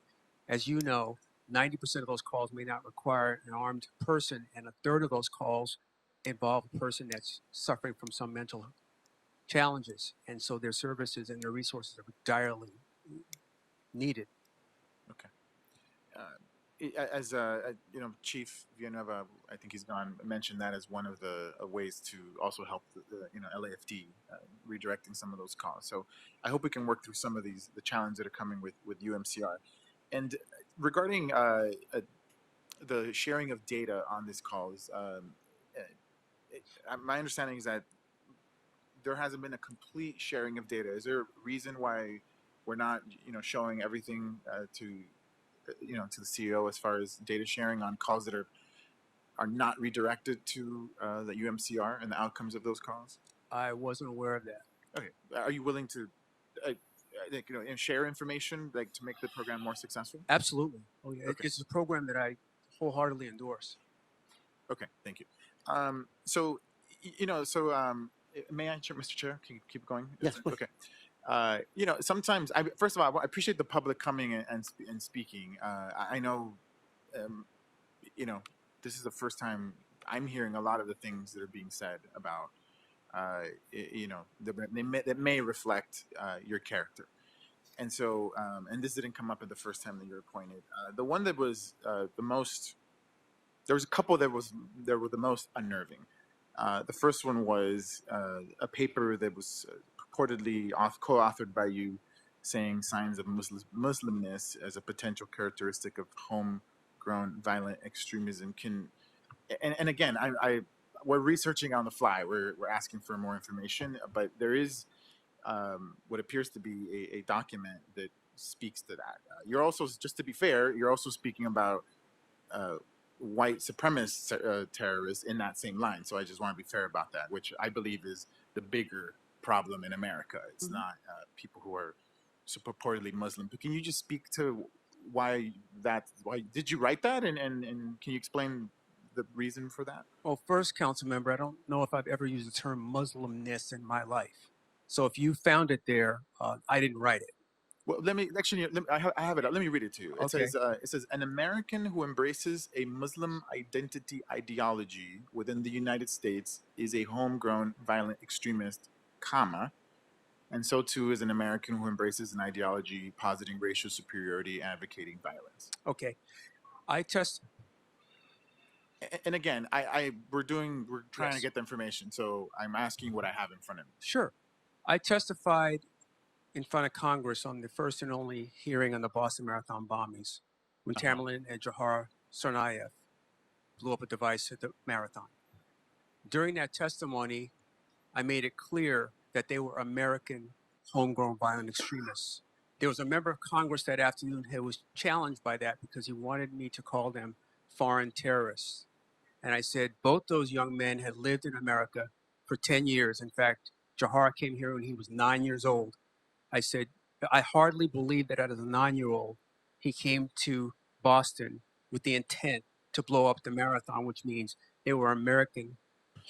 as you know, 90% of those calls may not require an armed person, and a third of those calls involve a person that's suffering from some mental challenges, and so their services and their resources are direly needed. Okay. As Chief Villanueva, I think he's gone, mentioned that as one of the ways to also help the LAFD redirecting some of those calls. So I hope we can work through some of the challenges that are coming with UMCR. And regarding the sharing of data on these calls, my understanding is that there hasn't been a complete sharing of data. Is there a reason why we're not, showing everything to the CEO as far as data sharing on calls that are not redirected to the UMCR and the outcomes of those calls? I wasn't aware of that. Okay. Are you willing to, I think, and share information like to make the program more successful? Absolutely. Oh yeah, Okay. it's a program that I wholeheartedly endorse. Okay, thank you. May I, Mr. Chair? Can you keep going? Yes, please. Okay. Sometimes first of all, I appreciate the public coming and speaking. I know, this is the first time I'm hearing a lot of the things that are being said about, that may reflect your character. And so, and this didn't come up at the first time that you were appointed. The one that was the most, there was a couple that were the most unnerving. The first one was a paper that was purportedly co-authored by you, saying signs of Muslimness as a potential characteristic of homegrown violent extremism. And again, we're researching on the fly. We're asking for more information, but there is what appears to be a document that speaks to that. You're also, just to be fair, you're also speaking about white supremacist terrorists in that same line. So I just want to be fair about that, which I believe is the bigger problem in America. It's not people who are so purportedly Muslim. But can you just speak to why did you write that? And can you explain the reason for that? Well, first, council member, I don't know if I've ever used the term Muslimness in my life. So if you found it there, I didn't write it. Well, I have it. Let me read it to you. Okay. It says, an American who embraces a Muslim identity ideology within the United States is a homegrown violent extremist, comma, and so too is an American who embraces an ideology positing racial superiority, advocating violence. Okay. And again, we're trying to get the information, so I'm asking what I have in front of me. Sure. I testified in front of Congress on the first and only hearing on the Boston Marathon bombings when Tamerlan and Jahar Tsarnaev blew up a device at the marathon. During that testimony, I made it clear that they were American homegrown violent extremists. There was a member of Congress that afternoon who was challenged by that because he wanted me to call them foreign terrorists. And I said both those young men had lived in America for 10 years. In fact, Jahar came here when he was 9 years old. I said, I hardly believe that as a 9-year-old, he came to Boston with the intent to blow up the marathon, which means they were American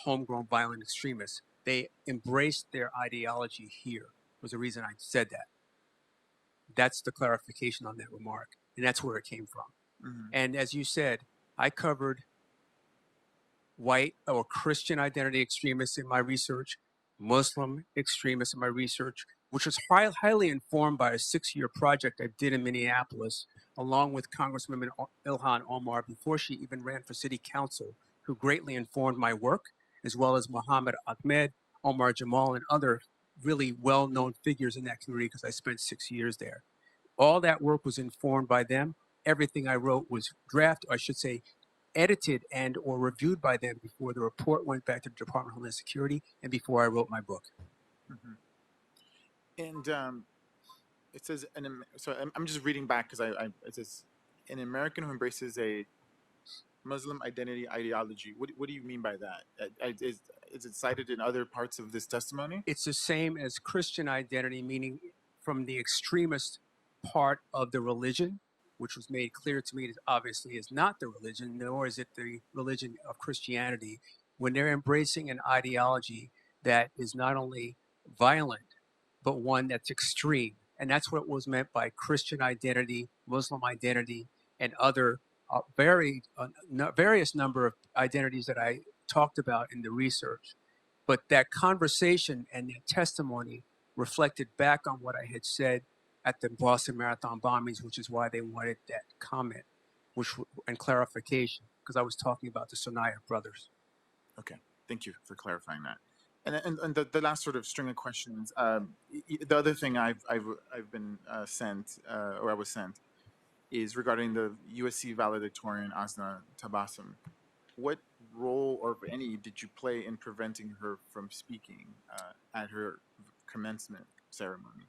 homegrown violent extremists. They embraced their ideology here, was the reason I said that. That's the clarification on that remark. And that's where it came from. And as you said, I covered white or Christian identity extremists in my research, Muslim extremists in my research, which was highly informed by a 6-year project I did in Minneapolis, along with Congresswoman Ilhan Omar before she even ran for city council, who greatly informed my work, as well as Muhammad Ahmed, Omar Jamal, and other really well-known figures in that community because I spent 6 years there. All that work was informed by them. Everything I wrote was edited and or reviewed by them before the report went back to the Department of Homeland Security and before I wrote my book. And it says, so I'm just reading back because it says, an American who embraces a Muslim identity ideology. What do you mean by that? Is it cited in other parts of this testimony? It's the same as Christian identity, meaning from the extremist part of the religion, which was made clear to me that obviously is not the religion, nor is it the religion of Christianity, when they're embracing an ideology that is not only violent, but one that's extreme. And that's what was meant by Christian identity, Muslim identity, and other various number of identities that I talked about in the research. But that conversation and that testimony reflected back on what I had said at the Boston Marathon bombings, which is why they wanted that comment and clarification, because I was talking about the Tsarnaev brothers. Okay, thank you for clarifying that. And the last sort of string of questions. The other thing I've been sent, or I was sent, is regarding the USC valedictorian Asna Tabassum. What role, or any, did you play in preventing her from speaking at her commencement ceremony?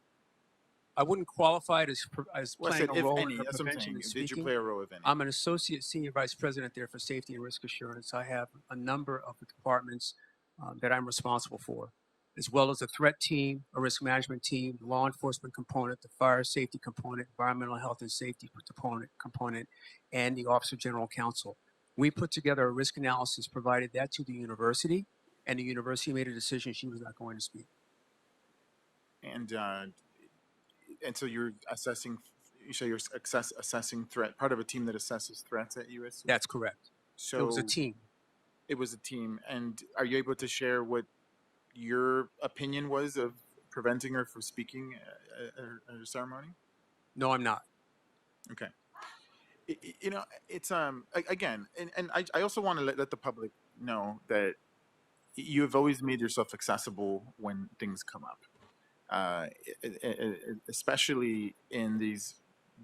I wouldn't qualify it as Well, I playing said, a if role any, in her that's what I'm prevention saying. of Did you speaking. play a role, if any? I'm an associate senior vice president there for safety and risk assurance. I have a number of the departments that I'm responsible for. as well as a threat team, a risk management team, the law enforcement component, the fire safety component, environmental health and safety component, and the Office of General Counsel. We put together a risk analysis, provided that to the university, and the university made a decision she was not going to speak. And so you're assessing. You say you're assessing threat. Part of a team that assesses threats at USC. That's correct. So it was a team. It was a team. And are you able to share what your opinion was of preventing her from speaking at a ceremony? No, I'm not. Okay. You know, it's again, and I also want to let the public know that you have always made yourself accessible when things come up, especially in these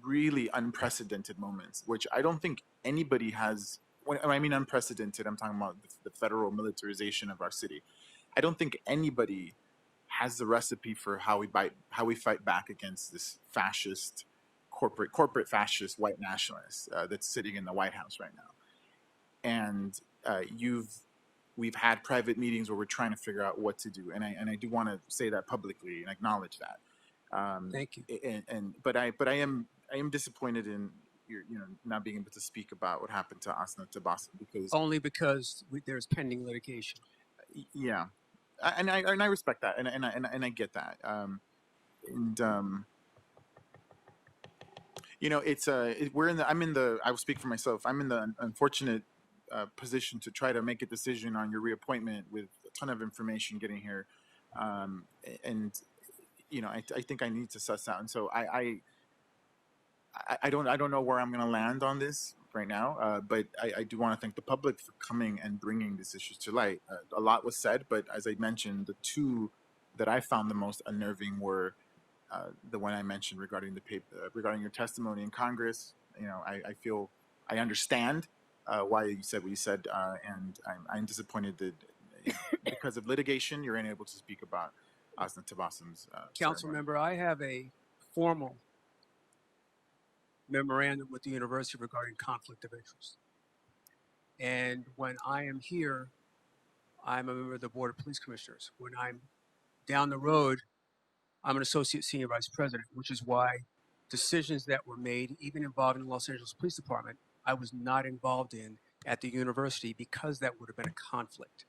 really unprecedented moments, which I don't think anybody has. When I mean unprecedented, I'm talking about the federal militarization of our city. I don't think anybody has the recipe for how we fight back against this fascist, corporate fascist white nationalist that's sitting in the White House right now. And we've had private meetings where we're trying to figure out what to do, and I do want to say that publicly and acknowledge that. Thank you. But I am disappointed in your not being able to speak about what happened to Asna Tabasum because there's pending litigation. Yeah, and I respect that, and I get that. You know, I will speak for myself. I'm in the unfortunate position to try to make a decision on your reappointment with a ton of information getting here, and you know, I think I need to suss out. And so I don't know where I'm going to land on this right now, but I do want to thank the public for coming and bringing these issues to light. A lot was said, but as I mentioned, the two that I found the most unnerving were the one I mentioned regarding regarding your testimony in Congress. You know, I understand why you said what you said, and I'm disappointed that because of litigation, you're unable to speak about Asna Tabasum's Council member, I have a formal memorandum with the university regarding conflict of interest. And when I am here, I'm a member of the Board of Police Commissioners. When I'm down the road, I'm an associate senior vice president, which is why decisions that were made, even involving the Los Angeles Police Department, I was not involved in at the university because that would have been a conflict.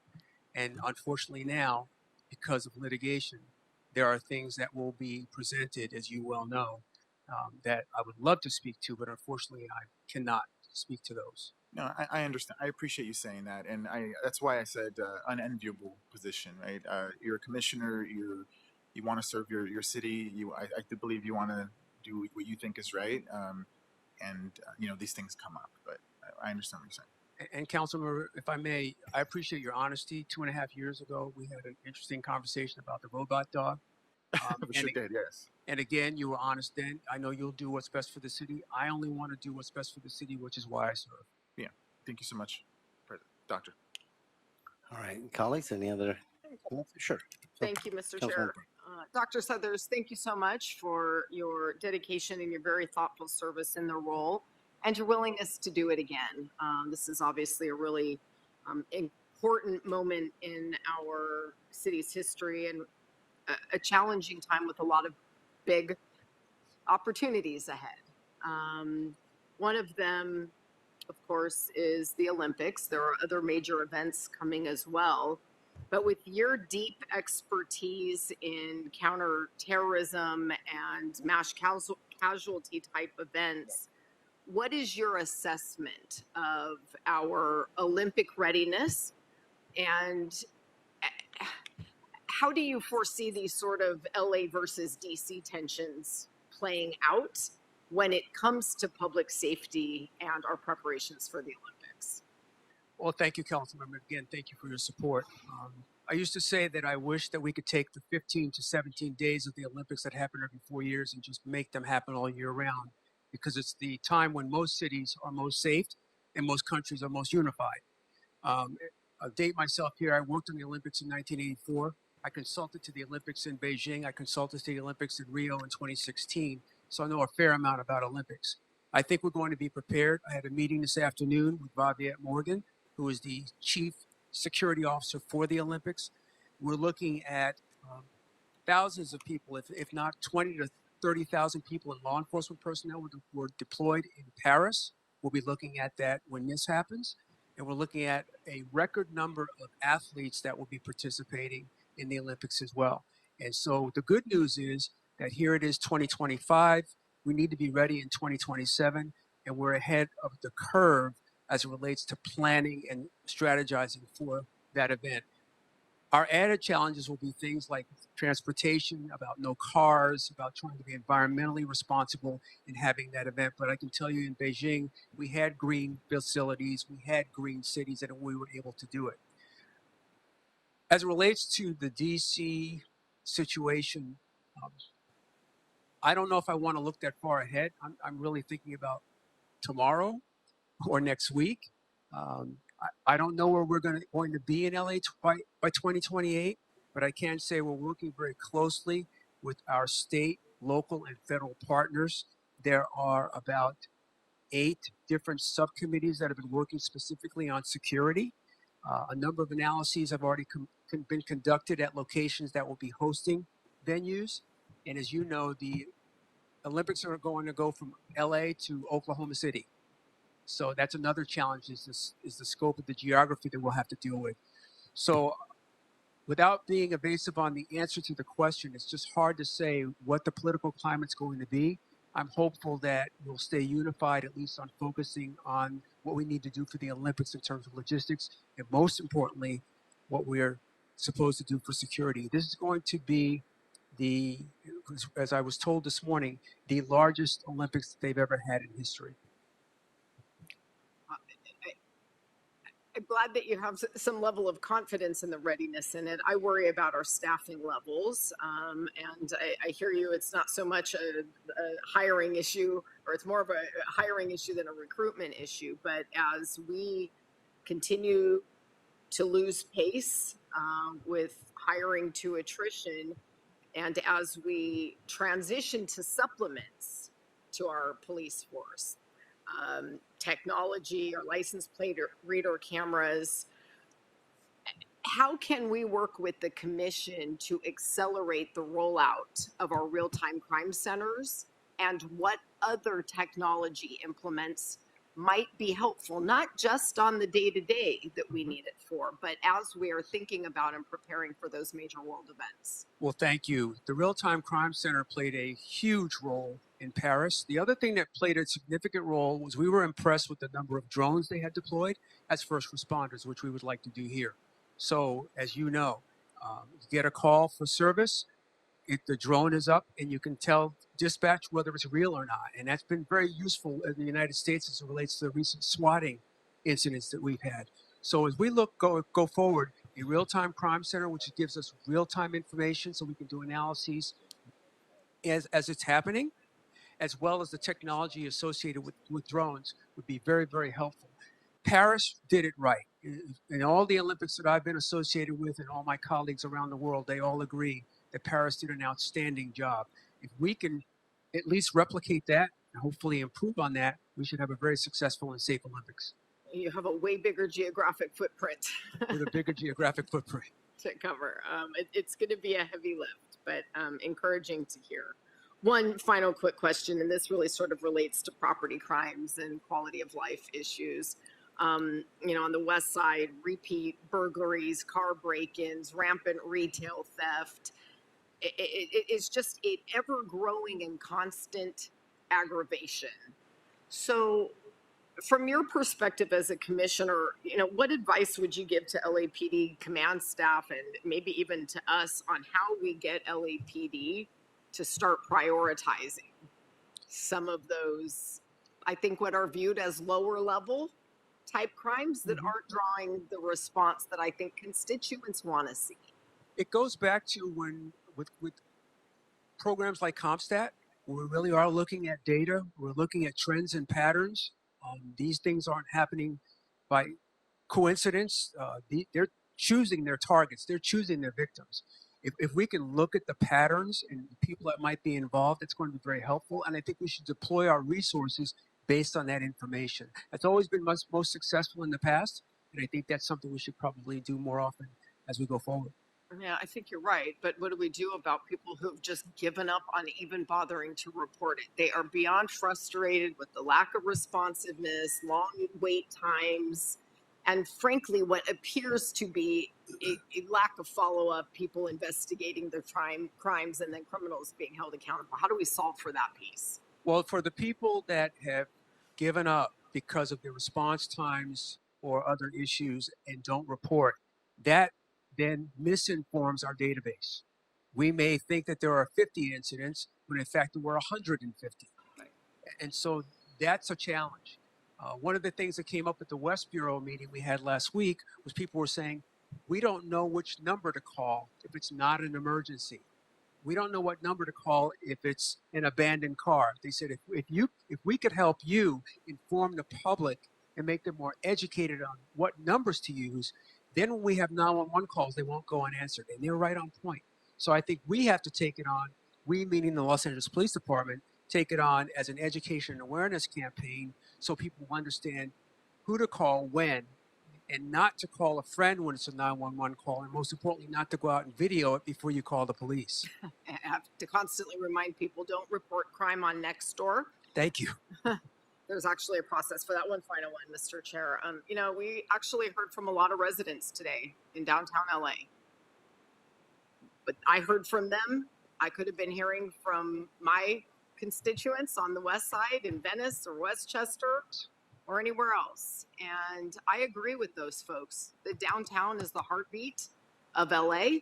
And unfortunately now, because of litigation, there are things that will be presented, as you well know, that I would love to speak to, but unfortunately I cannot speak to those. No, I understand. I appreciate you saying that, and that's why I said unenviable position, right? You're a commissioner. You want to serve your city. I do believe you want to do what you think is right, and you know, these things come up. But I understand what you're saying. And Councilmember, if I may, I appreciate your honesty. 2.5 years ago, we had an interesting conversation about the robot dog. We sure did, yes. And again, you were honest then. I know you'll do what's best for the city. I only want to do what's best for the city, which is why I serve. Yeah. Thank you so much, Doctor. All right, colleagues, any other? Sure. Thank you, Mr. Councilmember. Chair. Dr. Southers, thank you so much for your dedication and your very thoughtful service in the role and your willingness to do it again. This is obviously a really important moment in our city's history and a challenging time with a lot of big opportunities ahead. One of them, of course, is the Olympics. There are other major events coming as well. But with your deep expertise in counterterrorism and mass casualty type events, what is your assessment of our Olympic readiness, and how do you foresee these sort of LA versus DC tensions playing out when it comes to public safety and our preparations for the Olympics? Well, thank you, Councilmember. Again, thank you for your support. I used to say that I wish that we could take the 15 to 17 days of the Olympics that happen every 4 years and just make them happen all year round, because it's the time when most cities are most safe and most countries are most unified. I'll date myself here. I worked in the Olympics in 1984. I consulted to the Olympics in Beijing. I consulted to the Olympics in Rio in 2016. So I know a fair amount about Olympics. I think we're going to be prepared. I had a meeting this afternoon with Viviette Morgan, who is the Chief Security Officer for the Olympics. We're looking at thousands of people, if not 20 to 30,000 people in law enforcement personnel were deployed in Paris. We'll be looking at that when this happens. And we're looking at a record number of athletes that will be participating in the Olympics as well. And so the good news is that here it is 2025. We need to be ready in 2027, and we're ahead of the curve as it relates to planning and strategizing for that event. Our added challenges will be things like transportation, about no cars, about trying to be environmentally responsible in having that event. But I can tell you in Beijing, we had green facilities, we had green cities, and we were able to do it. As it relates to the DC situation, I don't know if I want to look that far ahead. I'm really thinking about tomorrow or next week. I don't know where we're going to be in LA by 2028, but I can say we're working very closely with our state, local, and federal partners. There are about 8 different subcommittees that have been working specifically on security. A number of analyses have already been conducted at locations that will be hosting venues. And as you know, the Olympics are going to go from LA to Oklahoma City. So that's another challenge, is the scope of the geography that we'll have to deal with. So without being evasive on the answer to the question, it's just hard to say what the political climate's going to be. I'm hopeful that we'll stay unified, at least on focusing on what we need to do for the Olympics in terms of logistics, and most importantly, what we're supposed to do for security. This is going to be as I was told this morning, the largest Olympics they've ever had in history. I'm glad that you have some level of confidence in the readiness in it. I worry about our staffing levels, and I hear you. It's not so much a hiring issue, or it's more of a hiring issue than a recruitment issue. But as we continue to lose pace with hiring to attrition, and as we transition to supplements to our police force, technology or license plate or reader cameras, how can we work with the commission to accelerate the rollout of our real-time crime centers, and what other technology implements might be helpful, not just on the day-to-day that we need it for, but as we are thinking about and preparing for those major world events? Well, thank you. The Real-Time Crime Center played a huge role in Paris. The other thing that played a significant role was we were impressed with the number of drones they had deployed as first responders, which we would like to do here. So, as you know, you get a call for service, the drone is up, and you can tell dispatch whether it's real or not. And that's been very useful in the United States as it relates to the recent swatting incidents that we've had. So as we go forward, a real-time crime center, which gives us real-time information so we can do analyses as it's happening, as well as the technology associated with drones, would be very, very helpful. Paris did it right. In all the Olympics that I've been associated with, and all my colleagues around the world, they all agree that Paris did an outstanding job. If we can at least replicate that and hopefully improve on that, we should have a very successful and safe Olympics. You have a way bigger geographic footprint. With a bigger geographic footprint. To cover. It's going to be a heavy lift, but encouraging to hear. One final quick question, and this really sort of relates to property crimes and quality of life issues. On the west side, repeat burglaries, car break-ins, rampant retail theft. It's just an ever-growing and constant aggravation. So from your perspective as a commissioner, what advice would you give to LAPD command staff, and maybe even to us, on how we get LAPD to start prioritizing some of those, I think, what are viewed as lower level type crimes that aren't drawing the response that I think constituents want to see? It goes back to with programs like CompStat, where we really are looking at data, we're looking at trends and patterns. These things aren't happening by coincidence. They're choosing their targets, they're choosing their victims. If we can look at the patterns and the people that might be involved, it's going to be very helpful. And I think we should deploy our resources based on that information. That's always been most successful in the past, and I think that's something we should probably do more often as we go forward. Yeah, I think you're right. But what do we do about people who've just given up on even bothering to report it? They are beyond frustrated with the lack of responsiveness, long wait times, and frankly, what appears to be a lack of follow up, people investigating their crimes, and then criminals being held accountable. How do we solve for that piece? Well, for the people that have given up because of their response times or other issues and don't report, that then misinforms our database. We may think that there are 50 incidents when in fact there were 150. And so that's a challenge. One of the things that came up at the West Bureau meeting we had last week was people were saying, we don't know which number to call if it's not an emergency. We don't know what number to call if it's an abandoned car. They said, if we could help you inform the public and make them more educated on what numbers to use, then when we have 911 calls, they won't go unanswered. And they're right on point. So I think we have to take it on, we meaning the Los Angeles Police Department, take it on as an education and awareness campaign so people understand who to call when, and not to call a friend when it's a 911 call, and most importantly, not to go out and video it before you call the police. I have to constantly remind people, don't report crime on Nextdoor. Thank you. There's actually a process for that. One final one, Mr. Chair. You know, we actually heard from a lot of residents today in downtown LA. But I heard from them. I could have been hearing from my constituents on the west side in Venice or Westchester or anywhere else. And I agree with those folks. The downtown is the heartbeat of LA.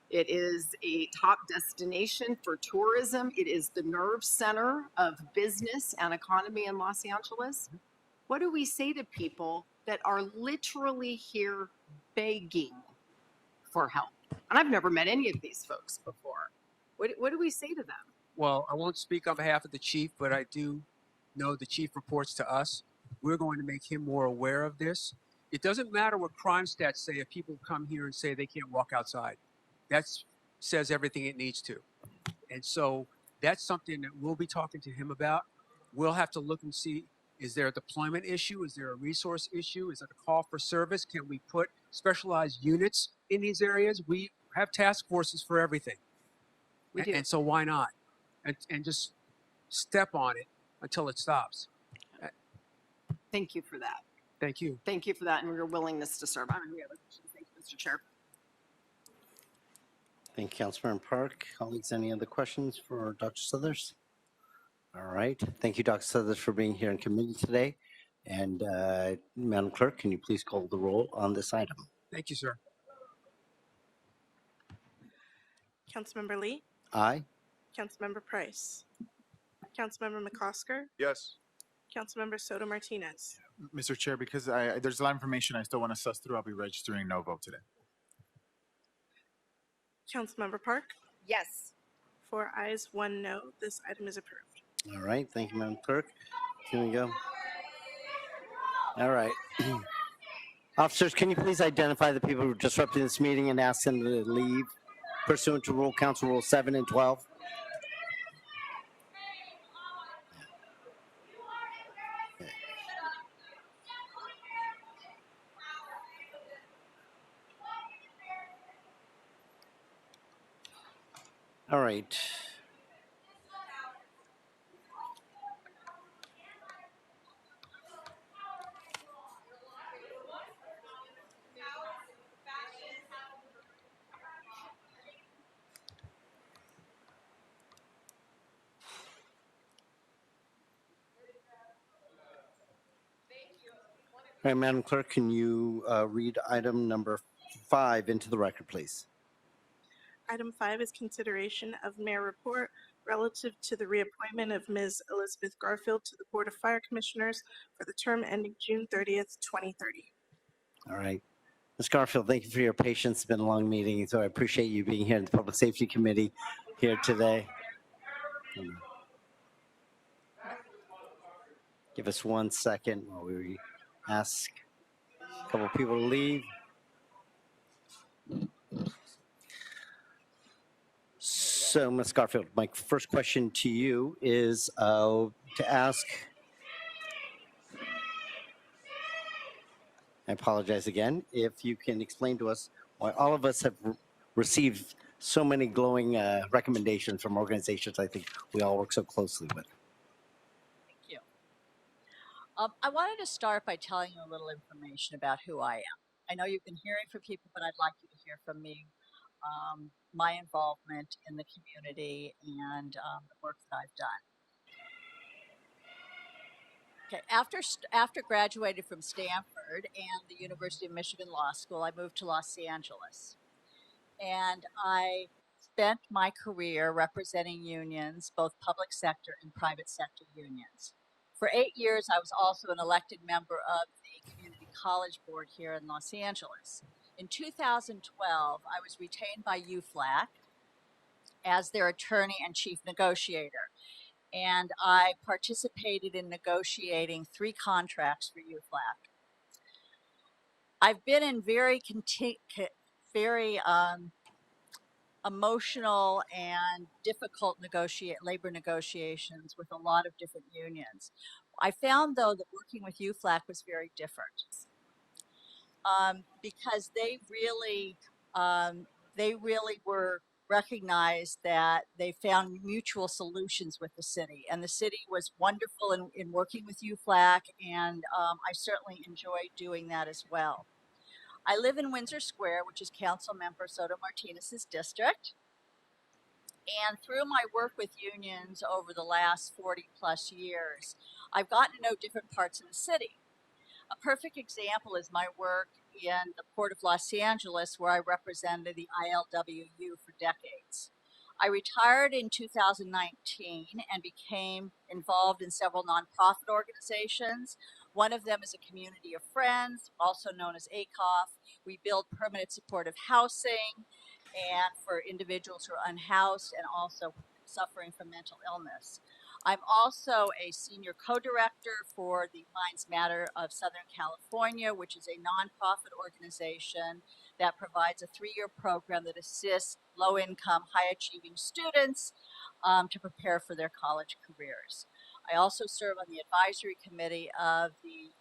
It is a top destination for tourism. It is the nerve center of business and economy in Los Angeles. What do we say to people that are literally here begging for help? And I've never met any of these folks before. What do we say to them? Well, I won't speak on behalf of the chief, but I do know the chief reports to us. We're going to make him more aware of this. It doesn't matter what crime stats say if people come here and say they can't walk outside. That says everything it needs to. And so that's something that we'll be talking to him about. We'll have to look and see, is there a deployment issue? Is there a resource issue? Is it a call for service? Can we put specialized units in these areas? We have task forces for everything. We do. And so why not? And just step on it until it stops. Thank you for that. Thank you. Thank you for that and your willingness to serve. I don't have any other questions. Thank you, Mr. Chair. Thank you, Councilmember Park. Colleagues, any other questions for Dr. Southers? All right. Thank you, Dr. Southers, for being here in committee today. And Madam Clerk, can you please call the roll on this item? Thank you, sir. Councilmember Lee, Aye. Councilmember Price, Councilmember McCosker, Yes. Councilmember Soto Martinez. Mr. Chair, because there's a lot of information I still want to suss through, I'll be registering no vote today. Councilmember Park, Yes. 4 ayes, 1 no. This item is approved. All right. Thank you, Madam Clerk. Here we go. All right. Officers, can you please identify the people who are disrupting this meeting and ask them to leave pursuant to Council Rule 7 and 12? All right. All right, Madam Clerk, can you read item number 5 into the record, please? Item 5 is consideration of mayor report relative to the reappointment of Ms. Elizabeth Garfield to the Board of Fire Commissioners for the term ending June 30th, 2030. All right. Ms. Garfield, thank you for your patience. It's been a long meeting, so I appreciate you being here in the Public Safety Committee here today. Give us 1 second while we ask a couple people to leave. So, Ms. Garfield, my first question to you is to ask, I apologize again, if you can explain to us why all of us have received so many glowing recommendations from organizations I think we all work so closely with. Thank you. I wanted to start by telling you a little information about who I am. I know you've been hearing from people, but I'd like you to hear from me, my involvement in the community and the work that I've done. Okay, after graduating from Stanford and the University of Michigan Law School, I moved to Los Angeles. And I spent my career representing unions, both public sector and private sector unions. For 8 years, I was also an elected member of the Community College Board here in Los Angeles. In 2012, I was retained by UFLAC as their attorney and chief negotiator. And I participated in negotiating 3 contracts for UFLAC. I've been in very emotional and difficult labor negotiations with a lot of different unions. I found, though, that working with UFLAC was very different because they really were recognized that they found mutual solutions with the city, and the city was wonderful in working with UFLAC, and I certainly enjoyed doing that as well. I live in Windsor Square, which is Council Member Soto Martinez's district. And through my work with unions over the last 40 plus years, I've gotten to know different parts of the city. A perfect example is my work in the Port of Los Angeles, where I represented the ILWU for decades. I retired in 2019 and became involved in several nonprofit organizations. One of them is a community of friends, also known as ACOF. We build permanent supportive housing and for individuals who are unhoused and also suffering from mental illness. I'm also a senior co-director for the Minds Matter of Southern California, which is a nonprofit organization that provides a 3-year program that assists low-income, high-achieving students to prepare for their college careers. I also serve on the advisory committee of the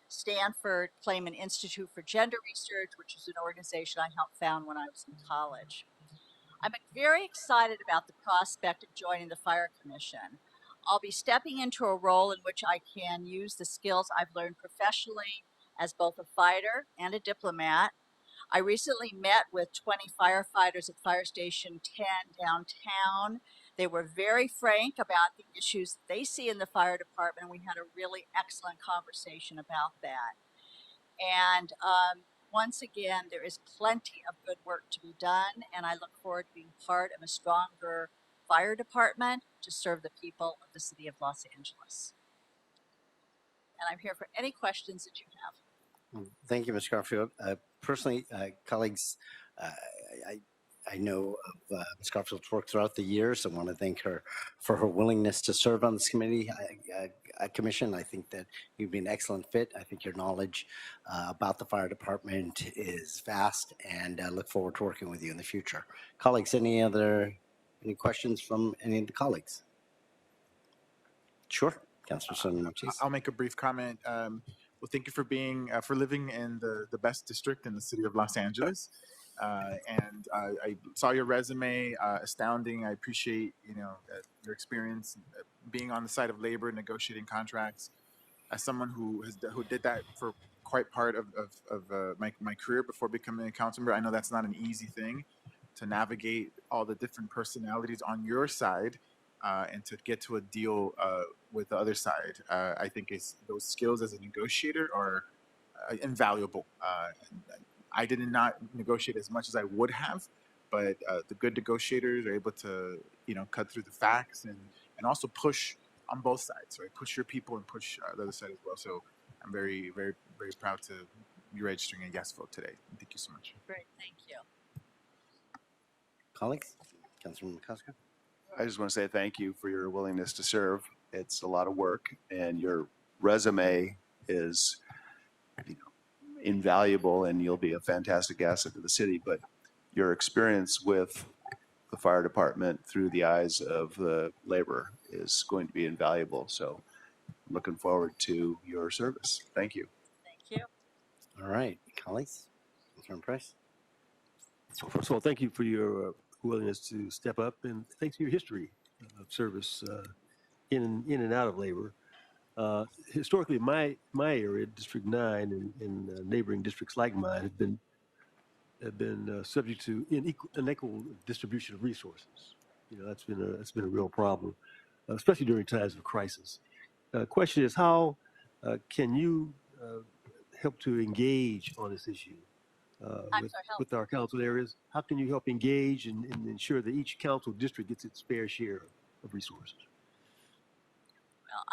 Stanford Clayman Institute for Gender Research, which is an organization I helped found when I was in college. I'm very excited about the prospect of joining the Fire Commission. I'll be stepping into a role in which I can use the skills I've learned professionally as both a fighter and a diplomat. I recently met with 20 firefighters at Fire Station 10 downtown. They were very frank about the issues that they see in the fire department. We had a really excellent conversation about that. And once again, there is plenty of good work to be done, and I look forward to being part of a stronger fire department to serve the people of the city of Los Angeles. And I'm here for any questions that you have. Thank you, Ms. Garfield. Personally, colleagues, I know of Ms. Garfield's work throughout the years. I want to thank her for her willingness to serve on this commission. I think that you'd be an excellent fit. I think your knowledge about the fire department is vast, and I look forward to working with you in the future. Colleagues, any questions from any of the colleagues? Sure, Councilor Soto Martinez. I'll make a brief comment. Well, thank you for living in the best district in the city of Los Angeles. And I saw your resume, astounding. I appreciate your experience being on the side of labor, negotiating contracts. As someone who did that for quite part of my career before becoming a council member, I know that's not an easy thing to navigate all the different personalities on your side and to get to a deal with the other side. I think those skills as a negotiator are invaluable. I did not negotiate as much as I would have, but the good negotiators are able to, cut through the facts and also push on both sides, right? Push your people and push the other side as well. So I'm very, very, very proud to be registering a yes vote today. Thank you so much. Great, thank you. Colleagues, Councilman McCusker. I just want to say thank you for your willingness to serve. It's a lot of work, and your resume is, invaluable, and you'll be a fantastic asset to the city. But your experience with the fire department through the eyes of the labor is going to be invaluable. So I'm looking forward to your service. Thank you. Thank you. All right, colleagues, Councilman Price. So first of all, thank you for your willingness to step up, and thanks for your history of service in and out of labor. Historically, my area, District 9, and neighboring districts like mine have been subject to unequal distribution of resources. You know, that's been a real problem, especially during times of crisis. Question is, how can you help to engage on this issue with our council areas? How can you help engage and ensure that each council district gets its fair share of resources? Well,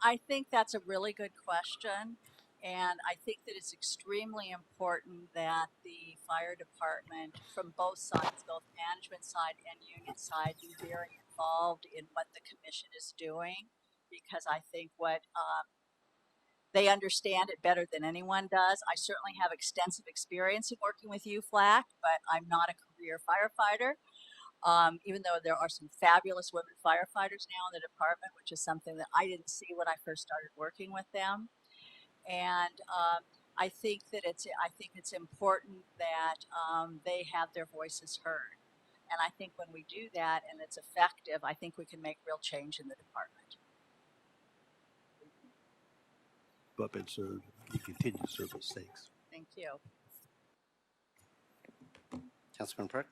I think that's a really good question. And I think that it's extremely important that the fire department from both sides, both management side and union side, be very involved in what the commission is doing, because I think they understand it better than anyone does. I certainly have extensive experience in working with UFLAC, but I'm not a career firefighter. Even though there are some fabulous women firefighters now in the department, which is something that I didn't see when I first started working with them. And I think it's important that they have their voices heard. And I think when we do that and it's effective, I think we can make real change in the department. Up and serve, you continue to serve us. Thanks. Thank you. Councilman Park.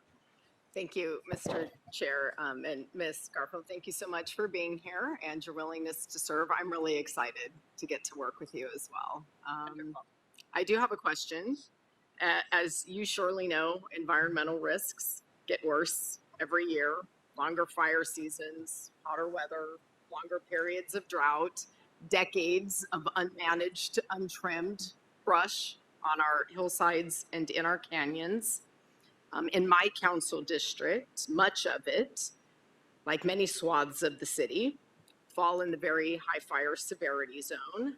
Thank you, Mr. Chair, and Ms. Garfield. Thank you so much for being here and your willingness to serve. I'm really excited to get to work with you as well. I do have a question. As you surely know, environmental risks get worse every year. Longer fire seasons, hotter weather, longer periods of drought, decades of unmanaged, untrimmed brush on our hillsides and in our canyons. In my council district, much of it, like many swaths of the city, fall in the very high fire severity zone.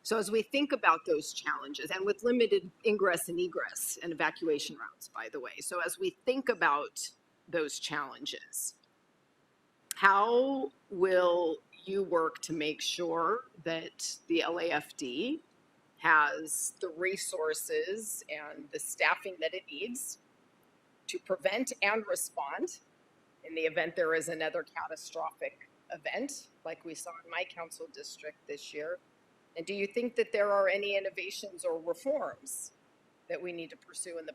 So as we think about those challenges, and with limited ingress and egress and evacuation routes, by the way, so as we think about those challenges, how will you work to make sure that the LAFD has the resources and the staffing that it needs to prevent and respond in the event there is another catastrophic event like we saw in my council district this year? And do you think that there are any innovations or reforms that we need to pursue in the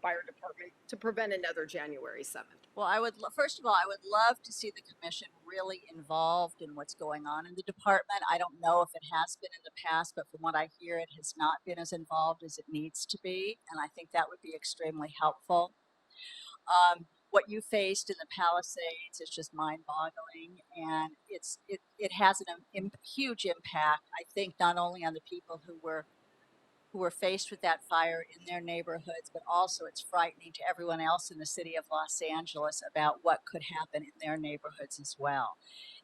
fire department to prevent another January 7th? Well, first of all, I would love to see the commission really involved in what's going on in the department. I don't know if it has been in the past, but from what I hear, it has not been as involved as it needs to be. And I think that would be extremely helpful. What you faced in the Palisades is just mind-boggling, and it has a huge impact, I think, not only on the people who were faced with that fire in their neighborhoods, but also it's frightening to everyone else in the city of Los Angeles about what could happen in their neighborhoods as well.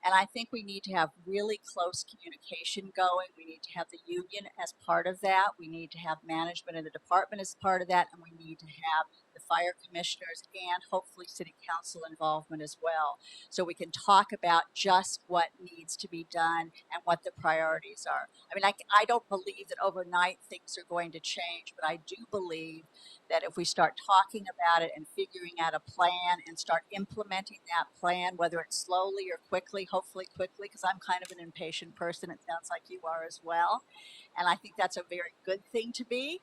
And I think we need to have really close communication going. We need to have the union as part of that. We need to have management in the department as part of that. And we need to have the fire commissioners and hopefully city council involvement as well. So we can talk about just what needs to be done and what the priorities are. I mean, I don't believe that overnight things are going to change, but I do believe that if we start talking about it and figuring out a plan and start implementing that plan, whether it's slowly or quickly, hopefully quickly, because I'm kind of an impatient person, it sounds like you are as well. And I think that's a very good thing to be.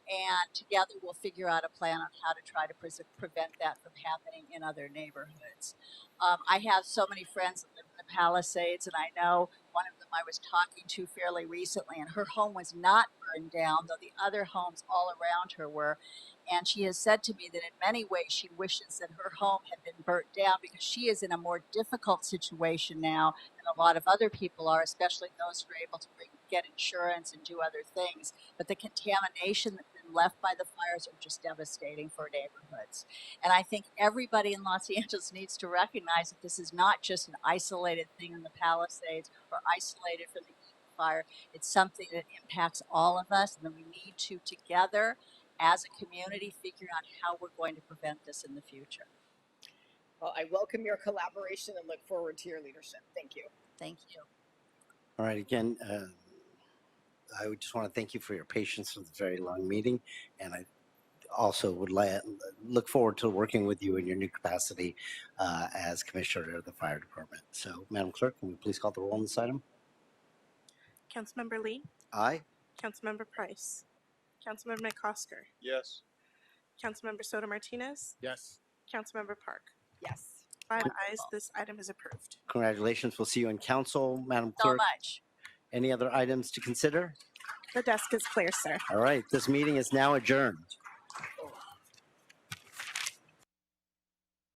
And together we'll figure out a plan on how to try to prevent that from happening in other neighborhoods. I have so many friends that live in the Palisades, and I know one of them I was talking to fairly recently, and her home was not burned down, though the other homes all around her were. And she has said to me that in many ways she wishes that her home had been burnt down because she is in a more difficult situation now than a lot of other people are, especially those who are able to get insurance and do other things. But the contamination that's been left by the fires are just devastating for neighborhoods. And I think everybody in Los Angeles needs to recognize that this is not just an isolated thing in the Palisades or isolated from the fire. It's something that impacts all of us, and that we need to together as a community figure out how we're going to prevent this in the future. Well, I welcome your collaboration and look forward to your leadership. Thank you. Thank you. All right, again, I would just want to thank you for your patience with a very long meeting, and also would look forward to working with you in your new capacity as Commissioner of the Fire Department. So, Madam Clerk, can we please call the roll on this item? Councilmember Lee, Aye. Councilmember Price, Councilmember McCosker, Yes. Councilmember Soto Martinez, Yes. Councilmember Park. Yes. 5 ayes, this item is approved. Congratulations. We'll see you in council. Madam So Clerk, much. any other items to consider? The desk is clear, sir. All right, this meeting is now adjourned.